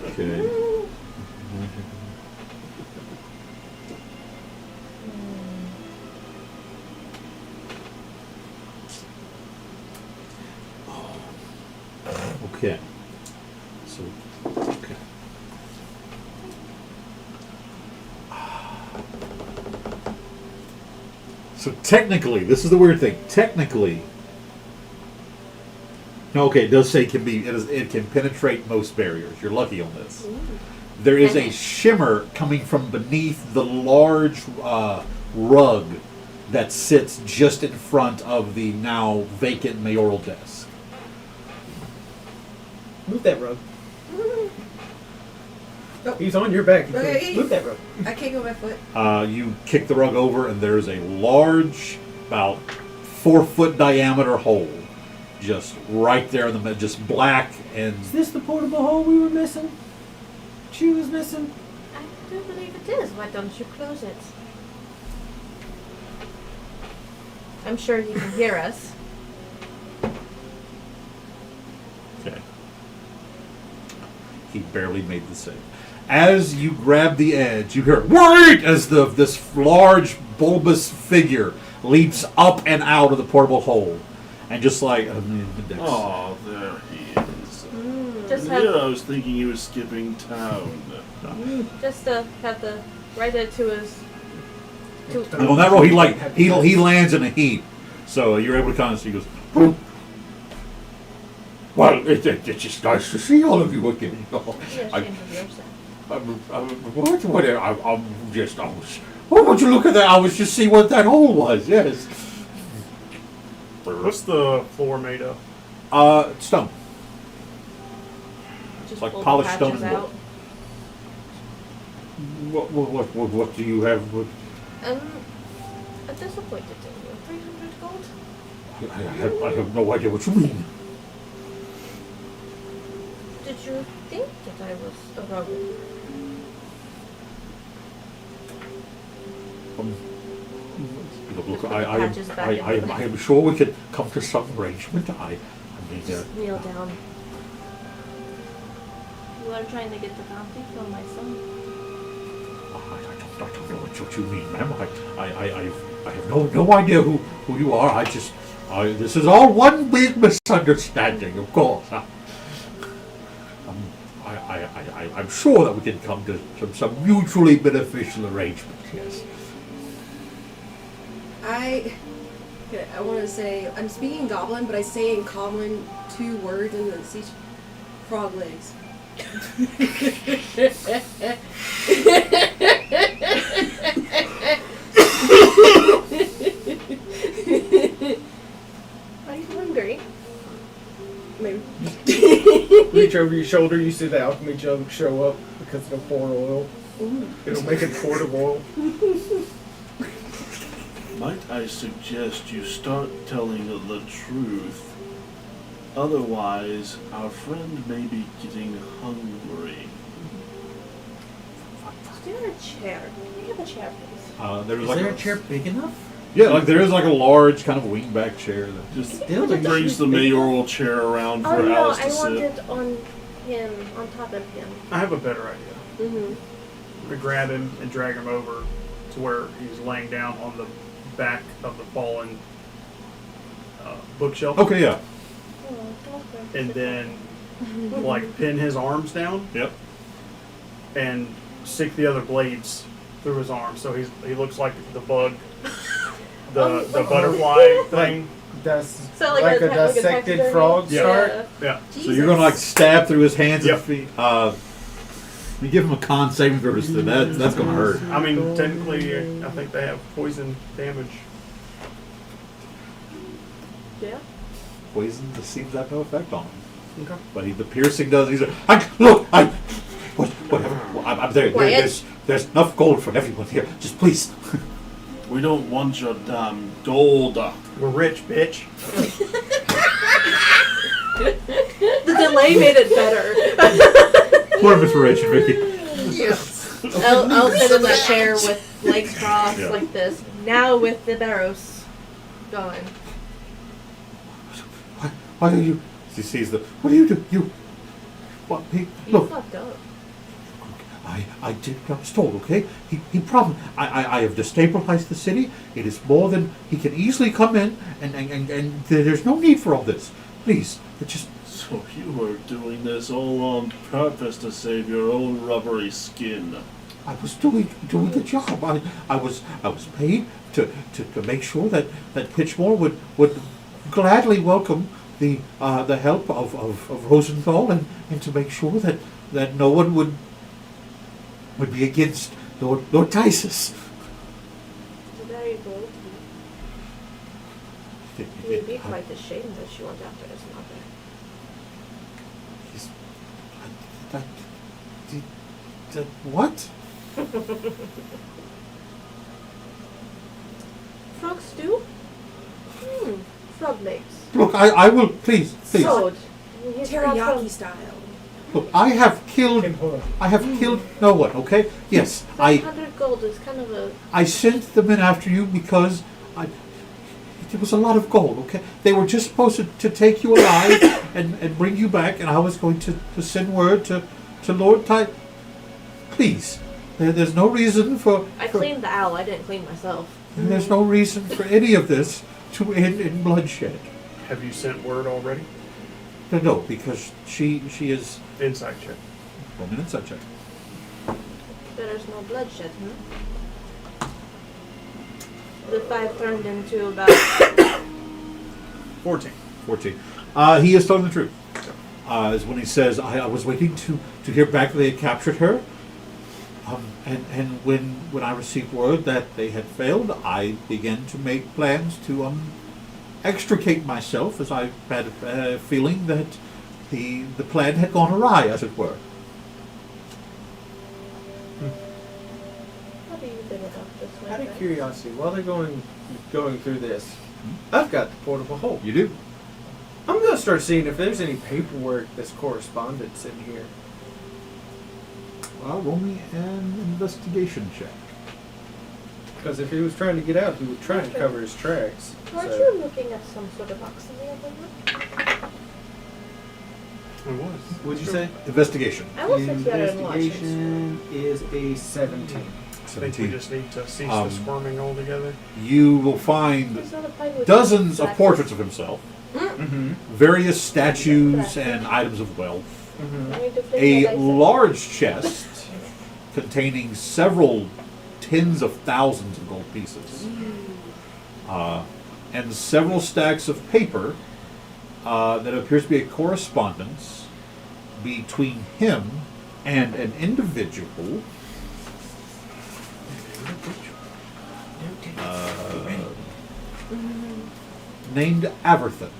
Okay. Okay. So, okay. So technically, this is the weird thing. Technically, no, okay, it does say it can penetrate most barriers. You're lucky on this. There is a shimmer coming from beneath the large rug that sits just in front of the now vacant mayoral desk. Move that rug. Oh. He's on your back. Okay. Move that rug. I can't go my foot. You kick the rug over, and there's a large, about 4-foot diameter hole, just right there in the middle, just black and. Is this the portable hole we were missing? She was missing? I do believe it is. Why don't you close it? I'm sure he can hear us. Okay. He barely made the save. As you grab the edge, you hear "Wait!" as this large bulbous figure leaps up and out of the portable hole, and just like Oh, there he is. Just Yeah, have I was thinking he was skipping town. just have the right edge to his. And on that roll, he lands in a heap, so you're able to kind of see. He goes, "Boom." Well, it's just nice to see all of you again. Oh, would you look at that? I was just seeing what that hole was. Yes. What's the floor made of? Stone. Just like pull the polished patches stone out. What do you have? I'm disappointed in you. 300 gold? I have no idea what you mean. Did you think that I was a robber? Look, Put I patches back in the bag. am sure we could come to some arrangement. I mean, Just kneel down. You are trying to get the bounty from my son. I don't know what you mean, ma'am. I have no idea who you are. This is all one big misunderstanding, of course. I'm sure that we can come to some mutually beneficial arrangement. Yes. I want to say, I'm speaking Goblin, but I say in Common 2 words and then it's frog legs. Are you hungry? Maybe. Reach over your shoulder, you see the alchemy jug show up because it'll pour oil. Ooh. It'll make it quart of oil. Might I suggest you start telling the truth? Otherwise, our friend may be getting hungry. Is there a chair? Can we have a chair, please? There's Is like there a chair big enough? Yeah, like there is like a large kind of wingback chair. That Just Still, brings the mayoral chair around for Oh no, Alice I to want sit. it on him, on top of him. I have a better idea. Mm-hmm. We grab him and drag him over to where he's laying down on the back of the fallen bookshelf. okay, yeah. Oh, okay. And then like pin his arms down Yep. and stick the other blades through his arm, so he looks like the bug, the butterfly thing. So like a a dissected taxidermy? frog Yeah. start? Yeah. So you're gonna like stab through his hands Yep. and feet. You give him a con saving throw. That's gonna hurt. I mean, technically, I think they have poison damage. Yeah. Poison just seems to have no effect on him. Okay. But the piercing does. He's like, whatever. I'm there. Quiet. There's enough gold for everyone here. Just please. We don't want your damn gold. We're rich, bitch. The delay made it better. Word of inspiration, Vicky. Yes. I'll sit in the chair with legs crossed Yeah. like this. Now with the barrows going. Why are you? She sees the. What do you do? You. What? He, You look. fucked up. I did what I was told, okay? He promised. I have destabilized the city. It is more than he can easily come in, and there's no need for all this. Please, just. So you were doing this all on purpose to save your own rubbery skin. I was doing the job. I was paid to make sure that Pitchmore would gladly welcome the help of Rosenthal and to make sure that no one would be against Lord Tysus. Very bold. You'd be quite ashamed that you went after his mother. What? Frog stew? Frog legs. Look, I will please. Sword. He's not Teriyaki from- style. Look, I have killed no one. Okay? Yes, 500 gold is kind of a. I sent the men after you because there was a lot of gold, okay? They were just supposed to take you alive and bring you back, and I was going to send word to Lord Ty. Please, there's no reason for... I cleaned the owl, I didn't clean myself. There's no reason for any of this to end in bloodshed. Have you sent word already? No, because she is... Inside check. 1 minute, such check. There's no bloodshed, The 5 turned into about 14. He is telling the truth. Is when he says, I was waiting to hear back that they had captured her. And when I received word that they had failed, I began to make plans to extricate myself, as I had a feeling that the plan had gone awry, as it were. How do you feel about this, my Out of friend? curiosity, while they're going through this, I've got the portable hole. You do? I'm gonna start seeing if there's any paperwork that's correspondence in here. Well, roll me an investigation check. Because if he was trying to get out, he would try and cover his tracks. Weren't So- you looking at some sort of box in the other room? It was. What'd you say? Investigation. I will sit here and watch it. Investigation is a 17. I think we just need to cease the squirming altogether. You will find It's not a fight with dozens of facts. portraits of himself, Mm-hmm. various statues and items of wealth, Mm-hmm. I need to flip a my dice. large chest containing several tens of thousands of gold pieces, and several stacks of paper that appears to be a correspondence between him and an individual named Averthan.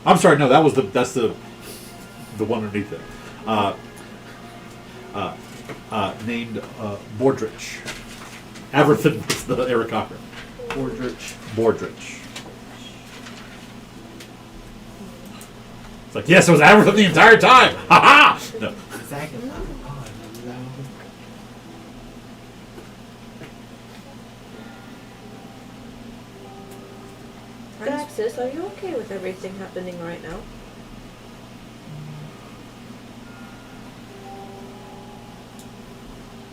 I'm sorry, no, that's the one underneath it. Named Bordrich. Averthan was the Aarakocra. Bordrich. It's like, yes, it was Averthan the entire time! Ha ha! No. Daxis, are you okay with everything happening right now?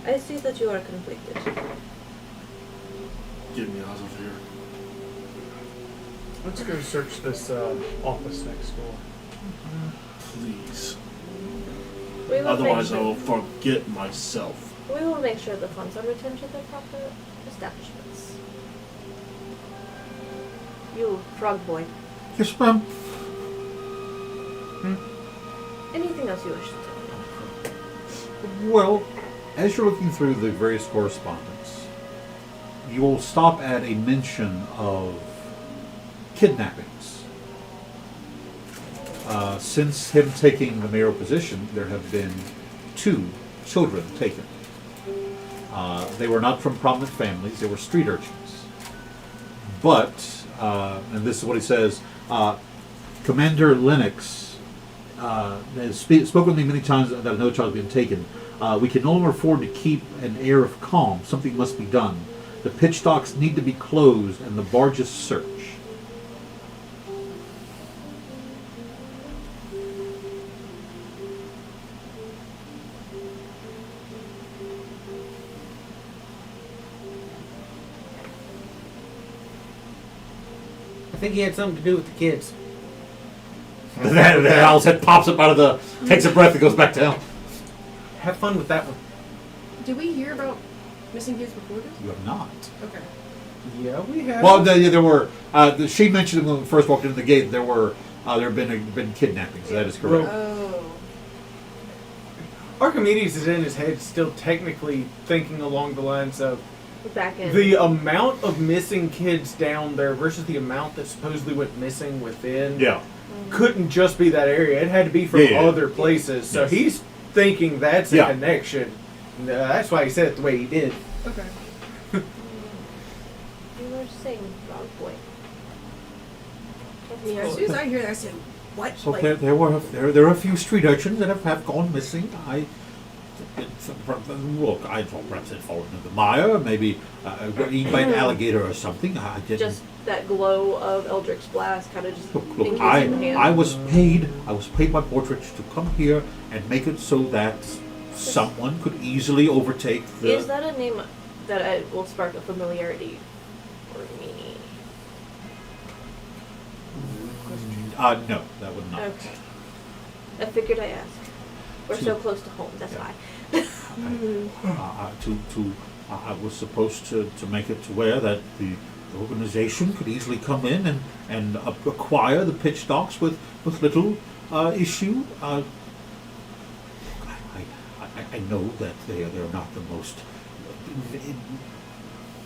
I see that you are conflicted. Get me out of here. Let's go search this office next door. Please. We will Otherwise I make will sure, forget myself. we will make sure the funds are returned to their proper establishments. You frog boy. Yes, ma'am. Anything else you wish to tell me? Well, as you're looking through the various correspondence, you will stop at a mention of kidnappings. Since him taking the mayoral position, there have been 2 children taken. They were not from prominent families, they were street urchins. But, and this is what he says, Commander Lennox has spoken to me many times that another child has been taken. We can no longer afford to keep an air of calm. Something must be done. The pitch docks need to be closed and the barges searched. I think he had something to do with the kids. The owl's head pops up out of the, takes a breath and goes back down. Have fun with that one. Did we hear about missing kids before this? You have not. Okay. Yeah, we have. Well, there were. She mentioned when we first walked into the gate. There have been kidnappings. That is correct. Oh. Archimedes is in his head still technically thinking along the lines of Back in. the amount of missing kids down there versus the amount that supposedly went missing within Yeah. couldn't just be that area. It had to be from Yeah. other places. So Yes. he's thinking that's a Yeah. connection. That's why he said it the way he did. Okay. You were saying wrong boy. Yeah, as soon as I hear that, I said, "What?" So Like, there are a few street urchins that have gone missing. Look, I thought perhaps they'd fallen into the mire, maybe eaten by an alligator or something. I didn't. Just that glow of Eldrick's blast kind of just Look, in I hand. was paid by Portridge to come here and make it so that someone could easily overtake the. Is that a name that will spark a familiarity for me? No, that would not. Okay. I figured I asked. We're so To- close to home, that's Yeah. why. I was supposed to make it to where that the organization could easily come in and acquire the pitch docks with little issue. I know that they're not the most,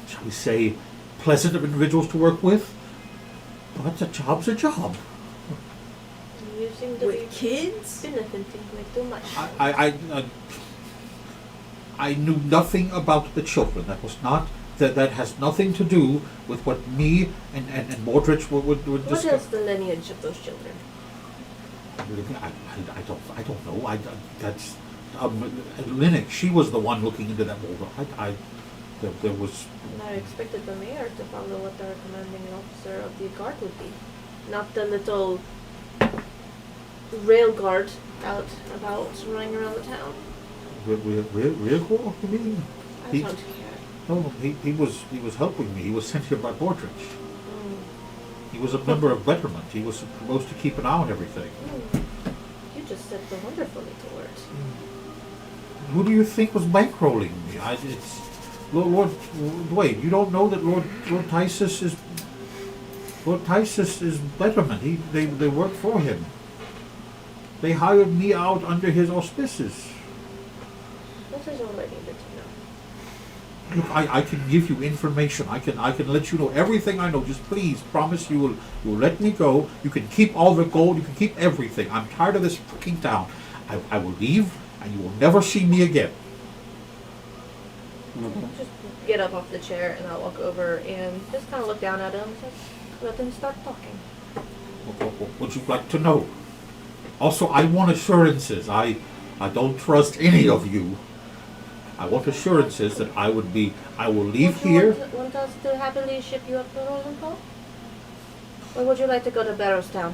shall we say, pleasant of individuals to work with, but a job's a job. You seem to be with kids? benefiting way too much. I knew nothing about the children. That was not that has nothing to do with what me and Mordredge would What discuss. is the lineage of those children? I don't know. That's Linux. She was the one looking into that boulder. There was. And I expected the mayor to follow what the commanding officer of the guard would be. Not the little rail guard out about running around the town. Real cool. You mean? I He- don't care. No, he was helping me. He was sent here by Mordredge. Mm. He was a member of Betterment. He was supposed to keep an eye on everything. Mm. You just said the wonderfully to words. Who do you think was bankrolling me? It's Lord. Wait, you don't know that Lord Tysus is Betterment. They work for him. They hired me out under his auspices. This is all I needed to know. Look, I can give you information. I can let you know everything I know. Just please promise you will let me go. You can keep all the gold. You can keep everything. I'm tired of this fucking town. I will leave, and you will never see me again. Just get up off the chair and I'll walk over and just kind of look down at him and let them start talking. What would you like to know? Also, I want assurances. I don't trust any of you. I want assurances that I will leave Would you here. want us to happily ship you up to Rosenthal? Or would you like to go to Barrowstown?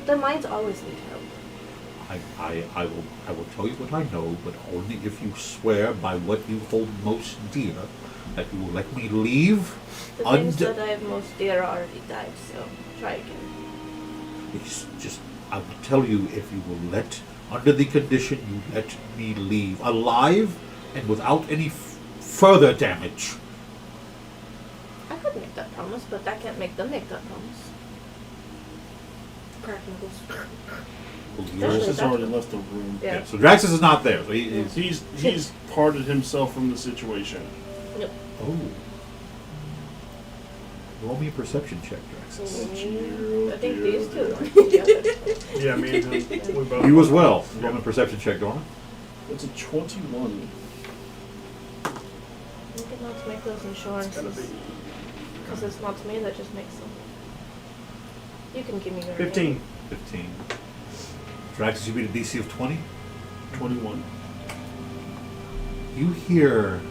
The mines always need help. I will tell you what I know, but only if you swear by what you hold most dear that you will let me leave. The things that I have most dear already died, so try again. It's just, I will tell you if you will under the condition you let me leave alive and without any further damage. I could make that promise, but I can't make them make that promise. Crack knuckles. Drax has already left the room. Yeah. So Draxus is not there. So He's parted himself from the situation. Yep. Oh. Roll me a perception check, Draxus. I think these two are together. Yeah, me and him. We both. You as well. Roll me a perception check, Dorna. It's a 21. We could not make those insurances. Because it's not me that just makes them. You can give me your 15. name. 15. Drax, you beat a DC of 20. 21. You hear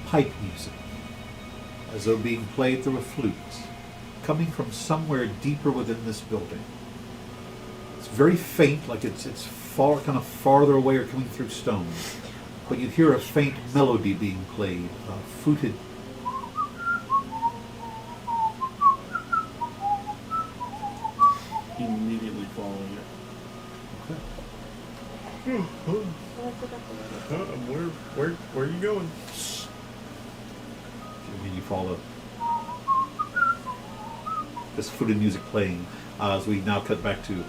pipe music as though being played through a flute, coming from somewhere deeper within this building. It's very faint, like it's far, kind of farther away or coming through stone. But you hear a faint melody being played, fluted. Immediately following it. Where are you going? And you follow this fluted music playing. As we now cut back to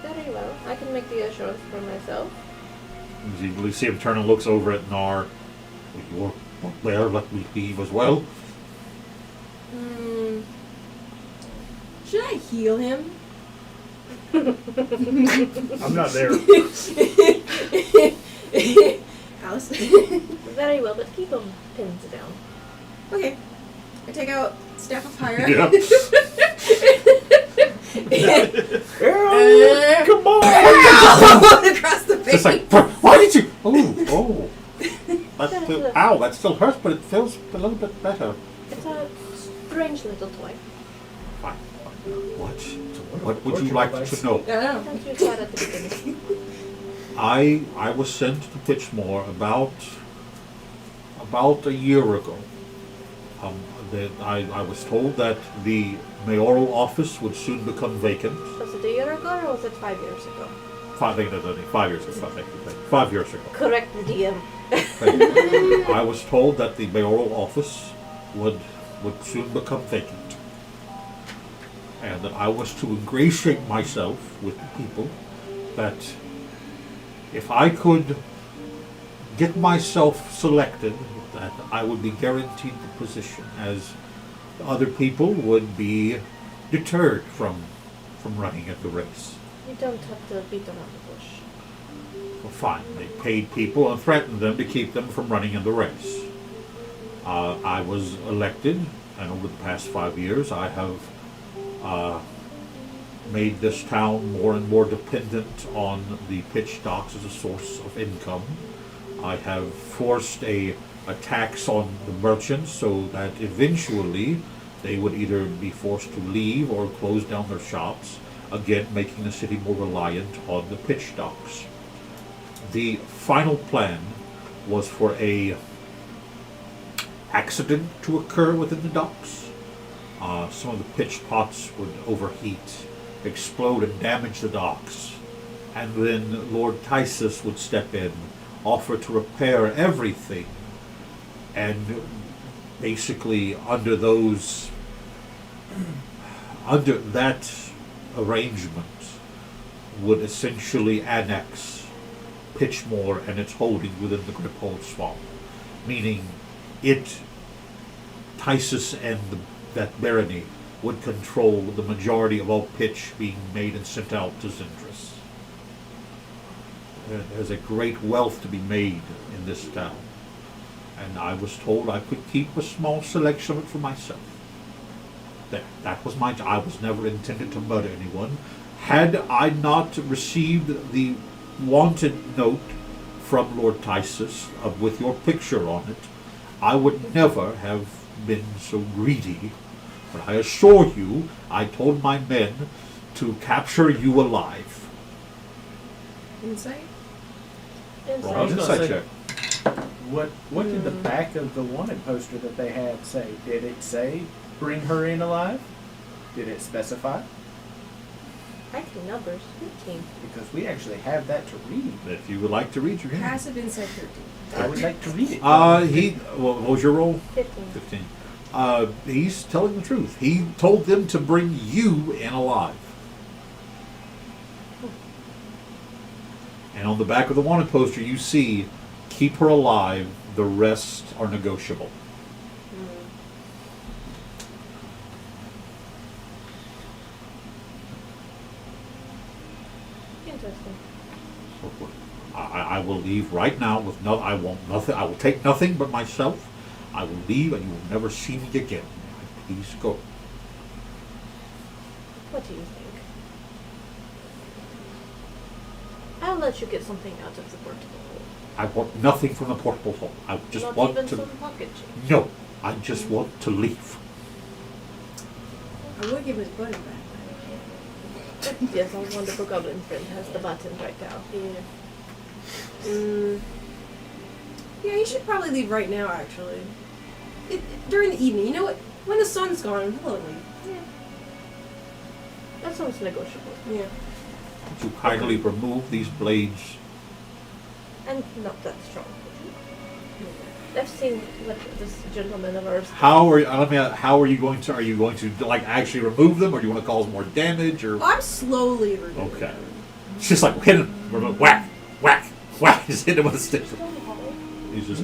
Very well. I can make the assurance for myself. you see him turn and looks over at Nar. You're not there, let me leave as well. Should I heal him? I'm not there. Alice. Very well, but keep them pinned down. Okay. I take out Staff of Fire. Yeah. Come on! Across the face. It's like, why did you? Oh. That still, ow, that still hurts, but it feels a little bit better. It's a strange little toy. Fine. What would you like to know? I don't know. Don't you start at the beginning? I was sent to Pitchmore about a year ago. That I was told that the mayoral office would soon become vacant. Was it a year ago or was it 5 years ago? 5 years ago. 5 years ago. Correct the DM. I was told that the mayoral office would soon become vacant, and that I was to ingratiate myself with the people, that if I could get myself selected, that I would be guaranteed the position, as other people would be deterred from running at the race. You don't have to beat around the bush. Well, fine. They paid people and threatened them to keep them from running in the race. I was elected, and over the past 5 years, I have made this town more and more dependent on the pitch docks as a source of income. I have forced a tax on the merchants so that eventually they would either be forced to leave or close down their shops, again making the city more reliant on the pitch docks. The final plan was for a accident to occur within the docks. Some of the pitch pots would overheat, explode and damage the docks, and then Lord Tysus would step in, offer to repair everything, and basically under that arrangement would essentially annex Pitchmore and its holding within the Griphold Swamp, meaning Tysus and that barony would control the majority of all pitch being made and sent out to Zindris. There's a great wealth to be made in this town, and I was told I could keep a small selection of it for myself. That was my job. I was never intended to murder anyone. Had I not received the wanted note from Lord Tysus with your picture on it, I would never have been so greedy. But I assure you, I told my men to capture you alive. Insight? Roll an insight check. What did the back of the wanted poster that they had say? Did it say, bring her in alive? Did it specify? I can numbers. 15. Because we actually have that to read. If you would like to read your hand. Passive Insight 13. I would like to read it. What was your roll? 15. 15. He's telling the truth. He told them to bring you in alive. And on the back of the wanted poster, you see, keep her alive, the rest are negotiable. Interesting. I will leave right now with no. I want nothing. I will take nothing but myself. I will leave, and you will never see me again. Please go. What do you think? I'll let you get something out of the portable hole. I want nothing from the portable hole. I just Not want even to. some pocket change. No, I just want to leave. I would give his button back. Yes, our wonderful goblin friend has the button right now. Yeah. Yeah, you should probably leave right now, actually. During the evening, you know what? When the sun's gone, he'll leave. Yeah. That sounds negotiable. Yeah. Would you kindly remove these blades? And not that strong. I've seen what this gentleman of ours. How are how are you going to? Are you going to like actually remove them, or do you want to cause more damage, or? I'm slowly removing Okay. them. It's just like hit him, remove, whack, whack, whack. Just hit him with a stick. He's just.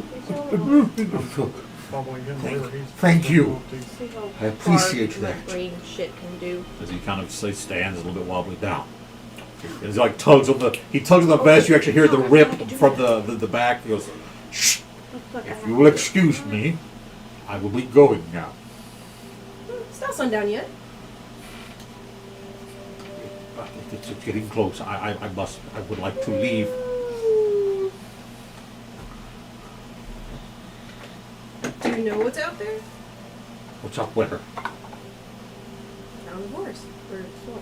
Following him wherever he's. Thank you. See how I appreciate far my that. brain shit can do. As he kind of stands a little bit wobbly down. And he like tugs on the vest. You actually hear the rip from the back. He goes, "Shh! If you will excuse me, I will be going now." It's not sundown yet. It's getting close. I would like to leave. Do you know what's out there? What's up with her? Down the horse. Or swamp.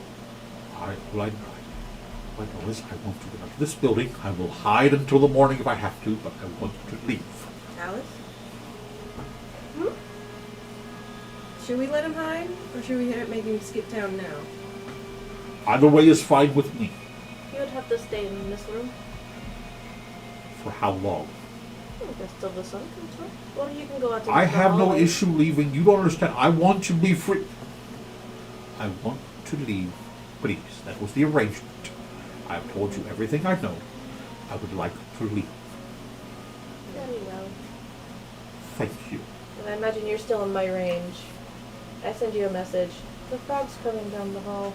All right, well, I know is I want to get out of this building. I will hide until the morning if I have to, but I want to leave. Alice? Should we let him hide? Or should we make him skip town now? Either way is fine with me. You would have to stay in this room. For how long? I guess till the sun comes up. Or you can go out to I the have no hallway. issue leaving. You don't understand. I want to be free. I want to leave, please. That was the arrangement. I have told you everything I know. I would like to leave. Very well. Thank you. And I imagine you're still in my range. I send you a message. The frog's coming down the hall.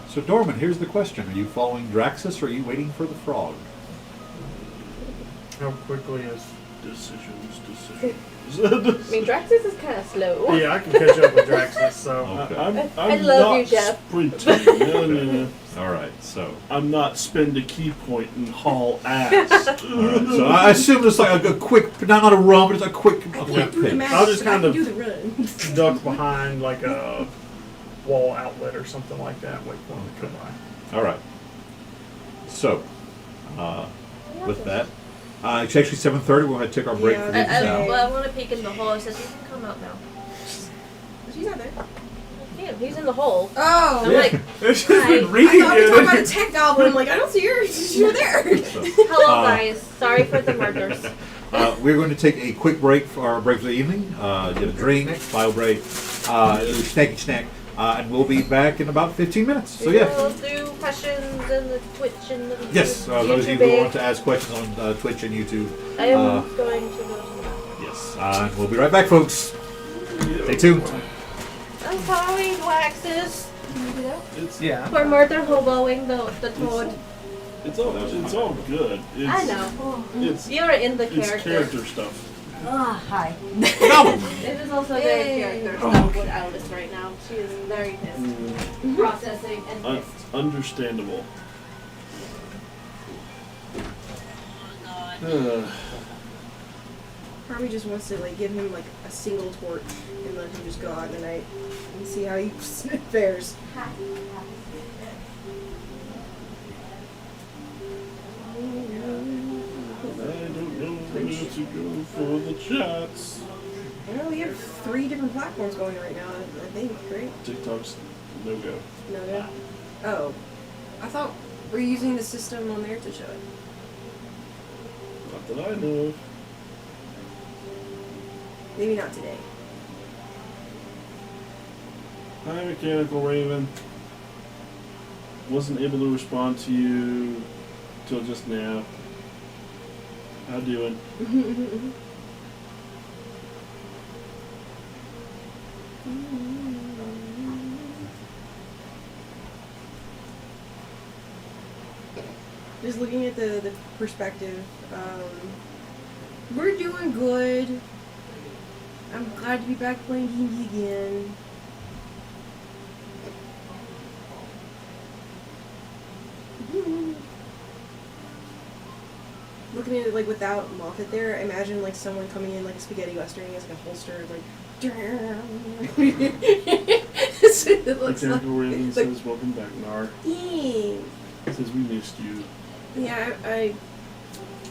So, Dorman, here's the question. Are you following Draxus or are you waiting for the frog? How quickly is? Decisions. I mean, Draxus is kind of slow. Yeah, I can catch up with Draxus. So Okay. I love not you, Jeff. Sprinting. No. All right, so. I'm not spend a key point and haul ass. All right, so I assume it's like a quick, not a run, but it's a quick I can't do the pace. math, I'll just but I kind can of- do the run. duck behind like a wall outlet or something like that. Wait for him to come by. All right. So, with that, it's actually 7:30. We're going to take our break Yeah, for that's this now. Well, I want to peek in the hole. He says, you can come out now. She's not there. Damn, he's in the hole. Oh! I'm like, She's Hi. been I reading thought we were talking about a it. tech goblin. I'm like, I don't see her. You're there. So, hello guys. Sorry for the murders. we're going to take a quick break for our break for the evening. Get a drink, bio break, snacky snack, and we'll be back in about 15 minutes. So yeah. We'll do questions and the Twitch and the Yes, those of you who want to ask questions on Twitch and YouTube. I am going to go to the Yes, and we'll be right back, folks. Stay tuned. I'm sorry, Waxus. It's Yeah. For murder hoboing the toad. it's all good. It's, I know. It's You're in the it's character. character stuff. Hi. Phenomenal. It is also Yay. very character stuff with Alice right now. She is very pissed. Processing and pissed. Understandable. Probably just wants to like give him like a single torch and let him just go out in the night and see how he fares. I don't know where to go for the chats. You know, we have 3 different platforms going right now, I think, right? TikTok's no go. No, no. Oh. I thought we're using the system on there to show it. Not that I know of. Maybe not today. Hi, Mechanical Raven. Wasn't able to respond to you till just now. How doing? Just looking at the perspective, we're doing good. I'm glad to be back playing D&D again. looking at it like without Moffat there, imagine like someone coming in like a spaghetti western has like a holster like. So it looks Mechanical Raven like says, "Welcome back, Nar." dang. Says we missed you. Yeah, I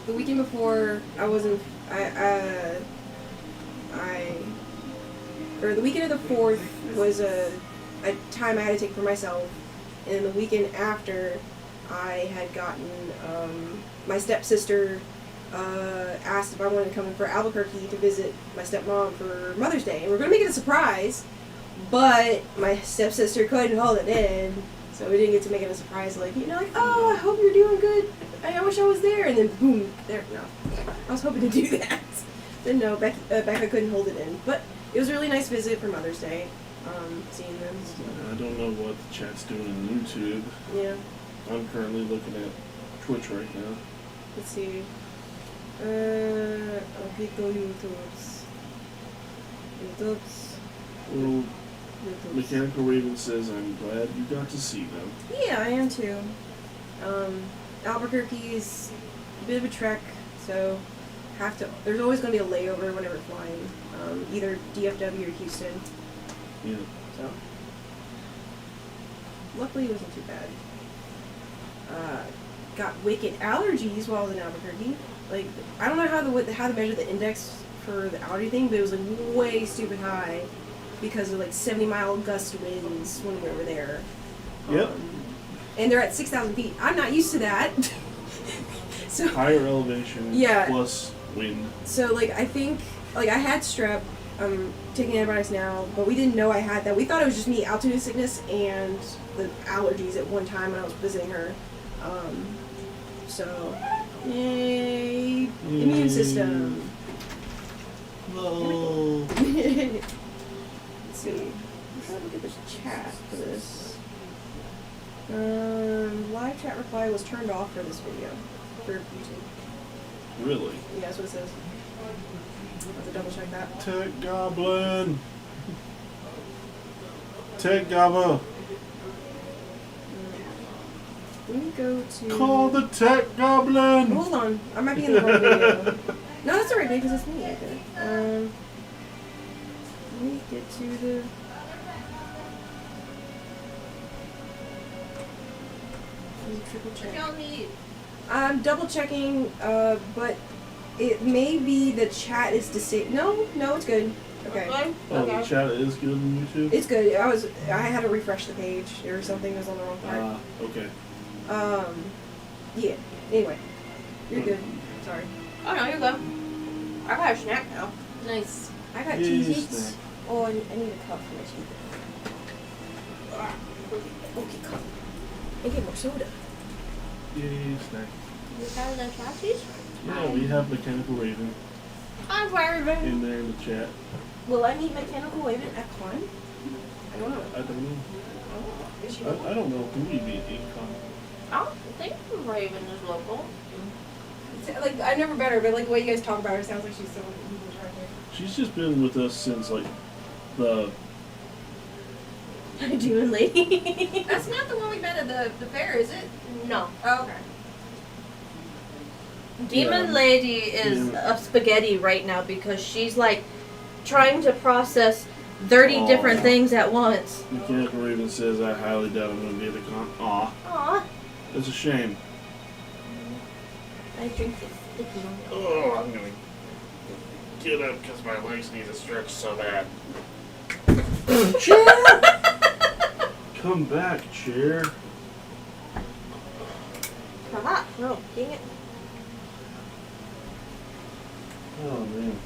the weekend before I wasn't or the weekend of the 4th was a time I had to take for myself, and the weekend after I had gotten my stepsister asked if I wanted to come in for Albuquerque to visit my stepmom for Mother's Day, and we're gonna make it a surprise, but my stepsister couldn't hold it in. So we didn't get to make it a surprise, like, you know, like, oh, I hope you're doing good. I wish I was there. And then, boom, there, no. I was hoping to do that. Then, no, Becca couldn't hold it in. But it was a really nice visit for Mother's Day, seeing them. So. I don't know what the chat's doing on YouTube. Yeah. I'm currently looking at Twitch right now. Let's see. Okay, go YouTubes. Well, Mechanical Raven says, "I'm glad you got to see them." Yeah, I am too. Albuquerque's a bit of a trek, so there's always going to be a layover whenever flying, either DFW or Houston. Yeah. So, luckily it wasn't too bad. Got wicked allergies while I was in Albuquerque. Like, I don't know how to measure the index for the allergy thing, but it was like way stupid high because of like 70-mile gust winds when we were there. Yep. And they're at 6,000 feet. I'm not used to that. So Higher elevation Yeah. plus wind. So, like, I think, like, I had strep. I'm taking antibiotics now, but we didn't know I had that. We thought it was just me, altitude sickness, and the allergies at one time when I was visiting her. So, yay, immune system. No. Let's see. I'm trying to look at this chat for this. Live chat reply was turned off for this video, for YouTube. Really? Yeah, that's what it says. I have to double check that. Tech Goblin. Tech Gobba. Let me go to. Call the Tech Goblin. Hold on, I might be in the wrong video. No, that's alright, because it's me. Okay. Let me get to the. Let me triple check. Y'all need. I'm double checking, but it may be the chat is disabled. No, it's good. Okay. Oh, the chat is good on YouTube? It's good. I had to refresh the page or something was on the wrong part. Okay. Yeah. Anyway, you're good. Sorry. Oh no, you're good. I got a snack now. Nice. I got Yay, Cheez-Its. snack. Oh, I need a cup for my Cheez-Its. Okay, cup. And get more soda. Yay, snack. You got the chassis? Yeah, we have Mechanical Raven I'm Raven. in there in the chat. Will I meet Mechanical Raven at Con? I don't know. I don't know. Oh, is she I don't know who we meet in con. I don't think Raven is local. Like, I've never met her, but like the way you guys talk about her, it sounds like she's someone who's right She's just been with us since like the Demon Lady. That's not the one we met at the fair, is it? No. Oh, okay. Demon Yeah. Lady is a spaghetti right now because she's like trying to process 30 different Aw. things at once. Mechanical Raven says I highly doubt I'm gonna be at the con. Aw, Aw. that's a shame. I drink this sticky. Oh, I'm gonna get up because my legs need to stretch so bad. Come back, chair. Haha. No, dang it. Oh man.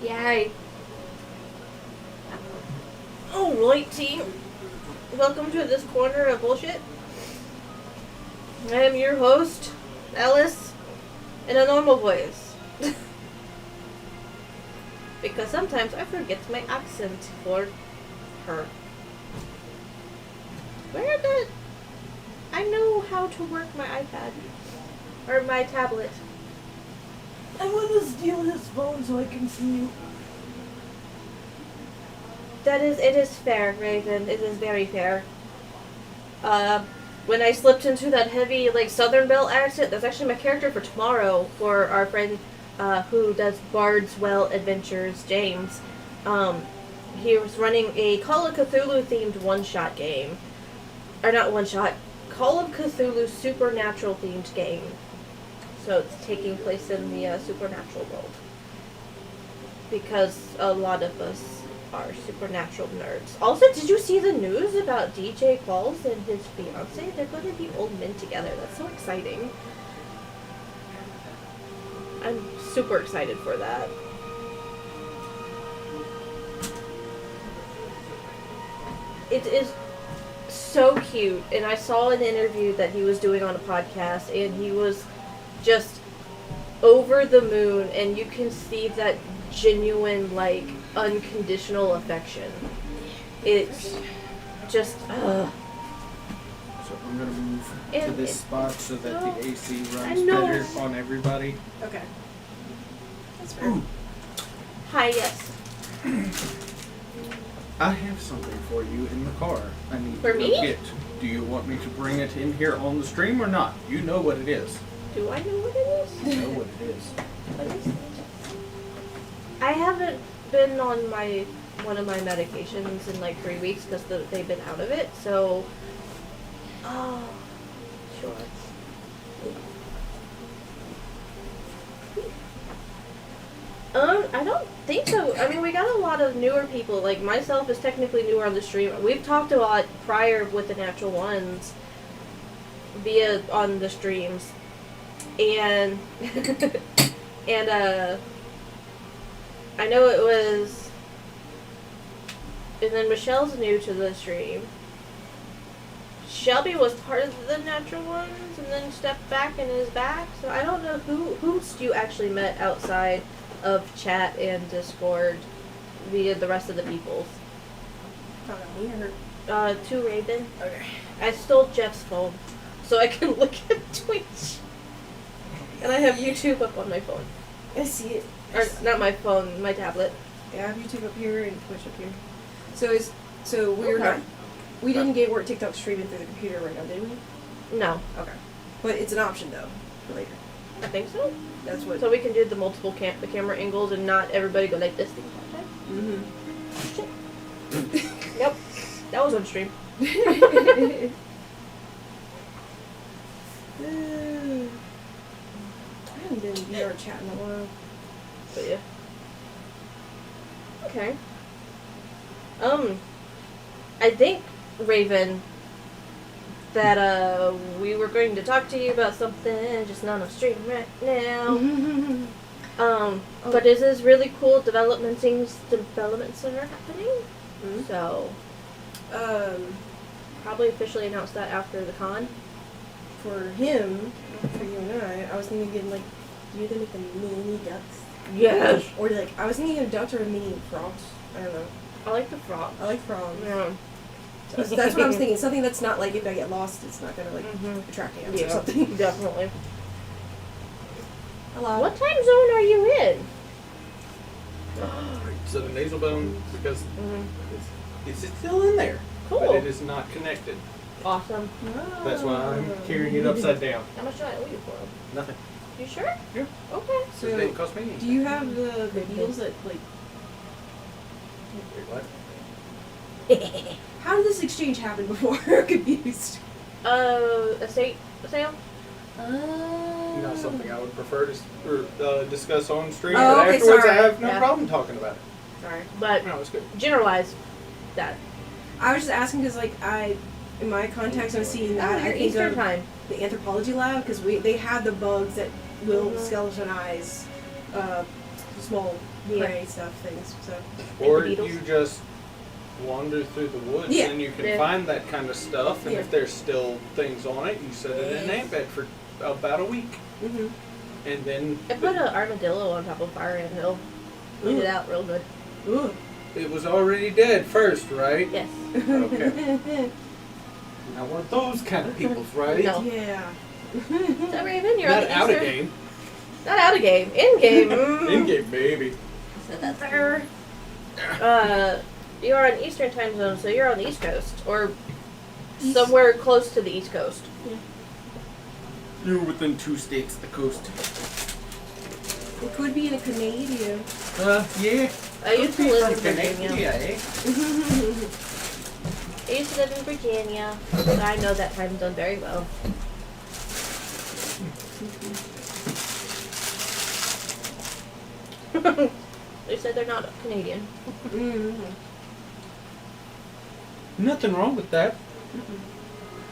Yay. Alright, team. Welcome to this corner of bullshit. I am your host, Alice, in a normal voice. Because sometimes I forget my accent for her. Where the... I know how to work my iPad. Or my tablet. I want to steal his phone so I can see you. It is fair, Raven. It is very fair. when I slipped into that heavy, like, Southern Belle accent, that's actually my character for tomorrow for our friend who does Bard's Well Adventures, James. He was running a Call of Cthulhu themed one-shot game. Or not one-shot, Call of Cthulhu supernatural themed game. So it's taking place in the supernatural world. Because a lot of us are supernatural nerds. Also, did you see the news about DJ Qualls and his fiance? They're going to be old men together. That's so exciting. I'm super excited for that. It is so cute, and I saw an interview that he was doing on a podcast, and he was just over the moon, and you can see that genuine, like, unconditional affection. It's just, So I'm gonna move to And this it- spot so that the AC I runs know. better on everybody. Okay. That's fair. hi, yes. I have something for you in the car. I need For to go me? get. Do you want me to bring it in here on the stream or not? You know what it is. Do I know what it is? You know what it is. What is it? I haven't been on one of my medications in like 3 weeks because they've been out of it, so... Oh, sure. I don't think so. I mean, we got a lot of newer people. Like, myself is technically newer on the stream. We've talked a lot prior with the Natural Ones on the streams. And, and, I know it was, and then Michelle's new to the stream. Shelby was part of the Natural Ones and then stepped back and is back. So I don't know who's you actually met outside of chat and Discord via the rest of the peoples. Not on me or her. To Raven. Okay. I stole Jeff's phone so I can look at Twitch. And I have YouTube up on my phone. I see it. Or not my phone, my tablet. Yeah, I have YouTube up here and Twitch up here. So we're Okay. not. We didn't get where TikTok's streaming through the computer right now, did we? No, Okay. But it's an option though for later. I think so. That's what. So we can do the multiple the camera angles and not everybody go like this thing all the time. Mm-hmm. Yep, that was on stream. I haven't been VR chatting in a while. But yeah. Okay. I think, Raven, that we were going to talk to you about something, just not on stream right now. But this is really cool developments that are happening. Mhm. So probably officially announce that after the con. For him, for you and I was thinking of getting like, you gonna make the mini ducks? Yes. Or like, I was thinking of ducks or mini frogs. I don't know. I like the frog. I like frogs. Yeah. So that's what I was thinking. Something that's not like if I get lost, it's not gonna like Mhm. attract ants Yeah, or something. definitely. Hello. What time zone are you in? So the nasal bone, because Mhm. it's still in there, Cool. but it is not connected. Awesome. That's why I'm carrying it upside down. How much do I owe you for them? Nothing. You sure? Yeah. Okay. So it didn't cost me Do anything. you have the deals that like? Wait, what? How did this exchange happen before? I'm confused. Estate sale? Not something I would prefer to discuss on stream, Oh, but okay, afterwards sorry. I have no Yeah. problem talking about it. Sorry. But No, it's good. generalize that. I was just asking because like in my contacts, I'm seeing that I Your think Eastern of time. the anthropology lab because they had the bugs that will Mhm. skeletonize small Yeah. prey stuff things. So Or the beetles. you just wander through the woods Yeah. and you can Yeah. find that kind of stuff, and Yeah. if there's still things on it, you set it in an ant bed for about a week. mm-hmm. And then I put an armadillo on top of Fire Ant Hill. Cleaned it out real good. Ooh. it was already dead first, right? Yes. Okay. Not one of those kind of peoples, right? No. Yeah. So Raven, you're Not on the out of Eastern. game. Not out of game. In game. In game, baby. So that's you're on Eastern time zone, so you're on the East Coast, or somewhere close to the East Coast. You're within 2 states of the coast. It could be in a Canadian. Yeah. I used to live in Canada, Virginia. eh? I used to live in Virginia, so I know that time zone very well. They said they're not Canadian. Mm-hmm. Nothing wrong with that.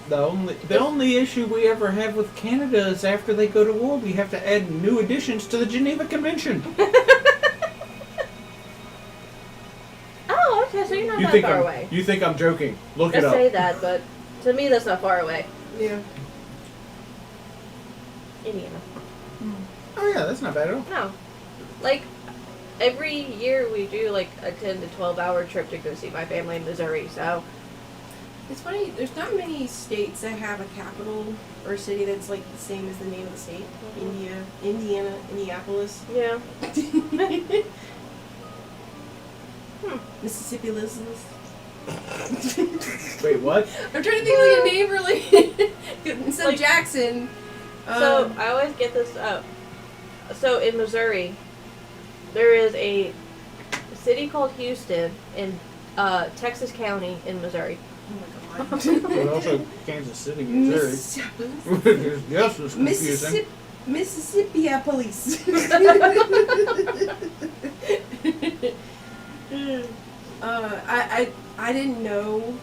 The only issue we ever have with Canada is after they go to war, we have to add new additions to the Geneva Convention. Oh, okay, so you're not You that think far I'm away. you think I'm joking? Look I it up. say that, but to me that's not far away. Yeah. Indiana. Oh yeah, that's not bad at all. No. Like, every year we do like a 10 to 12 hour trip to go see my family in Missouri, so. It's funny, there's not many states that have a capital or a city that's like the same as the name of the state. Indiana, Indianapolis. Yeah. Mississippi Elizabeth. Wait, what? I'm trying to think of like a name really. Instead Like- of Jackson. So, I always get this up. So, in Missouri, there is a city called Houston in Texas County in Missouri. Oh my god. But also Kansas City, Missouri. Yes, it's confusing. Mississippi Police. I didn't know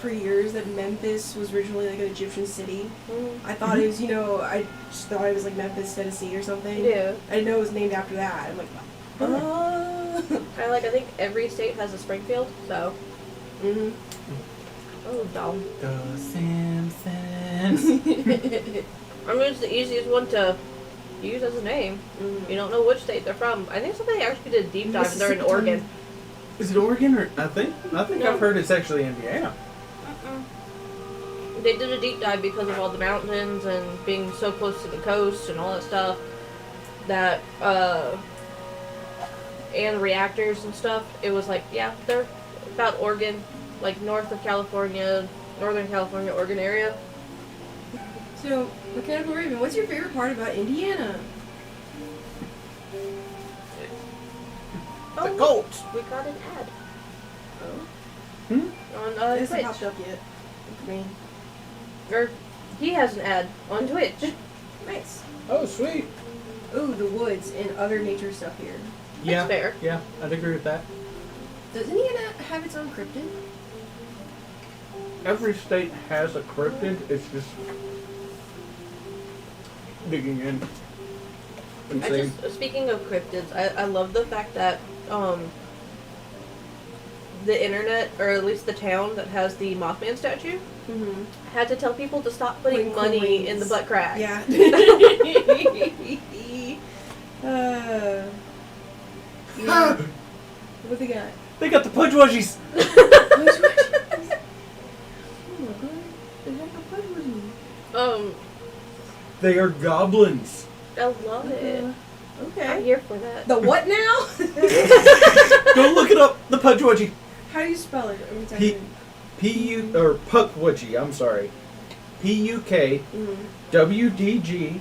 for years that Memphis was originally like an Egyptian city. I thought it was, I just thought it was like Memphis, Tennessee or something. Yeah. I didn't know it was named after that. I'm like, I think every state has a Springfield, so. mhm. Oh, dumb. The Simpsons. I mean, it's the easiest one to use as a name. You don't know which state they're from. I think somebody actually did a deep dive and they're in Mississippi. Oregon. Is it Oregon or I think No. I've heard it's actually Indiana. They did a deep dive because of all the mountains and being so close to the coast and all that stuff. That, and reactors and stuff. It was like, yeah, they're about Oregon, like north of California, Northern California, Oregon area. So, Mechanical Raven, what's your favorite part about Indiana? The Colts. We got an ad. Hmm? On It hasn't Twitch. popped up yet. For me. Or he has an ad on Twitch. Nice. Oh, sweet. Ooh, the woods and other nature stuff here. Yeah. Fair. Yeah, I'd agree with that. Does Indiana have its own cryptid? Every state has a cryptid. It's just digging in. And saying, Speaking of cryptids, I love the fact that the internet, or at least the town that has the Mothman statue, Mm-hmm. had to tell people to stop putting Putting money coins. in the butt crack. Yeah. Yeah. What they got? they got the Pudgewudgies. They are goblins. I love it. I'm Okay. here for that. The what now? Go look it up. The Pudgewudgie. How do you spell it? Let me type P- it in. P-U or Puckwudgie. I'm sorry. P-U-K Mhm. W-D-G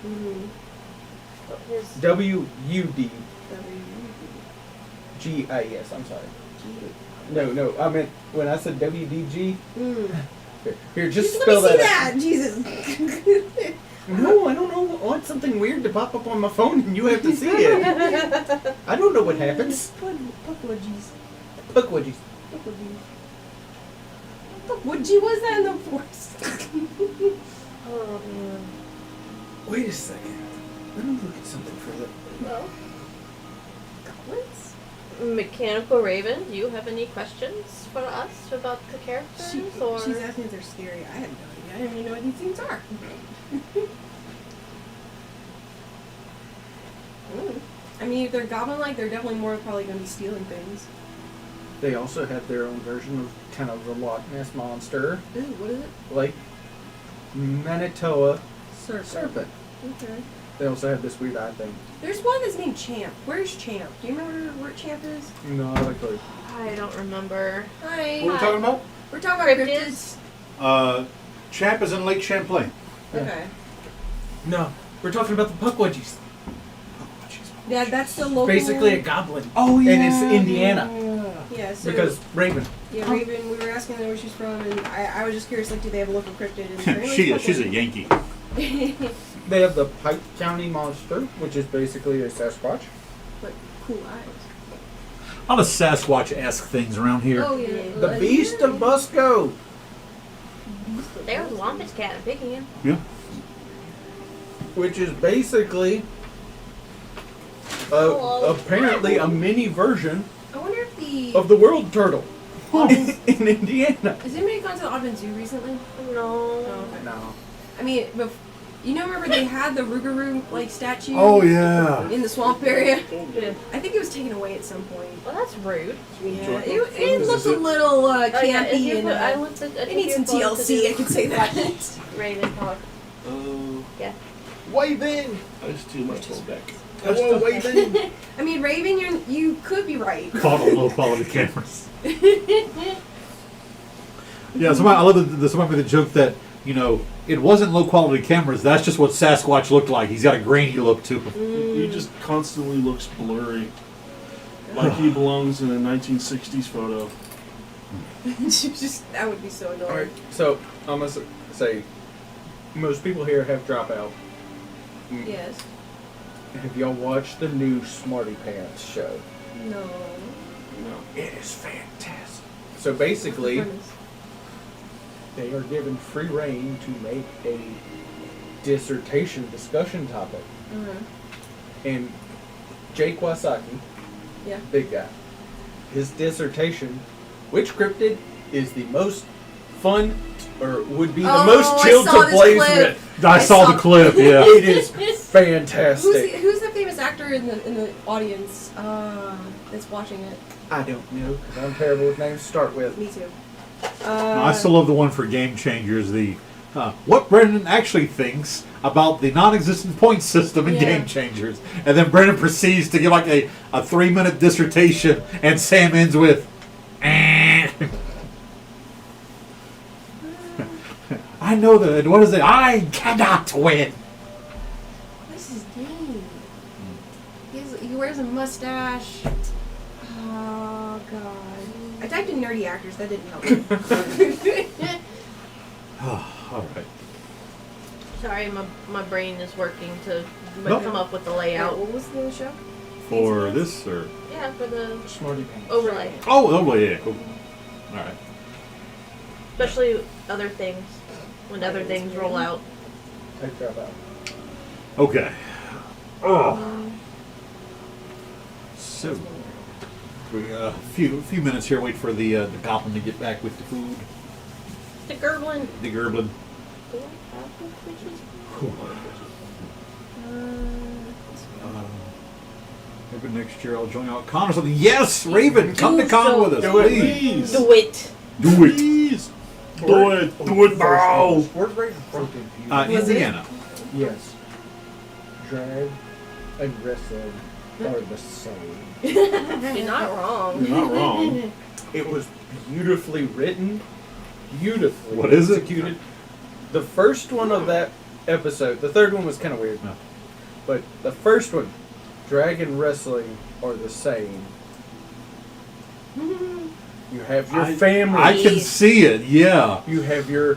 Oh, his W-U-D G-I-S. I'm sorry. No. I meant when I said W-D-G. Here, just Let spell me see that. that. Jesus. No, I don't know. I want something weird to pop up on my phone and you have to see it. I don't know what happens. Puckwudgies. Puckwudgies. Puckwudgie was that in the forest? oh man. Wait a second. Let me look at something for the. Well, Goblins? Mechanical Raven, do you have any questions for us about the characters? or She's asking if they're scary. I have no idea. I don't even know what these things are. I mean, if they're goblin-like, they're definitely more probably going to be stealing things. They also have their own version of kind of the Loch Ness monster, Ooh, what is it? like Manitoa Serpent. serpent. Okay. They also have this weird eye thing. There's one that's named Champ. Where's Champ? Do you remember where Champ is? No, I like those. I don't remember. Hi. What are we talking about? We're talking about Cryptids? cryptids. Champ is in Lake Champlain. Okay. No, we're talking about the Puckwudgies. Yeah, that's the local. Basically a goblin. Oh, And it's Indiana. Yeah, so Because Raven. yeah, Raven. We were asking her where she's from, and I was just curious. Like, do they have a local cryptid? And apparently She's a Yankee. They have the Pike County Monster, which is basically a Sasquatch. But cool eyes. A lot of Sasquatch-esque things around here. Oh yeah. The Beast of Busco. There's Wampus Cat and Picking. Yeah. Which is basically Hello. apparently a mini version I wonder if the of the world turtle in Indiana. has anybody gone to the Audubon Zoo recently? No. Oh, okay. No. I mean, you know, remember they had the Rougarou like statue? Oh, yeah. In the swamp area. Yeah. I think it was taken away at some point. Well, that's rude. Yeah, it looked a little Oh, yeah, if campy you and put, I looked at. it needs some TLC. I can say that. Raven talk. Yeah. Waving! That's too much back. Hello, Raven. I mean, Raven, you could be right. Caught on low-quality cameras. Yeah, somebody, I love somebody made the joke that, you know, it wasn't low-quality cameras. That's just what Sasquatch looked like. He's got a grainy look to him. He just constantly looks blurry. Like he belongs in a 1960s photo. Just that would be so annoying. Alright, so I'm going to say most people here have Dropout. Yes. Have y'all watched the new Smarty Pants show? No. It is fantastic. So basically, they are given free reign to make a dissertation discussion topic. And Jake Wasaki, Yeah. big guy, his dissertation, which cryptid is the most fun or would be the Oh, most I chill saw to this blaze clip. with? I saw the clip, yeah. It is fantastic. Who's the famous actor in the audience that's watching it? I don't know because I'm terrible with names to start with. Me too. No, I still love the one for Game Changers, the what Brendan actually thinks about the non-existent point system in Yeah. Game Changers. And then Brendan proceeds to give like a 3-minute dissertation, and Sam ends with, I know that, what is it? I cannot win. What's his name? He wears a mustache. Oh god. I typed in nerdy actors. That didn't help me. All right. Sorry, my brain is working to Nope. come up with the Yeah, layout. what was the name of the show? For this, or? Yeah, for the Smarty Pants. overlay. Oh, yeah, cool. All right. Especially other things. When other things roll out. Take Dropout. Okay. Oh. So, we a few minutes here. Wait for the goblin to get back with the food. The Gerblin. The Gerblin. Maybe next year I'll join out con or something. Yes, Raven, come to con with us, Do it. please. Do it. Do it. Please! Do it! Do it now! Where's Raven from? Was it? Indiana. Yes. Drag and wrestling are the same. You're not wrong. You're not wrong. It was beautifully written, beautifully What is it? executed. The first one of that episode, the third one was kind of weird, No. but the first one, drag and wrestling are the same. You have your family. I can see it. Yeah. You have your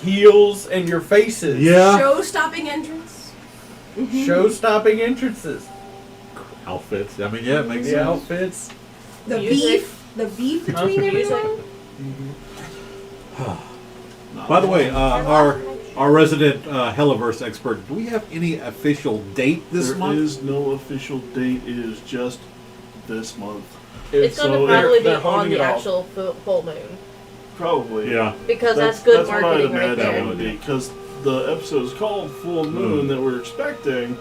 heels and your faces. Yeah. Show-stopping entrance. Show-stopping entrances. Outfits. I mean, yeah, it makes The sense. outfits. The Music. beef between Music. everyone. By the way, our resident Helliverse expert, do we have any official date this There month? is no official date. It is just this month. It's going to So probably be they're on holding the it off. actual full moon. Probably. Yeah. Because that's good what I'd marketing right imagine there. it would be. Because the episode is called Full Moon that we're expecting,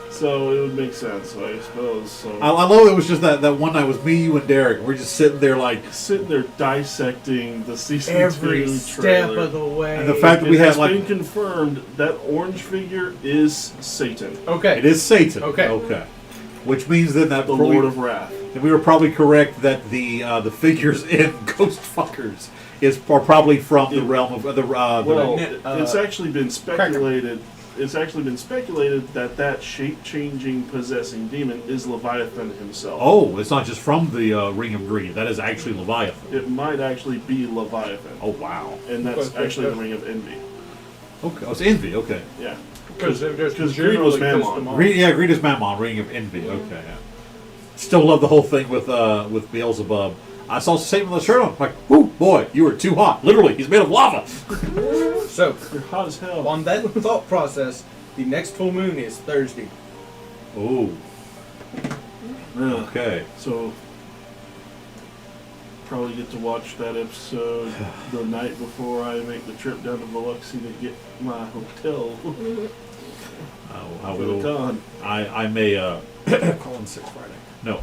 so it would make sense, I suppose. So I love it was just that one night was me, you, and Derek. We're just sitting there like, sitting there dissecting the season Every 2 step trailer. of the way. and the fact that It we had has like, been confirmed that orange figure is Satan, Okay. it is Satan. Okay. Okay. Which means then that the probably- Lord of Wrath. that we were probably correct that the figures in Ghost Fuckers are probably from the realm of the. Well, the- it's actually been speculated. It's actually been speculated that shape-changing, possessing demon is Leviathan himself. Oh, it's not just from the Ring of Greed. That is actually Leviathan. It might actually be Leviathan. Oh wow. And that's actually the Ring of Envy. Okay, oh, it's Envy. Okay. Yeah. Because Greed was Mammon. Greed is Mammon. Ring of Envy. Okay. Yeah. Still love the whole thing with Beelzebub. I saw Satan on the shirt. I'm like, whoo, boy, you are too hot. Literally, he's made of lava. So, You're hot as hell. on that thought process, the next full moon is Thursday. Oh. Yeah. Okay. So, probably get to watch that episode the night before I make the trip down to Biloxi to get my hotel I for the will. con. I may call in sick Friday. No.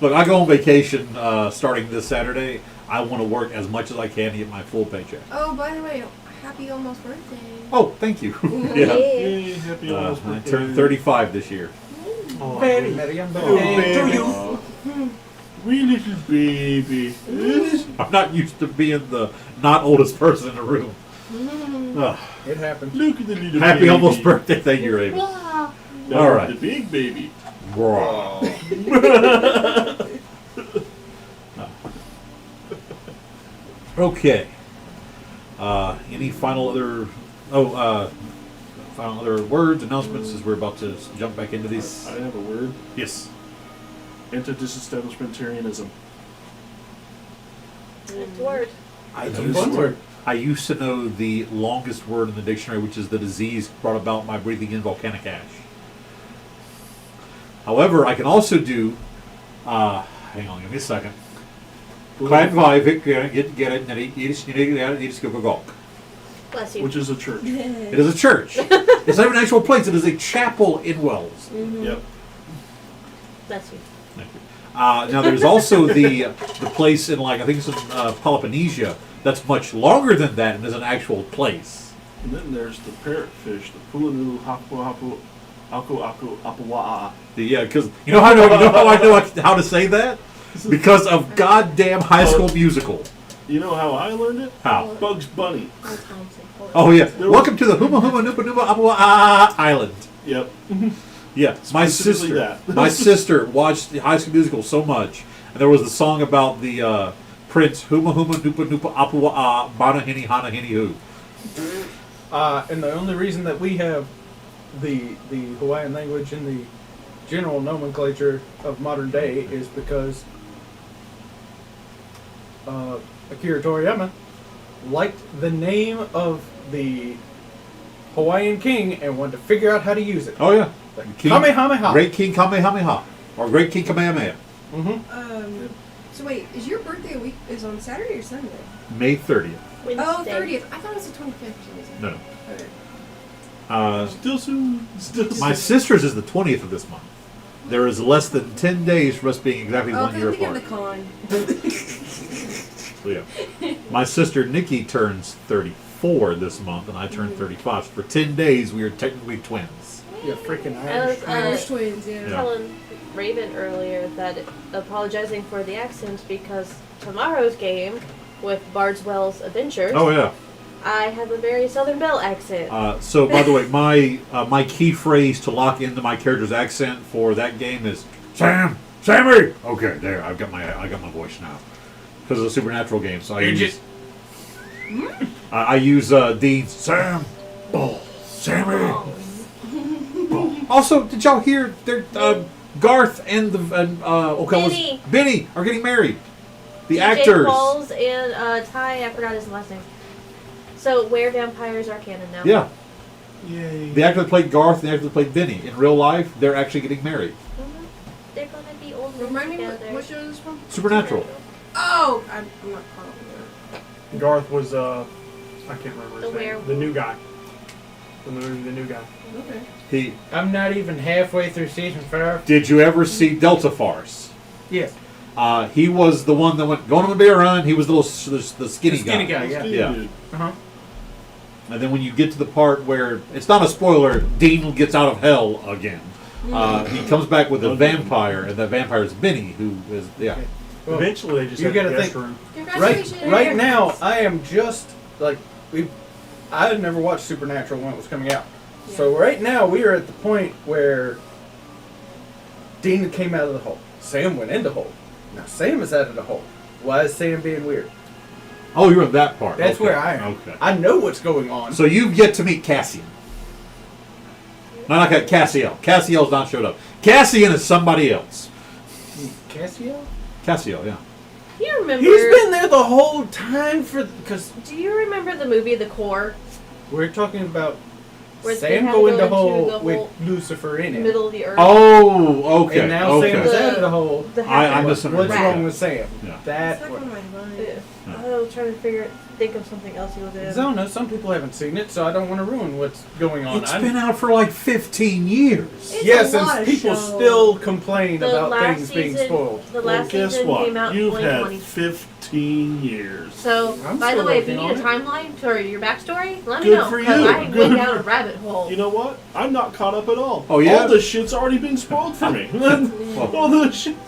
Look, I go on vacation starting this Saturday. I want to work as much as I can to get my full paycheck. Oh, by the way, happy almost birthday. Oh, thank you. Yeah. Yay, happy almost I birthday. turned 35 this year. Oh, Very merry young Oh, birthday to baby. you. Wee little baby. I'm not used to being the not oldest person in the room. Ugh. It happened. Look at the little Happy baby. almost birthday. Thank you, Raven. Wow. Now All right. The big baby. Raw. Okay. Any final other final other words, announcements as we're about to jump back into these? I have a word. Yes. Anti-disestablishmentarianism. It's a word. I used to know the longest word in the dictionary, which is the disease brought about by breathing in volcanic ash. However, I can also do. Hang on, give me a second. Klein vijf, get it, and it's go. Bless you. Which is a church. It is a church. It's not even an actual place. It is a chapel in Wells. Yep. Bless you. Now there's also the place in I think it's in Peloponnesia that's much longer than that and is an actual place. And then there's the parrotfish, the Pulanu Hapu Aku Apua'a. Because you know how I know how to say that? Because of goddamn High School Musical. You know how I learned it? How? Bugs Bunny. Oh yeah. Welcome to the Huma Huma Nupa Nupa Apua Island. Yep. Yeah, my Specifically sister. that. My sister watched the High School Musical so much, and there was the song about the Prince Huma Huma Nupa Nupa Apua Bana Hini Hana Hini Hu. And the only reason that we have the Hawaiian language in the general nomenclature of modern day is because Akira Toriyama liked the name of the Hawaiian king and wanted to figure out how to use it. Oh yeah, King, Kamehameha. Great King Kamehameha, or Great King Kamehameha. Mm-hmm. So wait, is your birthday week is on Saturday or Sunday? May 30th. Oh, Wednesday. 30th. I thought it was the 25th for some reason. No. Okay. Still soon. Still soon. My sister's is the 20th of this month. There is less than 10 days for us being exactly Oh, 1 year we get apart. the con. So, yeah. My sister Nikki turns 34 this month, and I turn 35. So for 10 days, we are technically twins. Yeah, freaking I was, Irish. Irish twins, yeah. Yeah. telling Raven earlier that apologizing for the accent because tomorrow's game with Bardwell's Adventures, Oh yeah. I have a very Southern Belle accent. So by the way, my key phrase to lock into my character's accent for that game is Sammy. Okay, there I got my voice now because of the Supernatural game. So I use Dean's Sam. Oh, Sammy. Also, did y'all hear Garth and Benny are getting married? The DJ actors. Pauls and Ty, I forgot his last name. So where vampires are canon now. Yeah. Yay. The actor that played Garth and the actor that played Benny. In real life, they're actually getting married. Mhm. They're gonna be old men Remind me together. what show is this from? Supernatural. Oh, I'm not caught up with Garth was I can't remember his The name. werewolf. The new guy. The movie, the new guy. that. Okay. He. I'm not even halfway through season 5. Did you ever see Delta Farce? Yes. He was the one that went going on the bear run. He was the skinny Skinny guy. guy, yeah. Yeah. Dude. Uh-huh. And then when you get to the part where it's not a spoiler, Dean gets out of hell again. He comes back with a vampire, and that vampire is Benny, who is Well, Eventually, they just you had a gotta guest think- room. Congratulations. Right now, I am just like I had never watched Supernatural when it was coming out. So right now we are at the point where Dean came out of the hole. Sam went into the hole. Now Sam is out of the hole. Why is Sam being weird? Oh, you're in that part. That's Okay. where I am. Okay. I know what's going on. So you've yet to meet Cassian. No, not Cassiel. Cassiel's not showed up. Cassian is somebody else. Cassio? Cassiel, yeah. Do you remember? He's been there the whole time because Do you remember the movie The Core? we're talking about Where they Sam had to going go the into hole the with whole Lucifer in it. Middle of the earth. Oh, okay. And now okay. Sam is The- out of the hole. The I half- misunderstood. What's Rat. wrong with Sam? Yeah. That Stuck on my mind. Yeah. I was trying to think of something else he was in. I don't know. Some people haven't seen it, so I don't want to ruin what's going on. It's been out for like 15 years. It's yes, a lot and of people show. still complain The about last things being season- spoiled. The Well, last guess season what? came out in You've 2020. had 15 years. So, I'm by the still way, if you working need a on timeline for your backstory, let me Good know. for 'cause you. I Good. went down a rabbit hole. You know what? I'm not caught up at all. Oh, yeah? All the shit's already been spoiled for me. All the shit's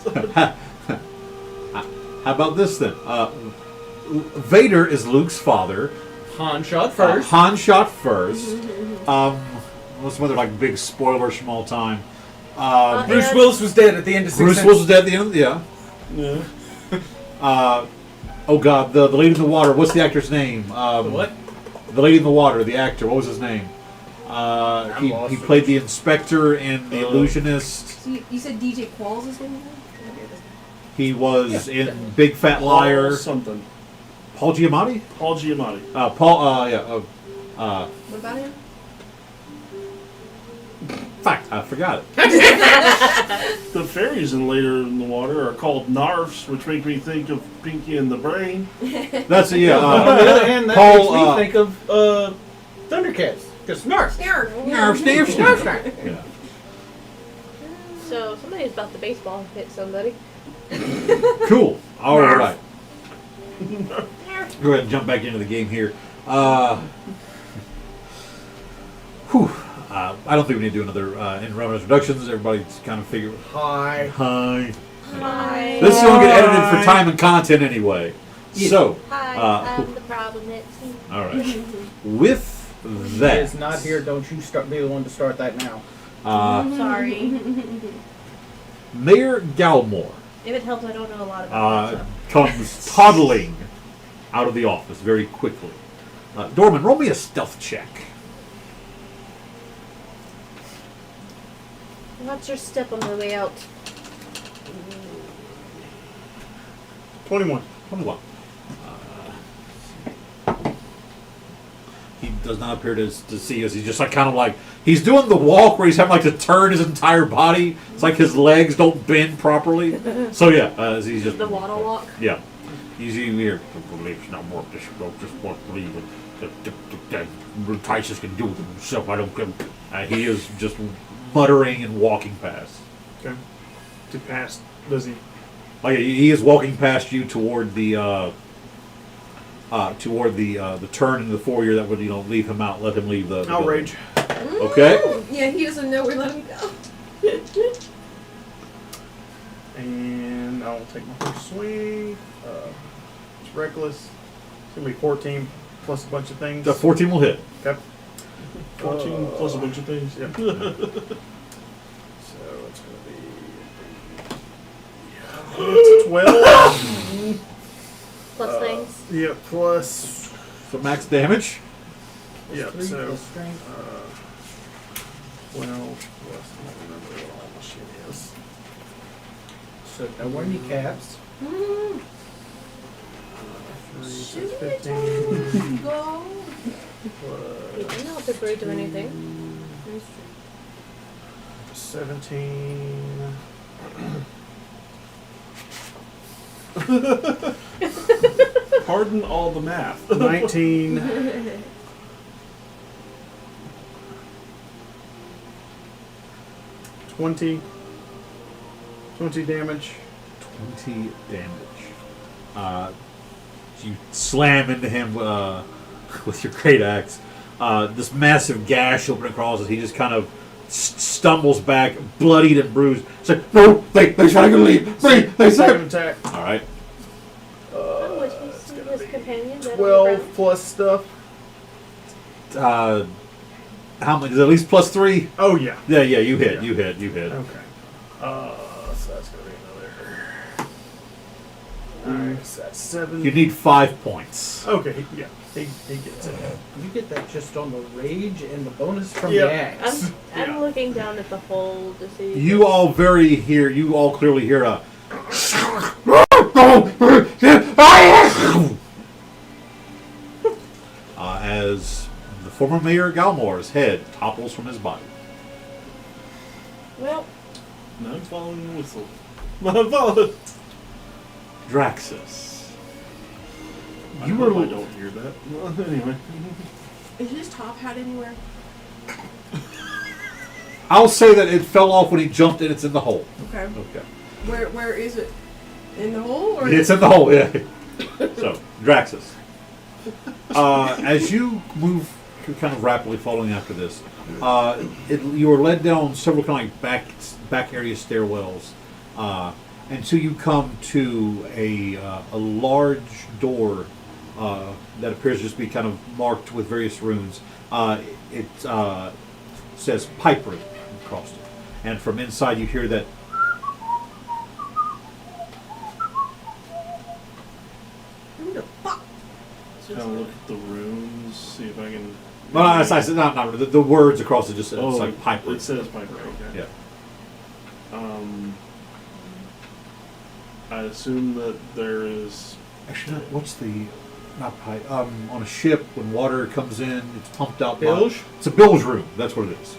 How about this then? Vader is Luke's father. Han shot first. Han shot first. What's some other like big spoilers from all time? Bruce and- Willis was dead at the end of Bruce Sixth Willis was dead at the end. Yeah. Yeah. Oh God, the lady in the water. What's the actor's name? What? The lady in the water. The actor. What was his name? He lost it. played the inspector and the illusionist. So you said DJ Qualls is one He was in Big Fat Liar. Paul something. Paul Giamatti. Paul Giamatti. Paul. Yeah. What about him? Fact, I forgot it. The fairies in Later in the Water are called Narfs, which make me think of Pinky and the Brain. That's it. Yeah. On the other hand, that Paul, makes me think of Thundercats. Because Snarf. Yeah. So, somebody's about the baseball hit somebody. Cool. All right. Go ahead and jump back into the game here. I don't think we need to do another in-run introductions. Everybody's kind of figured. Hi. Hi. Hi. This is going to get edited for time and content anyway. So, Hi, I'm the problem. It's me. all right. With He that, is not here. Don't you be the one to start that now. Sorry. Mayor Galmore If it helps, I don't know a lot about that. comes toddling out of the office very quickly. Dorman, roll me a stealth check. What's your step on the way out? 21. 21. He does not appear to see us. He's just like kind of like he's doing the walk where he's having like to turn his entire body. It's like his legs don't bend properly. So yeah, he's just The waddle walk? Yeah, he's here. It's not work. Just won't believe it. Titus can do it himself. I don't care. He is just muttering and walking past. Okay. To pass, does he? Oh yeah, he is walking past you toward the turn in the foyer that would leave him out, let him leave the Outrage. building. Okay. Yeah, he doesn't know where to let him go. And I'll take my first swing. It's reckless. It's going to be 14 plus a bunch of things. The 14 will hit. Okay. 14 plus a bunch of things. Yep. So it's going to be 12. Plus things? Yeah, plus. So max damage. Yep, Three so plus strength. 12 plus. I don't remember what all my shit is. So no more kneecaps. 3, so it's 15. Go. You didn't help if we do anything. 17. Pardon all the math. 19. 20 damage. 20 damage. You slam into him with your great axe. This massive gash open across it. He just kind of stumbles back, bloodied and bruised. It's like, no, they trying to leave. They Second said. attack. All right. How much is his companion? Dead on the 12 ground? plus stuff. How much? Is it at least +3? Oh, yeah. Yeah, you hit. Yeah. You hit. Okay. So that's going to be another. Alright, so that's 7. You need 5 points. Okay, yeah. He gets it. You get that just on the rage and the bonus from Yep. the axe. I'm Yeah. looking down at the hole to see. You all clearly hear a. As the former Mayor Galmore's head topples from his body. Well, No, I'm following the whistle. I'm following. Draxus. I You hope were. I don't hear that. Well, anyway. Is his top hat anywhere? I'll say that it fell off when he jumped and it's in the hole. Okay. Okay. Where is it? In the hole or? It's in the hole, yeah. So, Draxus. As you move kind of rapidly following after this, you are led down several kind of like back area stairwells until you come to a large door that appears to just be kind of marked with various runes. It says pipe room across it. And from inside you hear that Who the fuck? Kind of look at the runes, see if I can. well, I said not the words across it just it's Oh, like pipe room. It says pipe room. Okay. Yeah. I assume that there is. Actually, what's the not pipe? On a ship, when water comes in, it's pumped out. Bilge? It's a bilge room. That's what it is.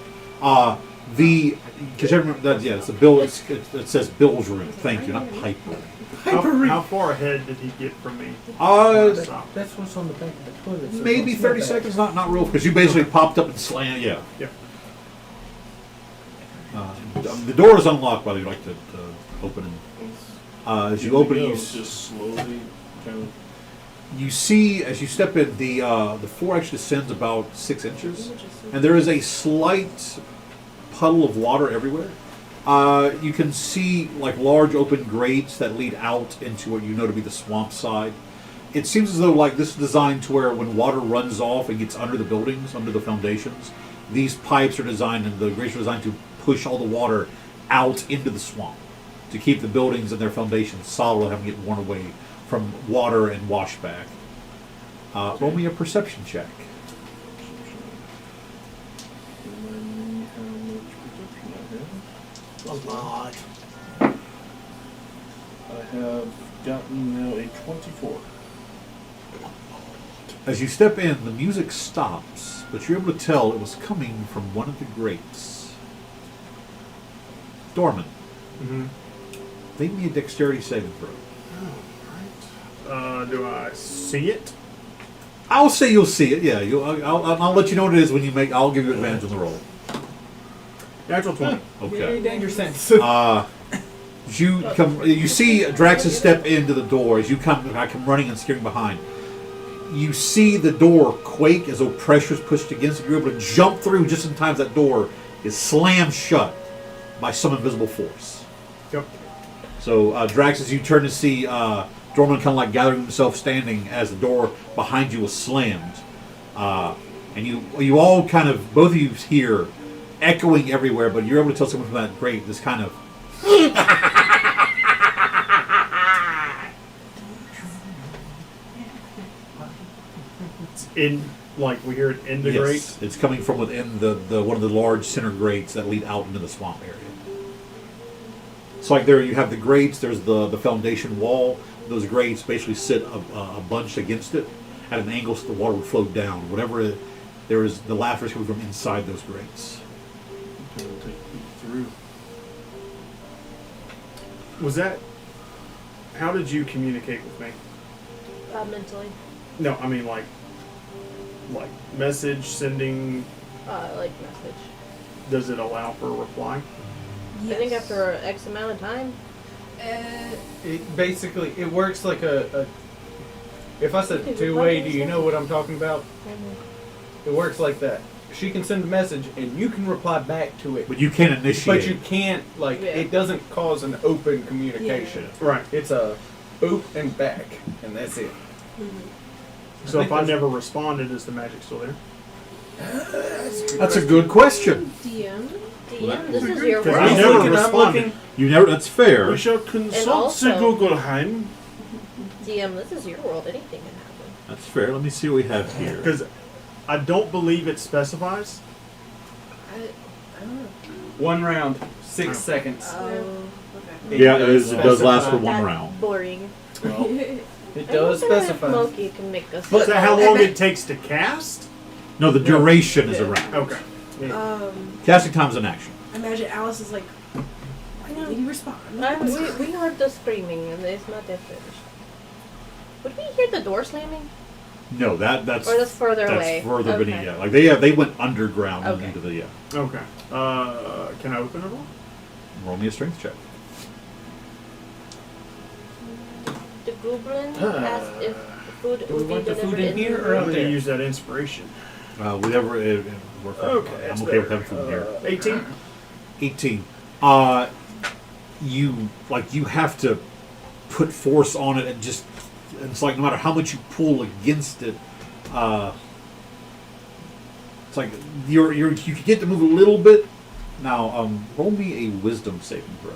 Because you remember that? Yeah, it's a bilge. It says bilge room. Thank you, not pipe room. How far ahead did he get from me? That's what's on the back of the toilet. so Maybe don't 30 smell bad. seconds. Not real, because you basically popped up and slammed. Yeah. Yeah. The door is unlocked, but I'd like to open it. As you open it, you just slowly kind of. You see, as you step in, the floor actually descends about 6 inches, and there is a slight puddle of water everywhere. You can see like large open grates that lead out into what you know to be the swamp side. It seems as though like this is designed to where when water runs off and gets under the buildings, under the foundations, these pipes are designed and the grates are designed to push all the water out into the swamp to keep the buildings and their foundations solid and have them get worn away from water and washback. Roll me a perception check. A lot. I have gotten now a 24. As you step in, the music stops, but you're able to tell it was coming from one of the grates. Dorman, Mm-hmm. make me a dexterity saving throw. Do I see it? I'll say you'll see it. Yeah, I'll let you know what it is when you make. I'll give you advantage on the roll. Natural 20. Okay. Yay, danger sense. You see Draxus step into the door as you come running and steering behind. You see the door quake as though pressure is pushed against it. You're able to jump through just in time as that door is slammed shut by some invisible force. Yep. So Draxus, you turn to see Dorman kind of like gathering himself standing as the door behind you was slammed. And you all kind of, both of you hear echoing everywhere, but you're able to tell someone from that grate this kind of In, like, we hear it in the yes, grate. it's coming from within the one of the large center grates that lead out into the swamp area. So like there you have the grates, there's the foundation wall. Those grates basically sit a bunch against it at an angle so the water would flow down. Whatever there is, the laughter is coming from inside those grates. Kind of take a peek through. Was that... How did you communicate with me? Mentally. No, I mean, like message sending, Like message. does it allow for a reply? I think after X amount of time. It basically it works like a if I said two-way, do you know what I'm talking about? It works like that. she can send a message and you can reply back to it. But you can't initiate. But you can't, like, Yeah. it doesn't cause an open communication. Right. It's a oop and back, and that's it. So if I think never responded, is the magic still there? That's a good question. DM. DM, this is your Because I I world. never looking, I'm responded. looking. You never. That's fair. We shall consult also- the Gogelheim. DM, this is your world. Anything can happen. That's fair. Let me see what we have here. Because I don't believe it specifies. I don't know. 1 round, 6 seconds. Oh, okay. Yeah, it is. It does last for one That's round. boring. Well, It does I wonder if specify. Loki can make us. Is that how long it takes to cast? No, the duration is a round. Okay. Casting time is an action. Imagine Alice is like, why didn't you respond? We heard the screaming and it's not that finished. Would we hear the door slamming? No, that's Or that's further that's away? further Okay. beneath. Yeah, like they went underground and Okay. into the Okay. Can I open it all? Roll me a strength check. The goblin asked if food Do we would be want the delivered food in here or I'm out going there? to use that inspiration. Whatever it works. Okay, I'm that's okay with better. having food here. 18. 18. You have to put force on it and just it's like no matter how much you pull against it, it's like you can get to move a little bit. Now, roll me a wisdom saving throw.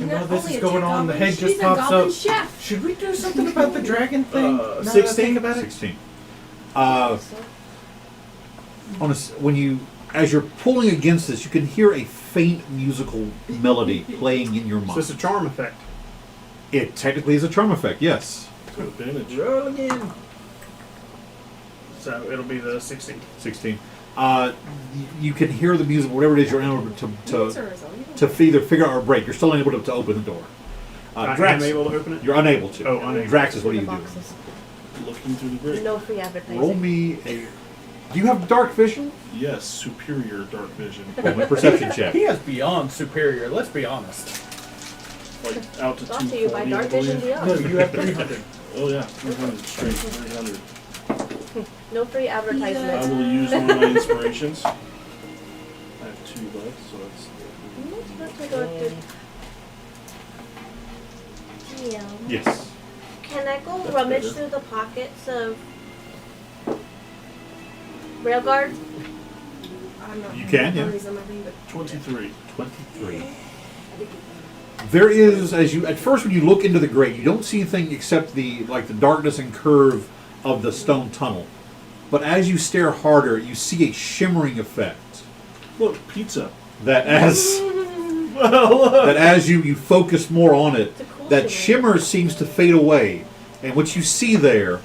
And while this is going on, the head just pops up. Chef. Should we do something about the dragon thing? Now that I 16? think about it? 16. As you're pulling against this, you can hear a faint musical melody playing in your So mind. it's a charm effect. It technically is a charm effect, yes. to advantage. Roll again. So it'll be the 16. 16. You can hear the music, whatever it is you're unable to Answer is all you can- either figure out or break. You're still unable to open the door. I Drax, am able to open it? you're unable to. Oh, unable. Drax, what do The you do? boxes. Looking through the grate. No free advertising. Roll me a. Do you have dark vision? Yes, superior dark vision. Roll me a perception check. He has beyond superior, let's be honest. Like out to Brought to you by 240, I Dark Vision believe. No, Beyond. you have 300. Oh yeah, 300 straight, 300. No free I advertisement. will use one of my inspirations. I have 2 left, so that's. Yes. Can I go That's rummage better. through the pockets of Railguard? I'm not You can, yeah. memories on my thing, but 23. 23. There is, at first when you look into the grate, you don't see anything except the darkness and curve of the stone tunnel. But as you stare harder, you see a shimmering effect Look, pizza. that as you focus more on it, It's a cool that shimmer. shimmer seems to fade away. And what you see there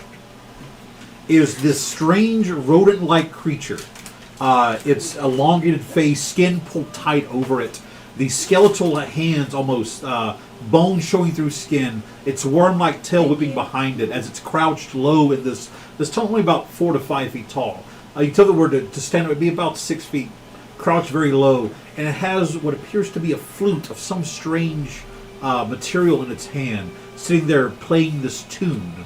is this strange rodent-like creature. Its elongated face, skin pulled tight over it. The skeletal hands almost bone showing through skin. Its worm-like tail whipping behind it as it's crouched low in this tunnel, only about 4 to 5 feet tall. You tell the word to stand, it would be about 6 feet, crouched very low, and it has what appears to be a flute of some strange material in its hand, sitting there playing this tune.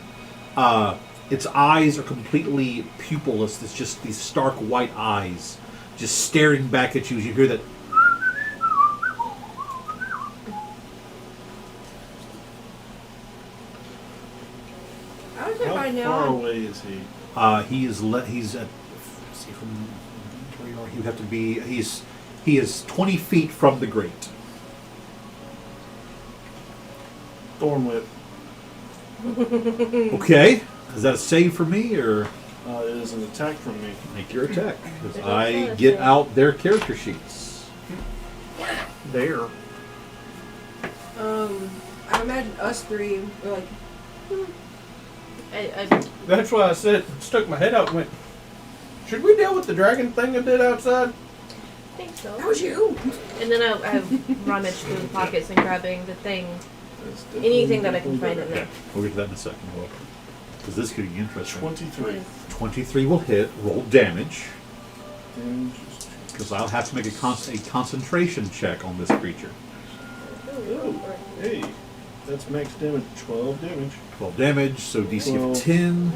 Its eyes are completely pupilless. It's just these stark white eyes, just staring back at you as you hear that. I was gonna How find far out. away is he? He's at. Let's see from where you are. He would have to be. He is 20 feet from the grate. Thorn whip. Okay, is that a save for me or It is an attack from me. make your attack? Because It I does get say. out their character sheets. There. I imagine us three were like, I That's why I said, stuck my head out and went, should we deal with the dragon thing I did outside? think so. that was you. And then I rummage through the pockets and grabbing the thing, That's definitely- anything that I can find in Okay, there. we'll get to that in a second. Because this could be interesting. 23. 23 will hit. Roll damage. Damage is Because I'll have to make a concentration check on this creature. Ooh, hey, that's max damage. 12 damage. 12 damage, so DC of 12. 10.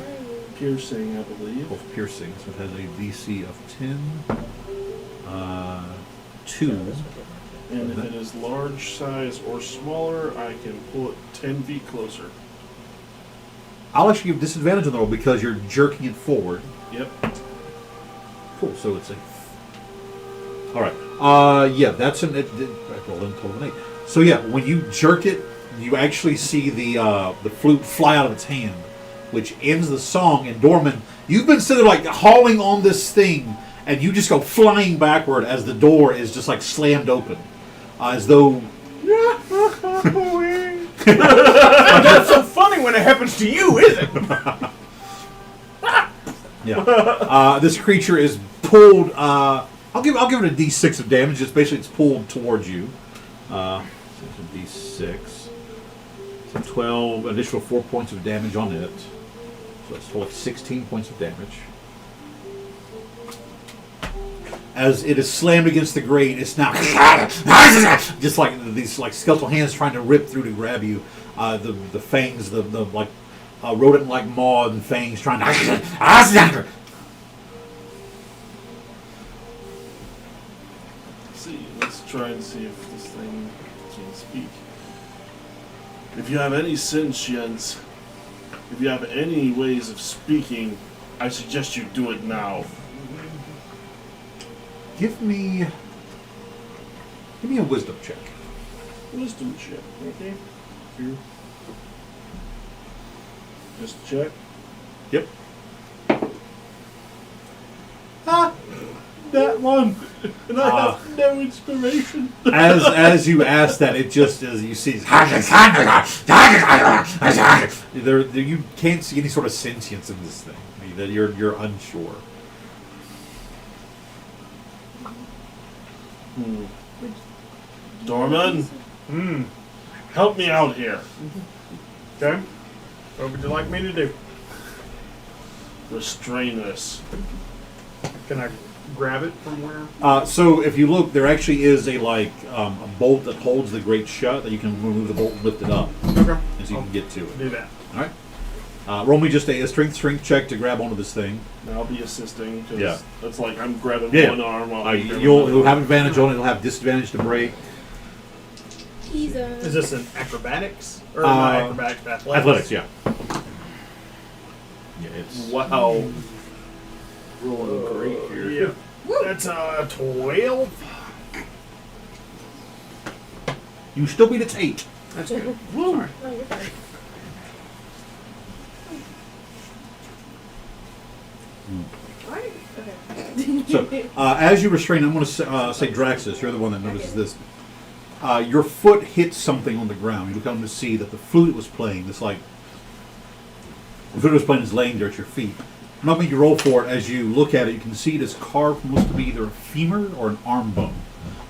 piercing, I believe. Both piercing, so it has a DC of 10. 2. And if it is large size or smaller, I can pull it 10 feet closer. I'll actually give disadvantage on the roll because you're jerking it forward. Yep. Cool, so it's a... Alright. Yeah, that's an... I rolled in total of an 8. So yeah, when you jerk it, you actually see the flute fly out of its hand, which ends the song. And Dorman, you've been sitting like hauling on this thing, and you just go flying backward as the door is just like slammed open, as though. That's so funny when it happens to you, isn't it? Yeah. This creature is pulled. I'll give it a D6 of damage. It's pulled towards you. So it's a D6. So 12, additional 4 points of damage on it. So it's like 16 points of damage. As it is slammed against the grate, it's now just like these like skeletal hands trying to rip through to grab you. The fangs, the like rodent-like maw and fangs trying to. See, let's try and see if this thing can speak. If you have any sentience, if you have any ways of speaking, I suggest you do it now. Give me a wisdom check. Wisdom check. Okay. Here. Just check. Yep. That one. And I have no inspiration. As you ask that, it just as you see, you can't see any sort of sentience in this thing. I mean, that you're unsure. Dorman, help me out here. Okay. What would you like me to do? Restrain this. Can I grab it from where? So if you look, there actually is a bolt that holds the grate shut that you can remove the bolt and lift it up, Okay. as you can get to it. Do that. All right. Roll me just a strength check to grab onto this thing. And I'll be assisting because Yeah. it's like I'm grabbing Yeah. one arm while I'm grabbing You'll another. have advantage on it. You'll have disadvantage to break. Jesus. Is this an acrobatics or not acrobatics? Athletics, yeah. Yeah, it's. Wow. Rolling great here. Yeah. That's 12. You still beat its 8. That's good. Oh, you're fine. Alright. Okay. So, as you restrain, I'm going to say Draxus, you're the one that notices this. Your foot hits something on the ground. You look out to see that the flute was playing. The flute was playing is laying there at your feet. I'm not making you roll for it. As you look at it, you can see it is carved from what's to be either a femur or an arm bone.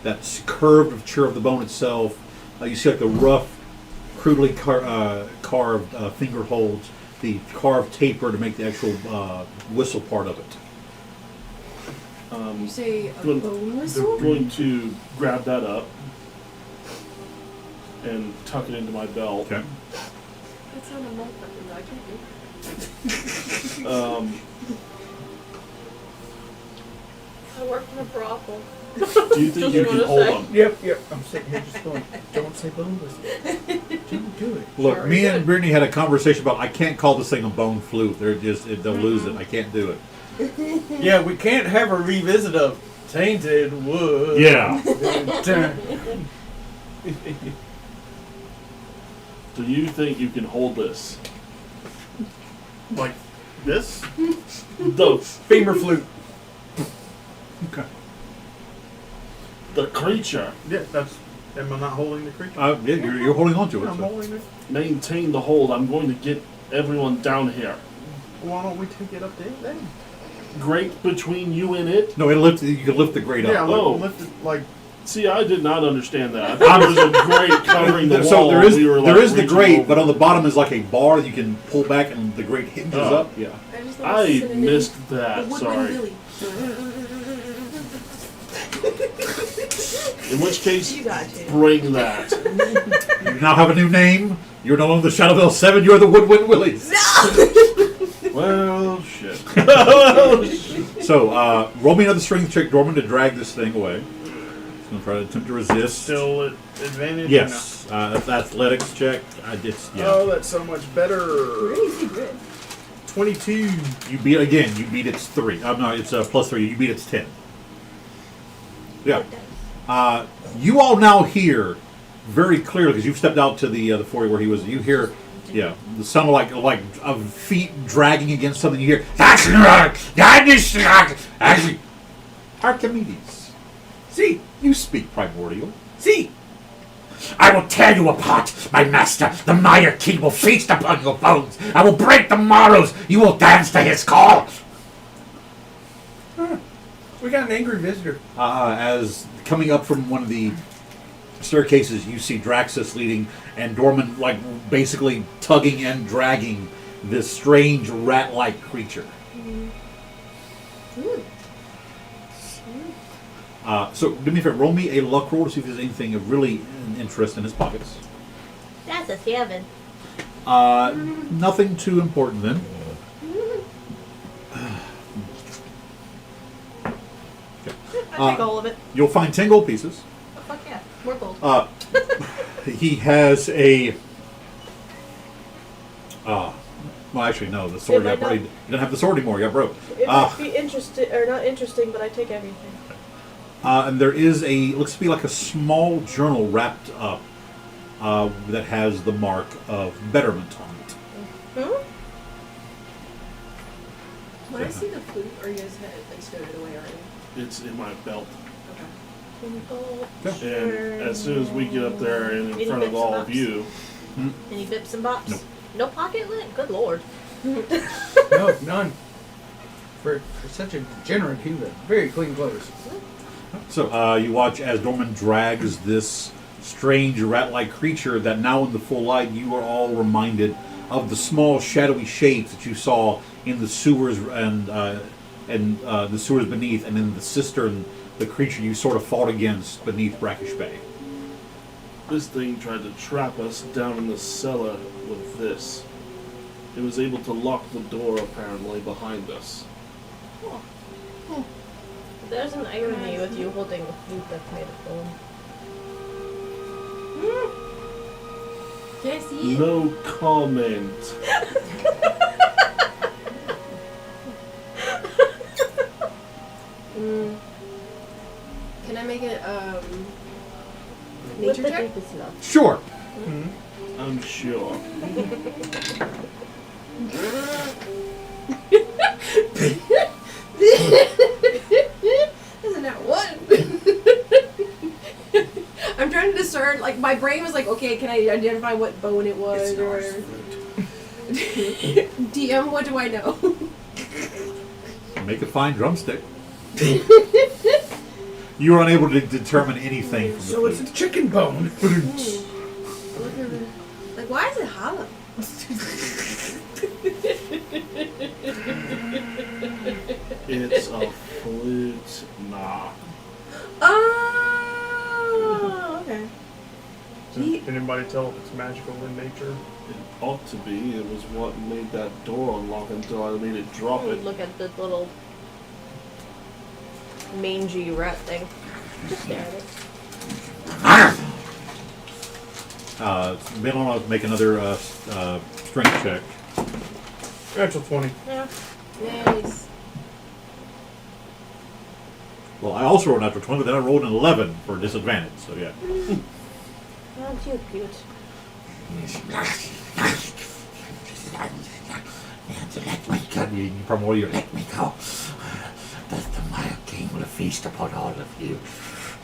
That's curved of the bone itself. You see like the rough, crudely carved finger holds, the carved taper to make the actual whistle part of it. You say a Good. bone I'm whistle? going to grab that up and tuck it into my belt. Okay. That's not a motherfucker, though. I can't do I work in a brothel. Do you think you can hold them? Yep. I'm sitting here just going, don't say bone whistle. Don't do it. Look, Sorry. me and Brittany had a conversation about I can't call this thing a bone flute. They'll lose it. I can't do it. Yeah, we can't have her revisit a tainted wood. Yeah. Do you think you can hold this? Like this? The Femur flute. Okay. the creature. Yeah, that's. Am I not holding the creature? Yeah, you're holding on to it. I'm so. holding it. Maintain the hold. I'm going to get everyone down here. Why don't we take it up there then? Grate between you and it. No, you can lift the grate Yeah, up. lift it like. See, I did not understand that. I thought there was a grate covering the wall. So there is We were, like, there is the reaching grate, over. but on the bottom is like a bar that you can pull back, and the grate hinges Oh. up. Yeah. I just thought it was I synonym. missed The that. Woodwind Sorry. Billy. In which case, You got to. bring that. You now have a new name. You're no longer the Shadow Bell 7. You're the Woodwind Willies. Well, shit. So, roll me another strength check, Dorman, to drag this thing away. He's going to try to attempt to resist. Still at advantage? Yes. That's athletics check. Yeah. Oh, that's so much better. Really good. 22. You beat again. You beat its 3. No, it's +3. You beat its 10. Yeah. You all now hear very clearly because you've stepped out to the foyer where he was. You hear, the sound of feet dragging against something. You hear Archimedes. See, You speak primordial. see. I will tear you apart, my master. The Mire King will feast upon your bones. I will break the marrows. You will dance to his call. We got an angry visitor. As coming up from one of the staircases, you see Draxus leading and Dorman basically tugging and dragging this strange rat-like creature. So do me a favor, roll me a luck roll to see if there's anything of really interest in his pockets. That's a 7. Nothing too important then. I take all of it. You'll find 10 gold pieces. Oh, fuck yeah. More gold. He has a. Well, actually, no. The sword It might got broke. You don't have the sword anymore. You got broke. It might be interesting, or not interesting, but I take everything. And there is looks to be like a small journal wrapped up that has the mark of betterment on it. When I see the flute, or you guys had stowed it away already? It's in my belt. Okay. And as soon as we get up there and in front of all of you, Any bips and bops? Nope. No pocket lint? Good lord. No, none. For such a degenerate, he was very clean clothes. So you watch as Dorman drags this strange rat-like creature that now in the full light you are all reminded of the small shadowy shapes that you saw in the sewers and the sewers beneath, and in the cistern, the creature you sort of fought against beneath Brackish Bay. this thing tried to trap us down in the cellar with this. It was able to lock the door apparently behind us. There's an irony with you holding a flute that's made of bone. Can I see it? No comment. Can I make it With nature the check? deepest love. Sure. I'm sure. Isn't that one? I'm trying to discern. Like my brain was like, okay, can I identify what bone it was It's or Norse whatever? fruit. DM, what do I know? Make a fine drumstick. You are unable to determine anything from the So it's flute. a chicken bone. Like, why is it hollow? It's a flute. Nah. Oh, okay. Did anybody tell if it's magical in nature? It ought to be. It was what made that door unlock until I made it drop I would it. look at the little mangy rat thing. Just stare at it. Ben will make another strength check. Natural 20. Yeah. Nice. Well, I also rolled a natural 20, but then I rolled an 11 for disadvantage, so yeah. Aren't you cute? Let me go. You probably Let me go. The Mire King will feast upon all of you.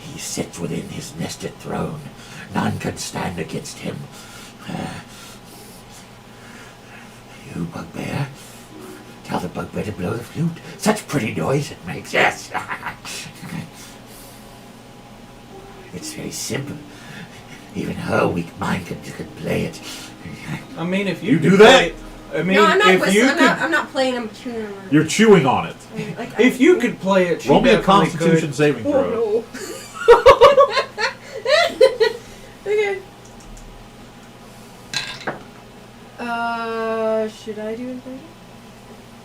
He sits within his nested throne. None can stand against him. You, Bugbear, tell the Bugbear to blow the flute. Such pretty noise it makes. Yes. It's very simple. Even her weak mind can play it. I mean, if You you do could that? play- I mean, No, I'm not if you whistling. could, I'm not playing. I'm chewing. You're chewing on it. Like, if you could play it, she Roll me a definitely Constitution saving throw. Oh no. Okay. Should I do inspiration?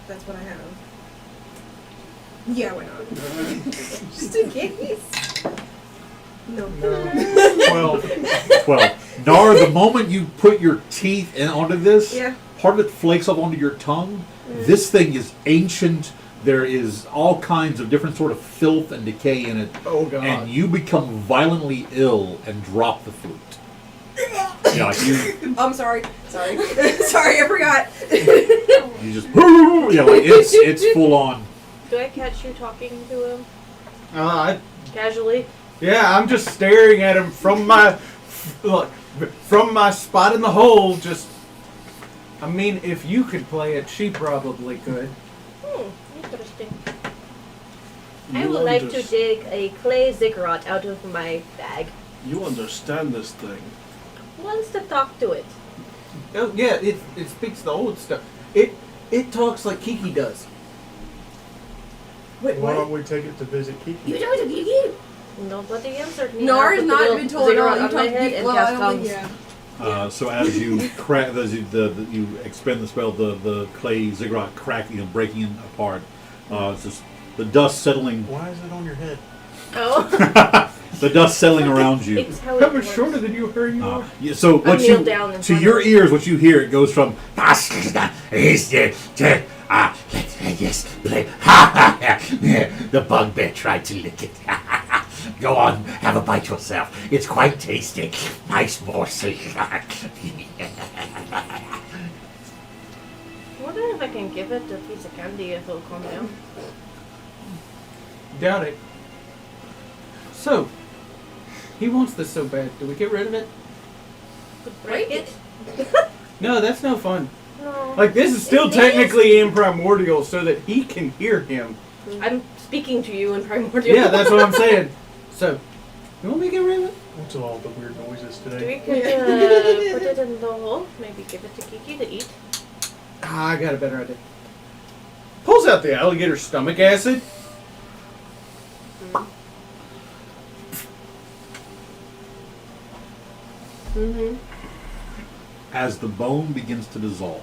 That's what I have. Yeah, why not? Just in case. No. 12. 12. Nar, the moment you put your teeth in onto this, Yeah. part of it flakes up onto your tongue. This thing is ancient. There is all kinds of different sort of filth and decay in it. Oh god. And you become violently ill and drop the flute. Yeah, like you I'm sorry. Sorry, I forgot. just yeah, like it's full on. Do I catch you talking to him I casually? Yeah, I'm just staring at him from my look, from my spot in the hole. Just, I mean, if you could play it, she probably could. Interesting. I You would like to unders- take a clay ziggurat out of my bag. You understand this thing. Who wants to talk to it? Oh yeah, it speaks the old stuff. It talks like Kiki does. Wait, Why what? don't we take it to visit Kiki? You don't Kiki? Nobody answered me. Nar I has put the not little been told at all. ziggurat You on my talked head to and well, I cast don't think, tongues. yeah. So as you crack, as you expend the spell, the clay ziggurat crack, breaking apart. It's just the dust settling, Why is it on your head? Oh, the dust settling around you. it's how How it much works. shorter than you are you are? Yeah, so what kneel you down in to front your of ears, what you hear, it goes from Yes, the bugbear tried to lick it. Go on, have a bite yourself. It's quite tasty. Nice morsel. I wonder if I can give it a piece of candy if it'll calm down. Doubt it. So, he wants this so bad. Do we get rid of it? Break it? No, that's no fun. No. Like, this is still It is. technically in primordial so that he can hear him. I'm speaking to you in primordial. Yeah, that's what I'm saying. So, you want me to get rid of it? What's all the weird noises We today? could put it in the hole. Maybe give it to Kiki to eat. Ah, I got a better idea. Pulls out the alligator stomach acid. Mm-hmm. as the bone begins to dissolve.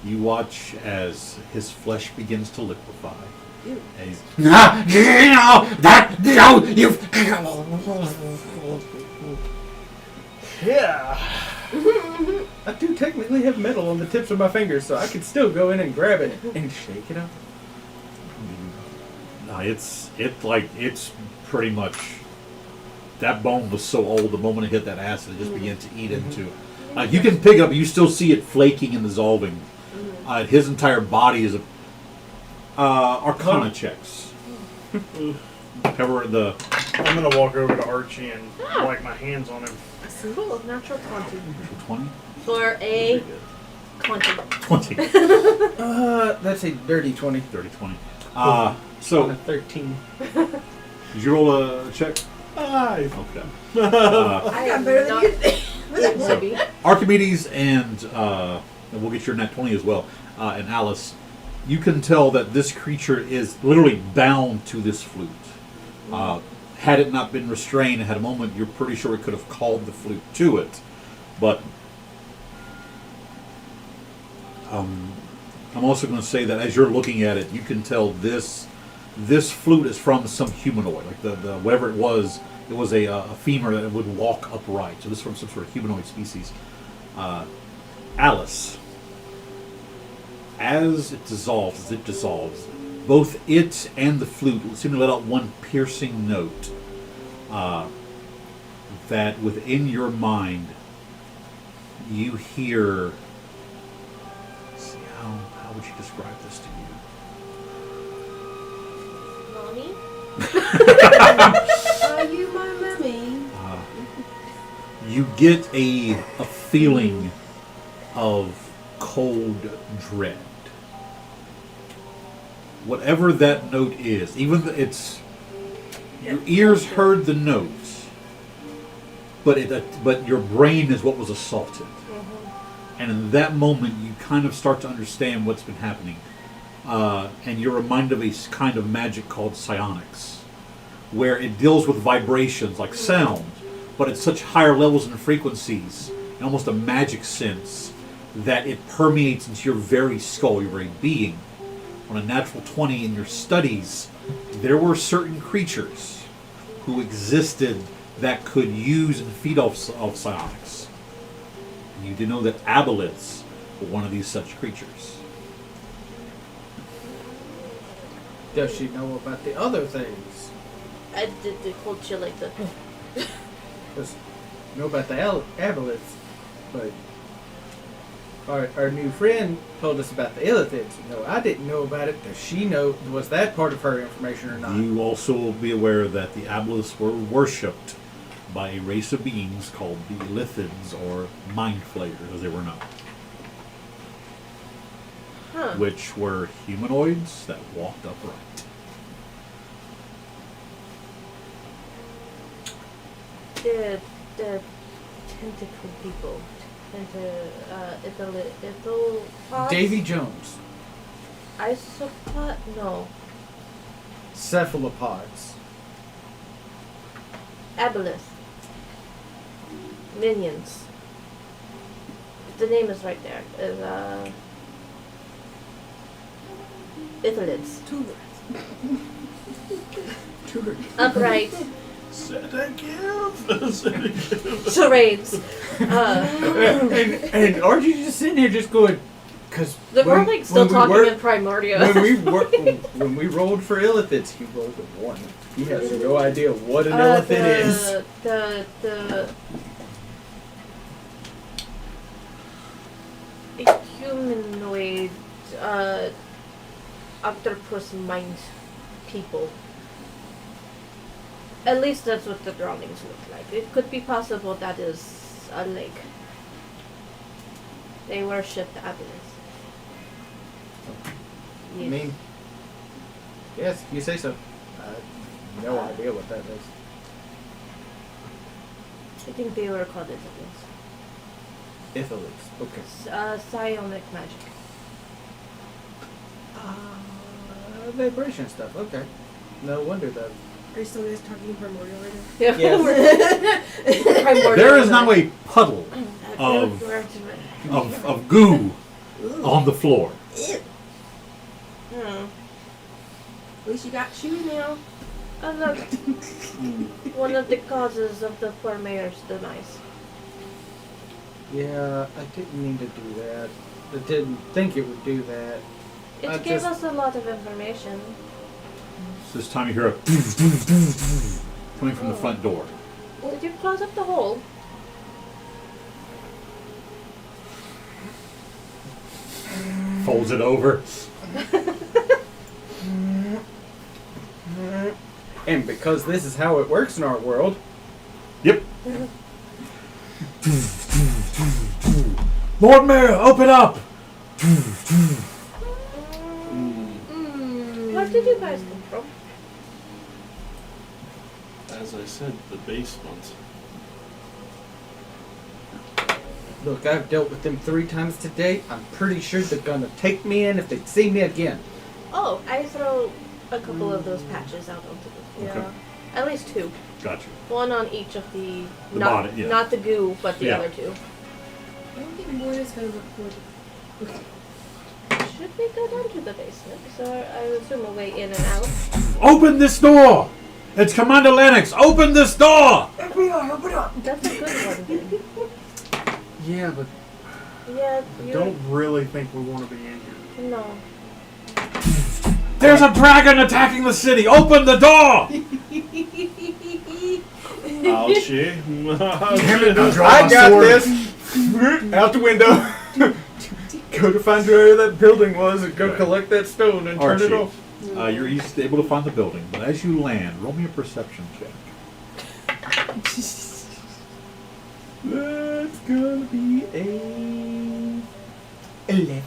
You watch as his flesh begins to liquefy. Ew. And he's, Yeah. I do technically have metal on the tips of my fingers, so I could still go in and grab it and shake it up. no, it's pretty much. That bone was so old. The moment it hit that acid, it just began to eat into. You can pick it up. You still see it flaking and dissolving. His entire body is a Arcana checks. Cover the I'm gonna walk over to Archie and wipe my hands on him. Cool, natural 20. 20. For a 20. 20. That's a dirty 20. 30, 20. On So a 13. did you roll a check? Aye. Okay. I got better than you think. It will be. Archimedes and we'll get your nat 20 as well, and Alice, you can tell that this creature is literally bound to this flute. Had it not been restrained and had a moment, you're pretty sure it could have called the flute to it. But I'm also going to say that as you're looking at it, you can tell this flute is from some humanoid. Like the whatever it was a femur that would walk upright. So this is from some sort of humanoid species. Alice, as it dissolves, both it and the flute seem to let out one piercing note that within your mind you hear. Let's see, how would you describe this to you? Mommy? Are you my mommy? You get a feeling of cold dread. Whatever that note is, even your ears heard the notes, but your brain is what was assaulted. And in that moment, you kind of start to understand what's been happening. And you're reminded of a kind of magic called psionics, where it deals with vibrations like sound, but at such higher levels and frequencies, in almost a magic sense, that it permeates into your very skull, your very being. on a natural 20 in your studies, there were certain creatures who existed that could use and feed off psionics. And you do know that aboliths were one of these such creatures. Does she know about the other things? I did the cold chill like the. Does know about the aboleths, but our new friend told us about the illithids. No, I didn't know about it. Does she know? Was that part of her information or not? You also will be aware that the aboliths were worshipped by a race of beings called the Lithids, or Mind Flayers, as they were known. Huh. Which were humanoids that walked upright. The tentacle people. Ithopods? Davy Jones, Isopod? No. cephalopods. Aboleth. Minions. The name is right there. Is Ithalids. Upright. Charades. And aren't you just sitting here just going? Because They're probably still talking in Primordia. when we rolled for illithids, he rolled a 1. He has no idea what an illithid is. The humanoid octopus mind people. At least that's what the drawings look like. It could be possible that is a lake. They worship the aboleths. I mean, yes, you say so. I have no idea what that is. I think they were called ithalids. Ithalids. Okay. Psionic magic. Vibration stuff. Okay. No wonder that. Are you still guys talking primordial right now? Yeah. Yes. There is now a puddle of goo on the floor. At least you got shoes now. One of the causes of the poor mayor's demise. Yeah, I didn't mean to do that. I didn't think it would do that. It gave us a lot of information. So this time you hear a coming from the front door. Did you close up the hole? Folds it over. And because this is how it works in our world. Yep. Lord Mayor, open up! Where did you guys come from? As I said, the basement. Look, I've dealt with them 3 times today. I'm pretty sure they're gonna take me in if they see me again. Oh, I throw a couple of those patches out onto the floor. Okay. At least 2. Gotcha. One on each of the The body, yeah. not the goo, but the Yeah. other 2. I don't think Moira's gonna record. Should we go down to the basement? So I assume a way in and out. Open this door! It's Commander Lennox! Open this door! FBI, open up! That's a good one. Then. Yeah, but Yeah, I you don't really think we want to be in here. No. There's a dragon attacking the city! Open the door! Ouchie. I got this! Out the window. Go to find where that building was and go collect that stone and turn Archie, it off. you're able to find the building, but as you land, roll me a perception check. That's gonna be a 11.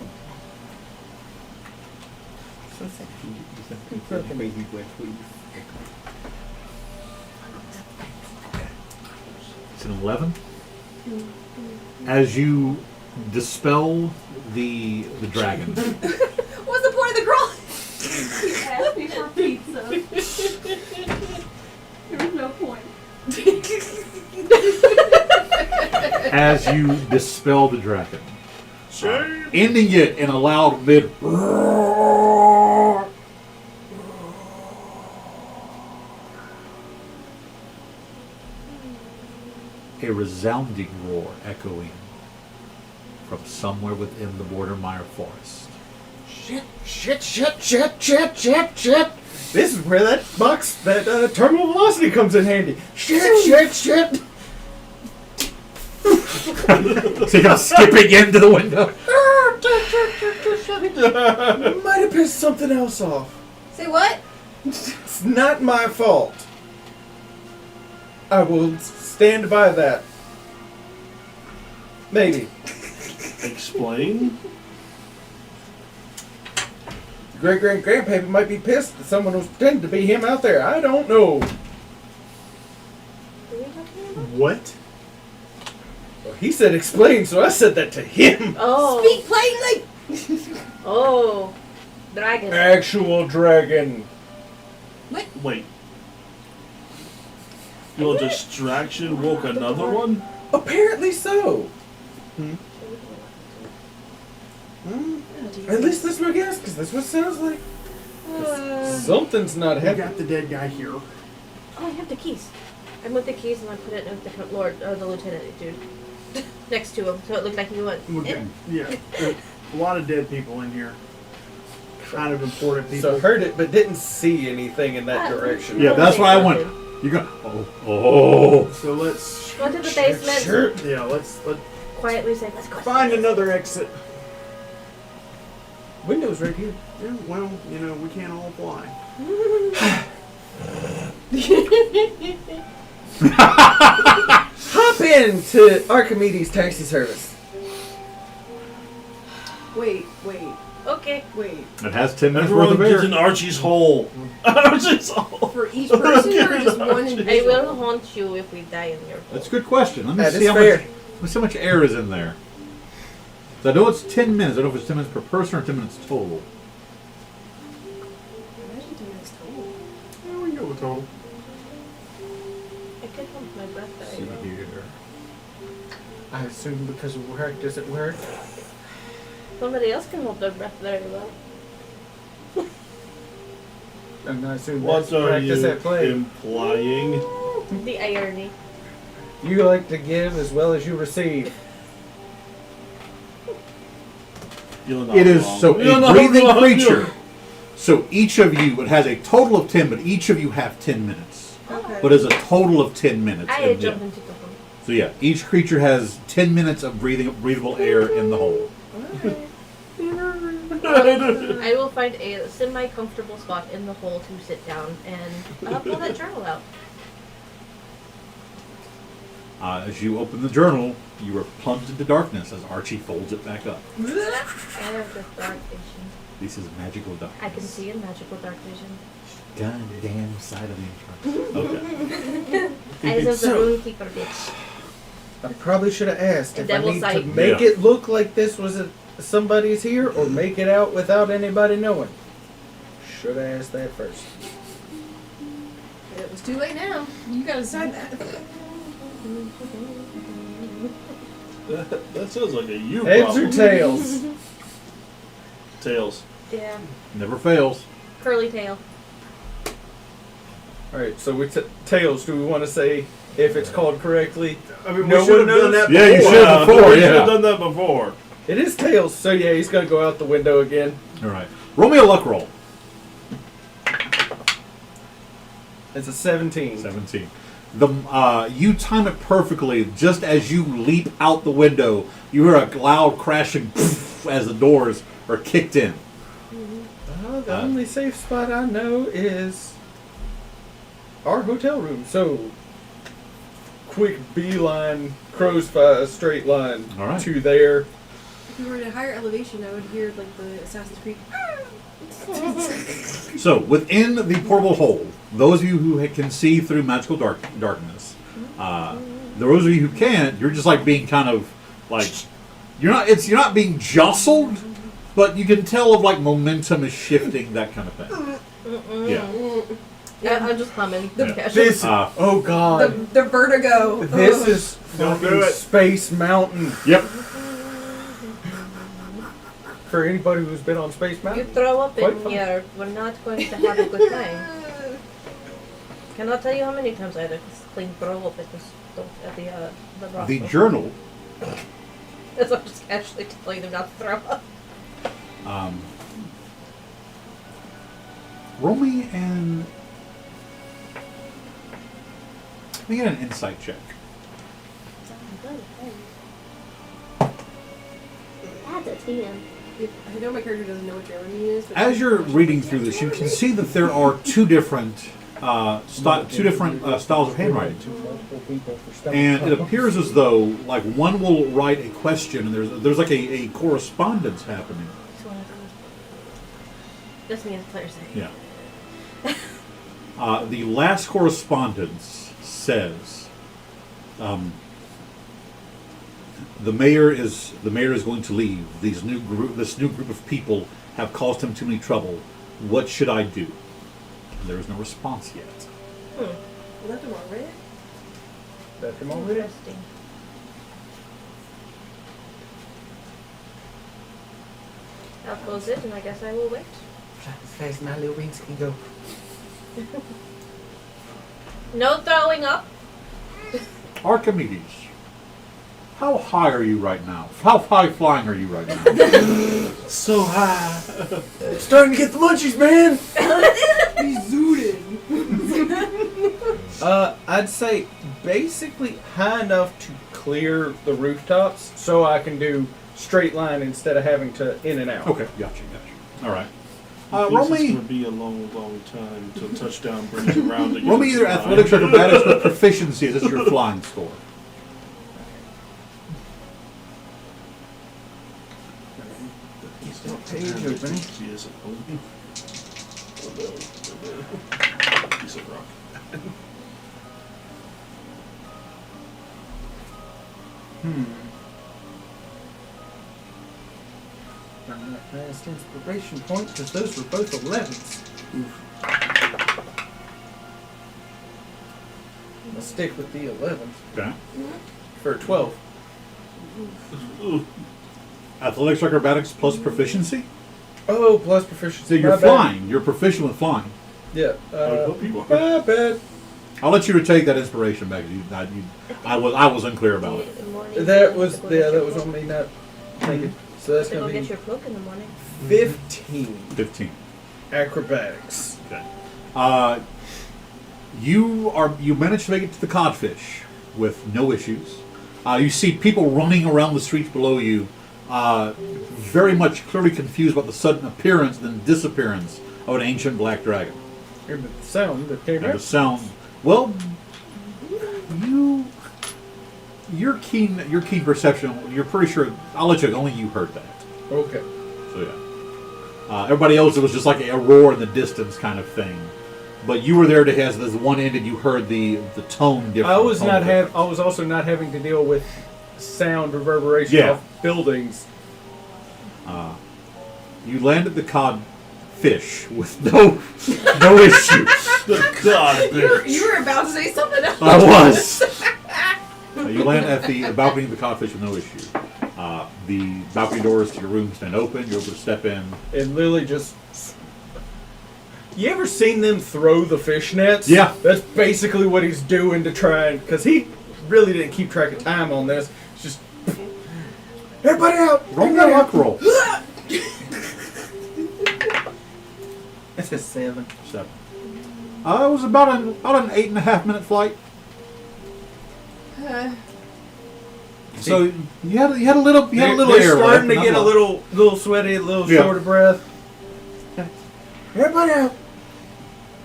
It's an 11. As you dispel the dragon, What's the point of the crawl? Ask me for pizza. There's no point. as you dispel the dragon, ending it in a loud mid roar, a resounding roar echoing from somewhere within the Bordermire forest. Shit. This is where that terminal velocity comes in handy. Shit. So you're skipping into the window. Might have pissed something else off. Say what? It's not my fault. I will stand by that. Maybe. Explain. Great-grandpappy might be pissed that someone was pretending to be him out there. I don't know. What? Well, he said explain, so I said that to him. Oh. Speak plainly! Oh. Dragon. Actual dragon. Wait. Your distraction woke another one? Apparently so. At least that's my guess, because that's what it sounds like. Something's not We happening. got the dead guy here. Oh, I have the keys. I moved the keys and I put it in the lieutenant dude next to him, so it looked like he went. Yeah, there's a lot of dead people in here. Kind of important people. So heard it, but didn't see anything in that direction. Yeah, that's why I went. You go. Oh. So let's Go to the basement. Sure. yeah, let's Quietly say, let's go. find another exit. Window's right here. Yeah, well, you know, we can't all fly. Hop into Archimedes taxi service. Wait. Okay. It has 10 minutes Everyone worth gets of in air. Archie's hole. Archie's hole. For each person or just one I individual? will haunt you if we die in your hole. That's a good question. Let me That see is how fair. much. Let me see how much air is in there. So I know it's 10 minutes. I don't know if it's 10 minutes per person or 10 minutes total. Imagine doing this total. Yeah, we can go with total. I could hold my breath Let's see very well. here. I assume because of work, does it work? Somebody else can hold their breath very well. And I assume What that's are practice you at play. implying? The irony. You like to give as well as you receive. You're not It is wrong. so You're a not breathing wrong. creature. So each of you, it has a total of 10, but each of you have 10 minutes. Okay. But it's a total of 10 minutes. I And, jumped yeah. into the hole. So yeah, each creature has 10 minutes of breathable air in the hole. I will find a semi-comfortable spot in the hole to sit down and pull that journal out. As you open the journal, you are plunged into darkness as Archie folds it back up. I have the dark vision. This is magical darkness. I can see in magical dark vision. Goddamn side of the intro. Okay. Eyes of the So- rune keeper bitch. I probably should have asked And if I devil need sight. to make Yeah. it look like this was somebody's here or make it out without anybody knowing. Should have asked that first. It was too late now. You gotta decide that. That sounds like a you Heads problem. or tails? Tails. Yeah. Never fails. Curly tail. Alright, so we tails. Do we want to say if it's called correctly? I mean, No we should have one done knows. that Yeah, you before. should have before, We should yeah. have done that before. It is tails, so yeah, he's gonna go out the window again. All right. Roll me a luck roll. It's a 17. 17. You time it perfectly. Just as you leap out the window, you hear a loud crashing as the doors are kicked in. The only safe spot I know is our hotel room. So, quick beeline, crow's fire, straight line All right. to there. If we were at a higher elevation, I would hear like the Assassin's Creed. So, within the portable hole, those of you who can see through magical darkness, those of you who can't, you're just like being kind of like you're not being jostled, but you can tell of like momentum is shifting, that kind of thing. Yeah. I'm just humming. Yeah. This, Uh, oh god, The vertigo. this Ugh. is Don't do fucking it. Space Mountain. Yep. For anybody who's been on Space You Mountain, throw up Quite in fun. here, we're not going to have a good time. Cannot tell you how many times I had to clean throw up at this the brothel. The journal. That's why I'm just casually telling them not to throw up. Roll me and let me get an insight check. That's a 10. I know my character doesn't know what Germany is. But As you're reading through this, you can see that there are two different styles of handwriting. Multiple people for stomach And it trouble. appears as though, like, one will write a question, and there's like a correspondence happening. This means Claire's saying. Yeah. The last correspondence says, the mayor is going to leave. This new group of people have caused him too many trouble. What should I do? And there is no response yet. left him on red. Left him already? Interesting. I'll close it, and I guess I will wait. As fast as my little wings can go. No throwing up. Archimedes, how high are you right now? How high flying are you right now? So high. Starting to get the munchies, man. He's zooted. I'd say basically high enough to clear the rooftops, so I can do straight line instead of having to in and out. Okay, gotcha. All right. Roll Roll It's me. going to be a long, long time until touchdown brings you around again. Roll me either athletics or acrobatics with proficiency. This is your flying score. Page opening. He is a piece of rock. Run that last inspiration point because those were both 11s. I'll stick with the 11s Okay. for 12. Athletics or acrobatics plus proficiency. Oh, plus proficiency. So you're My bad. flying. You're proficient with flying. Yeah. I hope you are. My bad. I'll let you retake that inspiration back. I was unclear about it. In the morning, That was to go get that your was cloak. on me not thinking. So that's To go gonna get be your cloak in the morning. 15 15. acrobatics. Okay. You managed to make it to the codfish with no issues. You see people running around the streets below you, very much clearly confused about the sudden appearance then disappearance of an ancient black dragon. Hear the sound that came And the out. sound. Well, your keen perception. You're pretty sure. I'll let you. Only you heard that. Okay. So yeah. Everybody else, it was just like a roar in the distance kind of thing. But you were there to as the one ended. You heard the tone difference. I was also not having to deal with sound reverberation Yeah. off buildings. You landed the codfish with no issue. God, You were about to say something else. I was. You land at the balcony of the codfish with no issue. The balcony doors to your room stand open. You're able to step in. And Lily just. You ever seen them throw the fish nets? Yeah. That's basically what he's doing to try and. Because he really didn't keep track of time on this. It's just. Everybody out! Roll Everybody that out! luck roll. That's a 7. 7. It was about an 8.5 minute flight. So you had a little They're air starting left, to not get a much. little sweaty, a little Yeah. short of breath. Everybody out!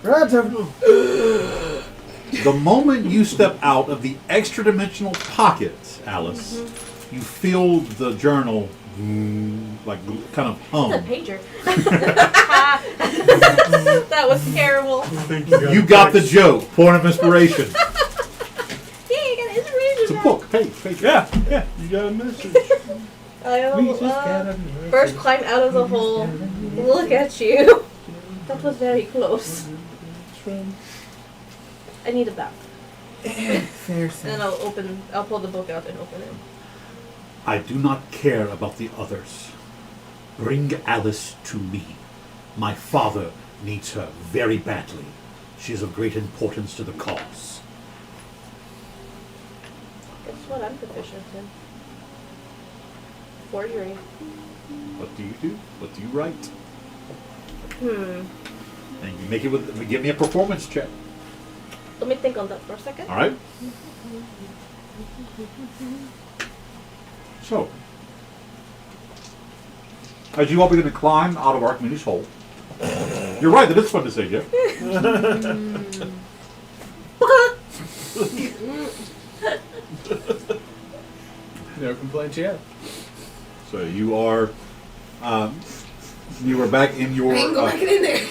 Ride's over. The moment you step out of the extra dimensional pocket, Alice, you feel the journal like kind of It's a hum. pager. That was terrible. You got the joke. Point of inspiration. Yeah, you got inspiration. It's a book. Page. Yeah, you got a message. First climb out of the hole. Look at you. That was very close. I need a bath. Fair And I'll pull the book out and open it. I do not care about the others. Bring Alice to me. My father needs her very badly. She is of great importance to the cause. what I'm proficient in. Forgery. What do you do? What do you write? And you make it with. Give me a performance check. Let me think on that for a second. All right. So, as you all begin to climb out of Archimedes' hole, you're right that it's fun to say, Jeff. No complaints yet. So you are back in your. I ain't going back in there.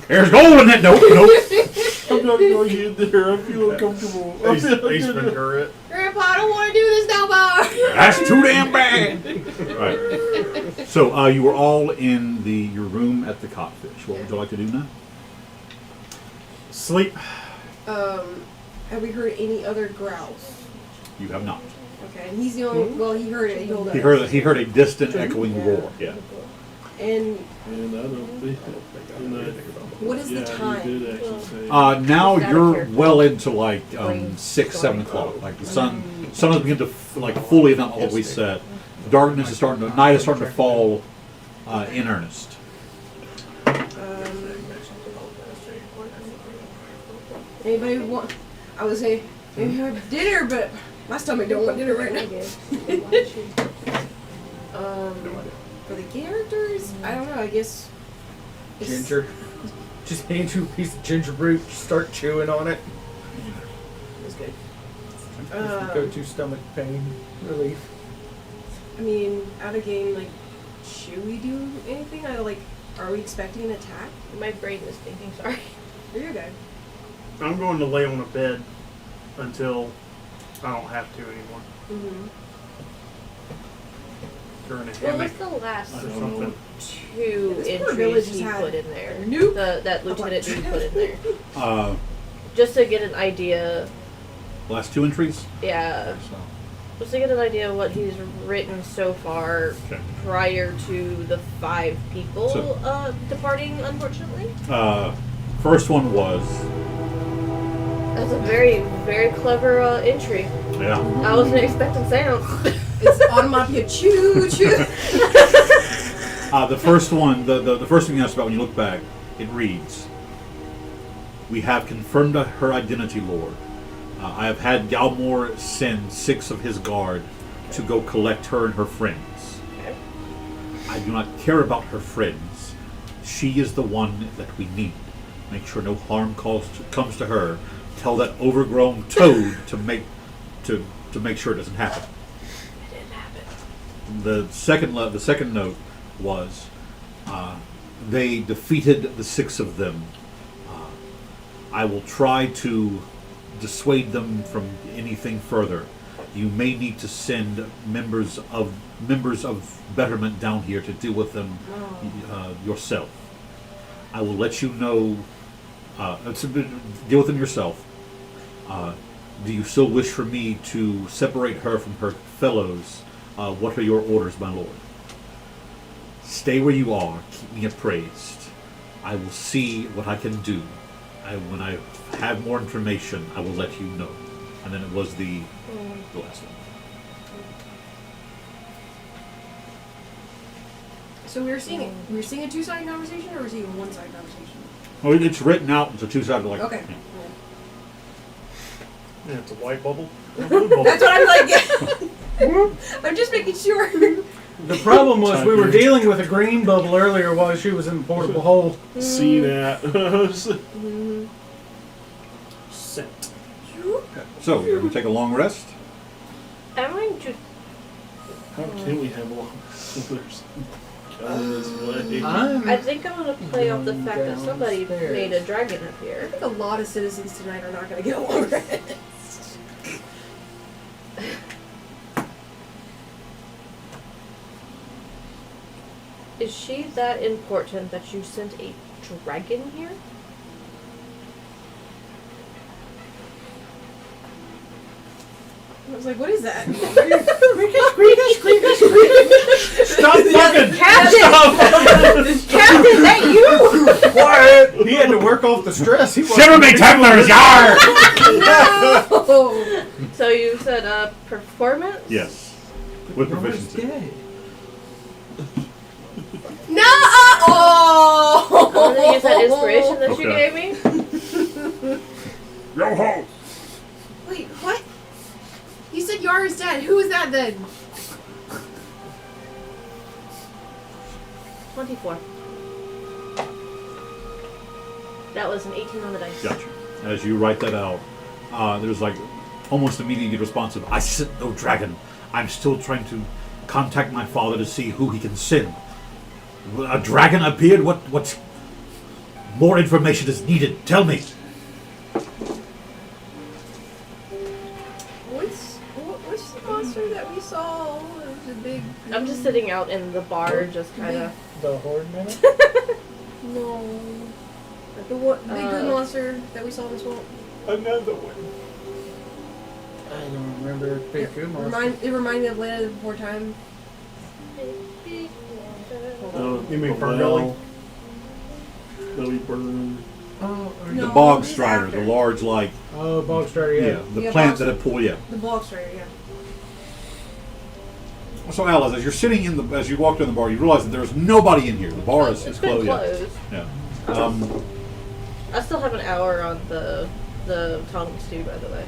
There's gold in that note. Nope. I'm not going in there. I feel uncomfortable. Ace Ventura. Grandpa, I don't want to do this no more. That's too damn bad. Right. So you were all in your room at the Codfish. What would you like to do now? Sleep. Have we heard any other growls? You have not. Okay, and he's the only. Well, he heard it. He told us. He heard a distant echoing roar. Yeah. And And I don't think. what is the time? He did actually say. Now Is that a you're character? well into like Brain 6, 7 story. o'clock. Like the sun is beginning to fully, not always set. Darkness is starting to. Night is starting to fall in earnest. Anybody want? I would say maybe have dinner, but my stomach don't want dinner right now. For the characters, I don't know. I guess it's- Ginger. Just hand you a piece of ginger root, start chewing on it. It's good. Go to stomach pain relief. I mean, out of game, like, should we do anything? Are we expecting an attack? My brain is thinking, sorry. You're good. I'm going to lay on a bed until I don't have to anymore. Mm-hmm. Or in a What hammock was the last or I don't something. know. 2 This poor village entries has he had put in there? Nope. That lieutenant dude put in there. Uh, Just to get an idea, last 2 entries. yeah. So, Just to get an idea of what he's written so far okay. prior to the 5 people So- departing, unfortunately. First one was That's a very, very clever entry. yeah. I wasn't expecting sounds. It's onomatopoeia. Choo choo. The first one, the first thing you asked about when you look back, it reads, "We have confirmed her identity, Lord. I have had Galmore send 6 of his guard to go collect her and her friends. Okay. I do not care about her friends. She is the one that we need. Make sure no harm comes to her. Tell that overgrown toad to make sure it doesn't happen." It didn't happen. The second note was, they defeated the 6 of them. I will try to dissuade them from anything further. You may need to send members of Betterment down here to deal with them yourself. I will let you know. Deal with them yourself. Do you still wish for me to separate her from her fellows? What are your orders, my lord? Stay where you are. Keep me appraised. I will see what I can do. When I have more information, I will let you know. And then it was the last one. So we were seeing it. We were seeing a 2-sided conversation, or were we seeing a 1-sided conversation? Oh, it's written out. It's a 2-sided like. Okay. Yeah. Yeah, it's a white bubble. and a blue bubble. That's what I'm like. Yeah. I'm just making sure. The problem was we were dealing with a green bubble earlier while she was in the portable hole. See that. Scent. So we're gonna take a long rest. I'm going to. How can we have long there's coming this way? I think I'm going to play off the fact that somebody made a dragon up I here. think a lot of citizens tonight are not going to get a long rest. Is she that important that you sent a dragon here? I was like, what is that? Stop fucking! Captain, that you? Quiet! He had to work off the stress. He Shiver me tumblers, yar! No! So you said performance? Yes. With proficiency. No! Oh! I'm gonna use that inspiration that you Okay. gave me. Yo ho! Wait, what? You said Yara's dead. Who is that then? 24. That was an 18 on the dice. Gotcha. As you write that out, there's like almost immediately responsive. I sent no dragon. I'm still trying to contact my father to see who he can send. A dragon appeared? What more information is needed? Tell me. What's the monster that we saw? The big. I'm just sitting out in the bar, just kind of. The horde man. No. The big good monster that we saw in the swamp. Another one. I don't remember Big Good Monster. It reminded me of Land of Before Time. You mean Ferngully? That we burn. Oh, No, The bog he's strider, after. the large like oh, Bog Strider, yeah. the Yeah, plant bog- that had pulled. Yeah. The bog strider, yeah. So Alice, as you're sitting as you walk down the bar, you realize that there's nobody in here. The bar is It's been closed. closed. Yeah. I still have an hour on the tongues too, by the way.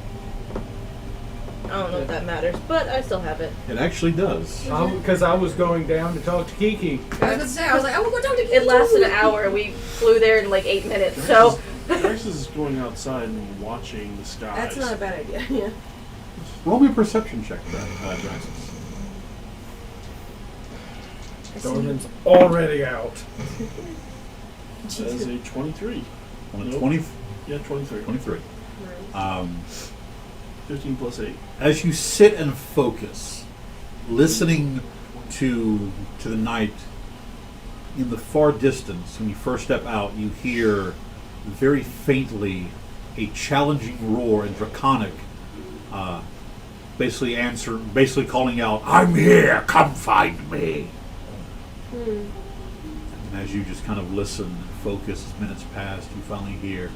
I don't know if that matters, but I still have it. It actually does. Because I was going down to talk to Kiki. I was going to say, I was like, I want to go talk to Kiki. It lasted an hour. We flew there in like 8 minutes, so. Rex is going outside and watching the skies. That's not a bad idea, yeah. Roll me a perception check, Draxus. Dorman's already out. That is a 23. On a Nope. 20, Yeah, 23. 23. 15 plus 8. As you sit and focus, listening to the night, in the far distance, when you first step out, you hear very faintly a challenging roar in Draconic, basically calling out, "I'm here, come find me." And as you just kind of listen and focus, as minutes pass, you finally hear,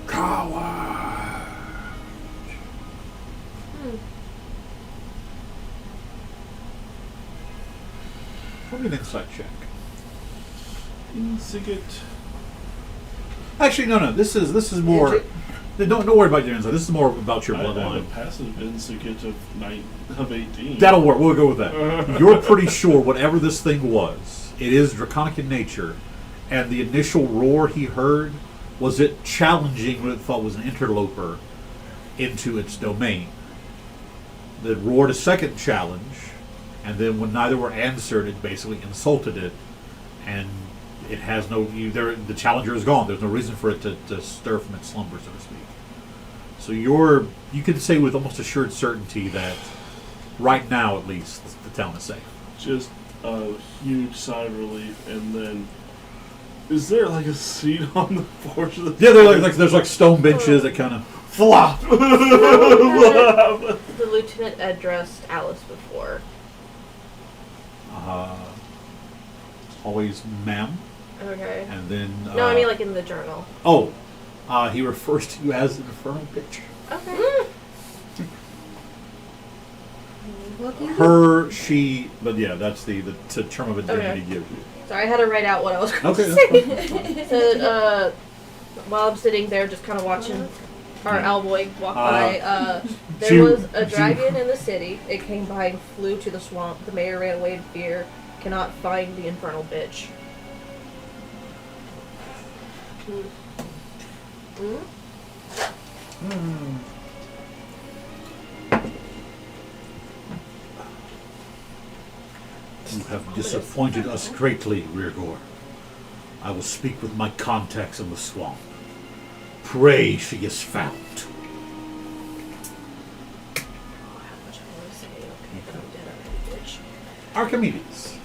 "Coward." Probably an insight check. Insigit. Actually, no. This is more. Don't worry about your insight. This is more about your I have a bloodline. passive Insigit of 18. That'll work. We'll go with that. You're pretty sure whatever this thing was, it is draconic in nature, and the initial roar he heard was it challenging what it thought was an interloper into its domain. That roared a second challenge, and then when neither were answered, it basically insulted it, and it has no. The challenger is gone. There's no reason for it to stir from its slumber, so to speak. So you can say with almost assured certainty that right now, at least, the town is safe. Just a huge sigh of relief, and then is there like a seat on the porch of the Yeah, there's like stone benches that kind of flop. The lieutenant addressed Alice before. Always, ma'am, Okay. and then. No, I mean like in the journal. Oh, he refers to you as an infernal bitch. Okay. Her, she, but yeah, that's the term of endearment he gives you. Sorry, I had to write out what I was going Okay, to that's say. So, while I'm sitting there just kind of watching our owlboy walk by, there she- was a she- dragon in the city. It came by and flew to the swamp. The mayor ran away in fear. Cannot find the infernal bitch. You have disappointed us greatly, Reargor. I will speak with my contacts in the swamp. Pray she is found. Archimedes,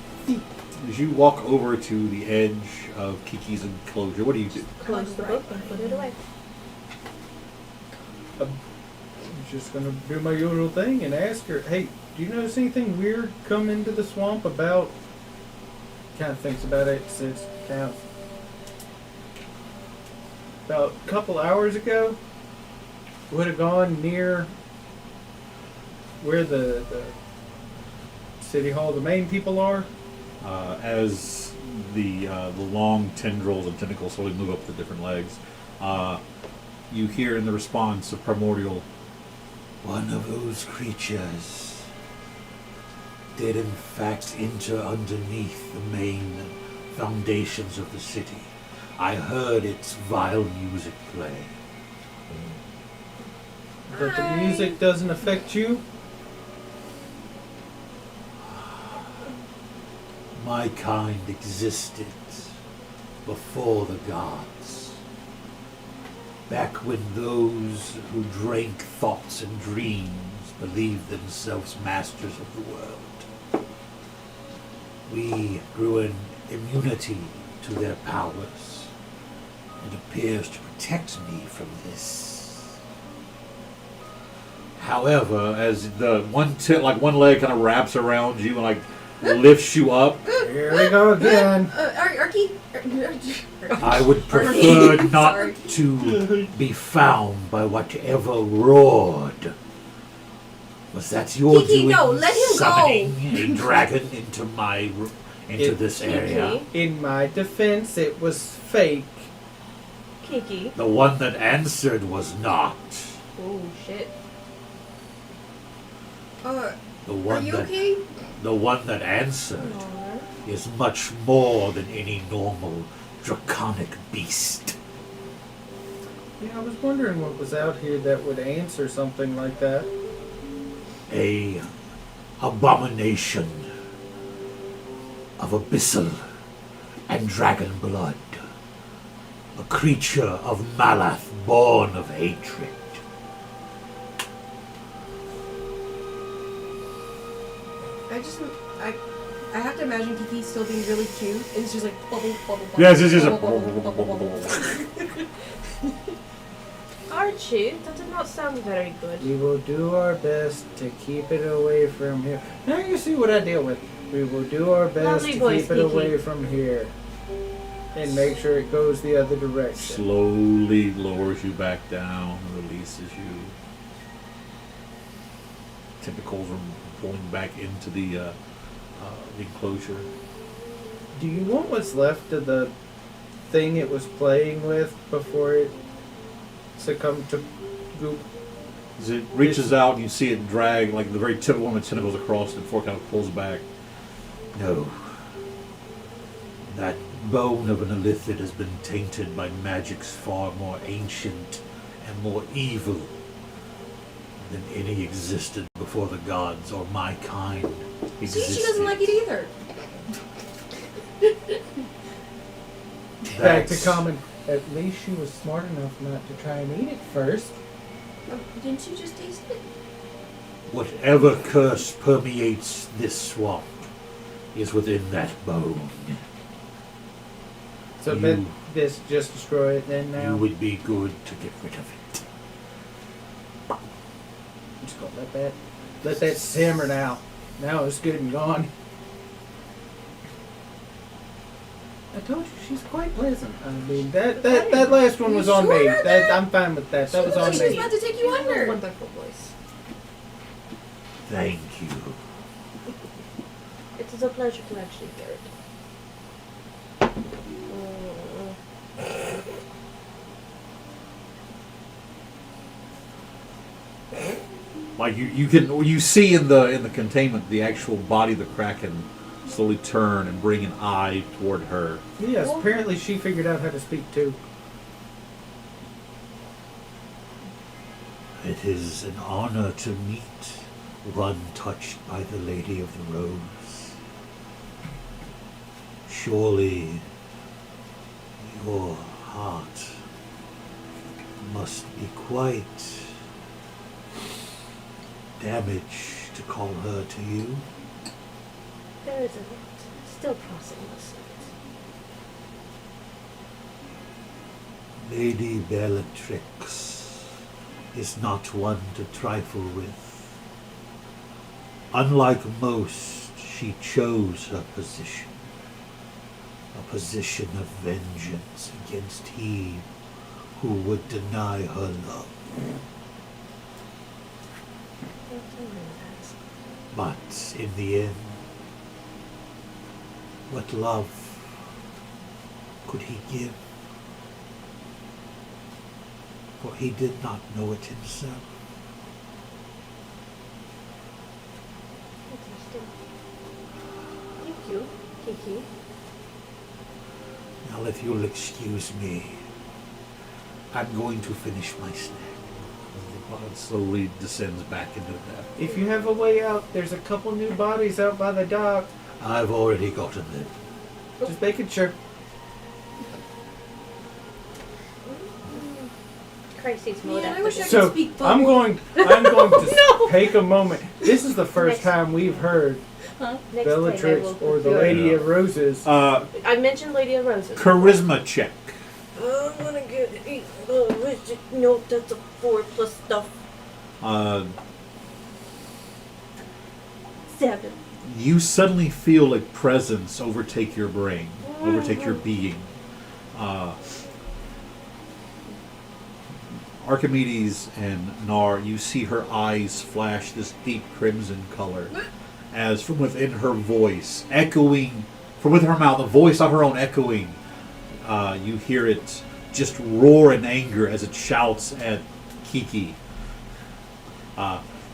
as you walk over to the edge of Kiki's enclosure, what do you do? Close the book and put it away. I'm just gonna do my usual thing and ask her, hey, do you notice anything weird come into the swamp about? Kind of thinks about it, says, about a couple hours ago, would have gone near where the city hall, the main people are. As the long tendrils and tentacles slowly move up the different legs, you hear in the response of Primordial, One of those creatures did in fact enter underneath the main foundations of the city. I heard its vile music play. But the music doesn't affect you. My kind existed before the gods. Back when those who drank thoughts and dreams believed themselves masters of the world. We grew an immunity to their powers. It appears to protect me from this. however, as the one leg kind of wraps around you and like lifts you up, Here we go again. Arky? I would prefer not Sorry. to be found by whatever roared. Was that your Kiki, doing, no, let him go. summoning a dragon into this area? In my defense, it was fake. Kiki. The one that answered was not. Oh shit. Are The one you that okay? the one that answered Aw. is much more than any normal draconic beast. Yeah, I was wondering what was out here that would answer something like that. A abomination of abyssal and dragon blood. A creature of Malath born of hatred. I have to imagine Kiki still being really cute, and it's just like bubble, bubble, bubble. Yes, it's just a bubble, bubble, bubble, bubble. Archie, that did not sound very good. We will do our best to keep it away from here. Now you see what I deal with. We will do our best Lovely to voice, keep it Kiki. away from here. And make sure it goes the other direction. slowly lowers you back down, releases you. Tentacles are pulling back into the enclosure. Do you want what's left of the thing it was playing with before it succumbed to goop? As it reaches out, you see it drag like the very tip of one of its tentacles across, and before it kind of pulls back. No. That bone of an illithid has been tainted by magics far more ancient and more evil than any existed before the gods or my kind See, existed. she doesn't like it either. Back to That's- common. At least she was smart enough not to try and eat it first. Didn't you just taste it? Whatever curse permeates this swamp is within that bone. So You- bet this just destroy it then You now. would be good to get rid of it. Just gonna let that simmer now. Now it's good and gone. I told you she's quite pleasant. I mean that last one was on me. You sure That I'm fine with that. That was on She was me. about to take you under. Wonderful voice. Thank you. It is a pleasure to actually hear it. Like you see in the containment the actual body of the Kraken slowly turn and bring an eye toward her. Yes, apparently she figured out how to speak too. It is an honor to meet one touched by the Lady of the Rose. Surely your heart must be quite damaged to call her to you. There is a lot. Still processing this. Lady Bellatrix is not one to trifle with. Unlike most, she chose her position. A position of vengeance against he who would deny her love. But in the end, what love could he give? For he did not know it himself. Interesting. Thank you, Kiki. Now, if you'll excuse me, I'm going to finish my snack. The body slowly descends back into death. If you have a way out, there's a couple new bodies out by the dock. I've already gotten them. Just making sure. Crises mode. Man, I wish I could So speak I'm bubble. going to No. take a moment. This is the first Next- time we've heard Huh? Next time I Bellatrix will or put the your- Lady of Roses. I mentioned Lady of Roses. Charisma check. I'm gonna get 8. No, that's a 4 plus stuff. 7. You suddenly feel a presence overtake your brain, overtake your being. Archimedes and Nar, you see her eyes flash this deep crimson color as from within her voice, echoing, from within her mouth, a voice of her own echoing, you hear it just roar in anger as it shouts at Kiki.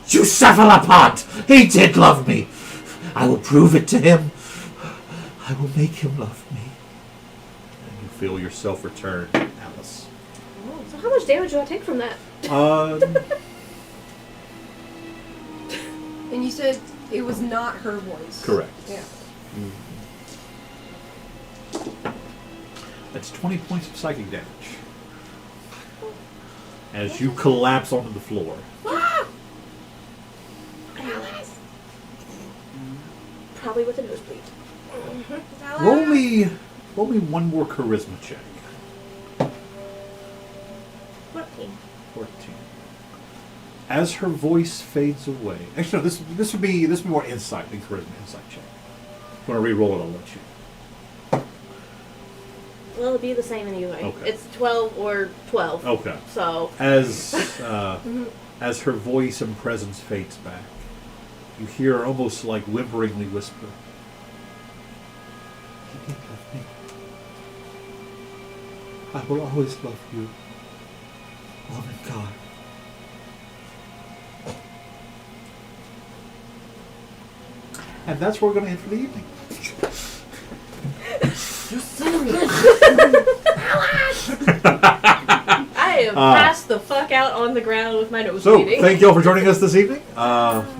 You cephalopod! He did love me! I will prove it to him. I will make him love me. And you feel yourself return, Alice. Oh, so how much damage do I take from that? And you said it was not her voice. Correct. Yeah. That's 20 points of psychic damage. As you collapse onto the floor. Probably with a nosebleed. Roll me one more charisma check. 14. 14. As her voice fades away. Actually, no, this would be more insight than charisma. Insight check. If you want to re-roll it, I'll let you. Well, it'll be the same anyway. Okay. It's 12 or 12. Okay. So, As her voice and presence fades back, you hear almost like whimperingly whisper. He did love me. I will always love you. Woman God. And that's where we're going to end for the evening. I am passed the fuck out on the ground with my nose So, bleeding. thank you all for joining us this evening.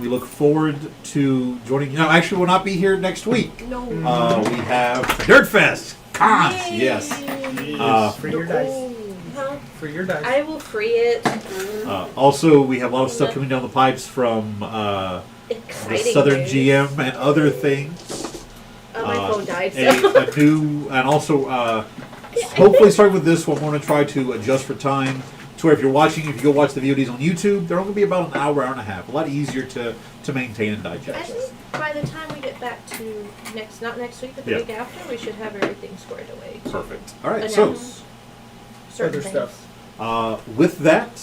We look forward to joining you. No, actually, we'll not be here next week. No. We have Dirtfest. Cons, yes. For your dice. Huh? For your dice. I will free it. Also, we have a lot of stuff coming down the pipes from the Exciting Southern news. GM and other things. My phone died, so. A new, and also, hopefully starting with this one, we're going to try to adjust for time to where if you go watch the VODs on YouTube, they're only going to be about an hour and a half. A lot easier to maintain and I digest. think by the time we get back to not next week, but the Yeah. week after, we should have everything squared away. Perfect. All right, so Announce certain Other things. stuff. with that,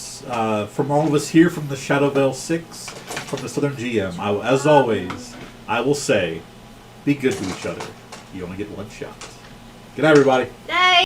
from all of us here from the Shadowvale 6, from the Southern GM, as always, I will say, be good to each other. You only get one shot. Good night, everybody. Night.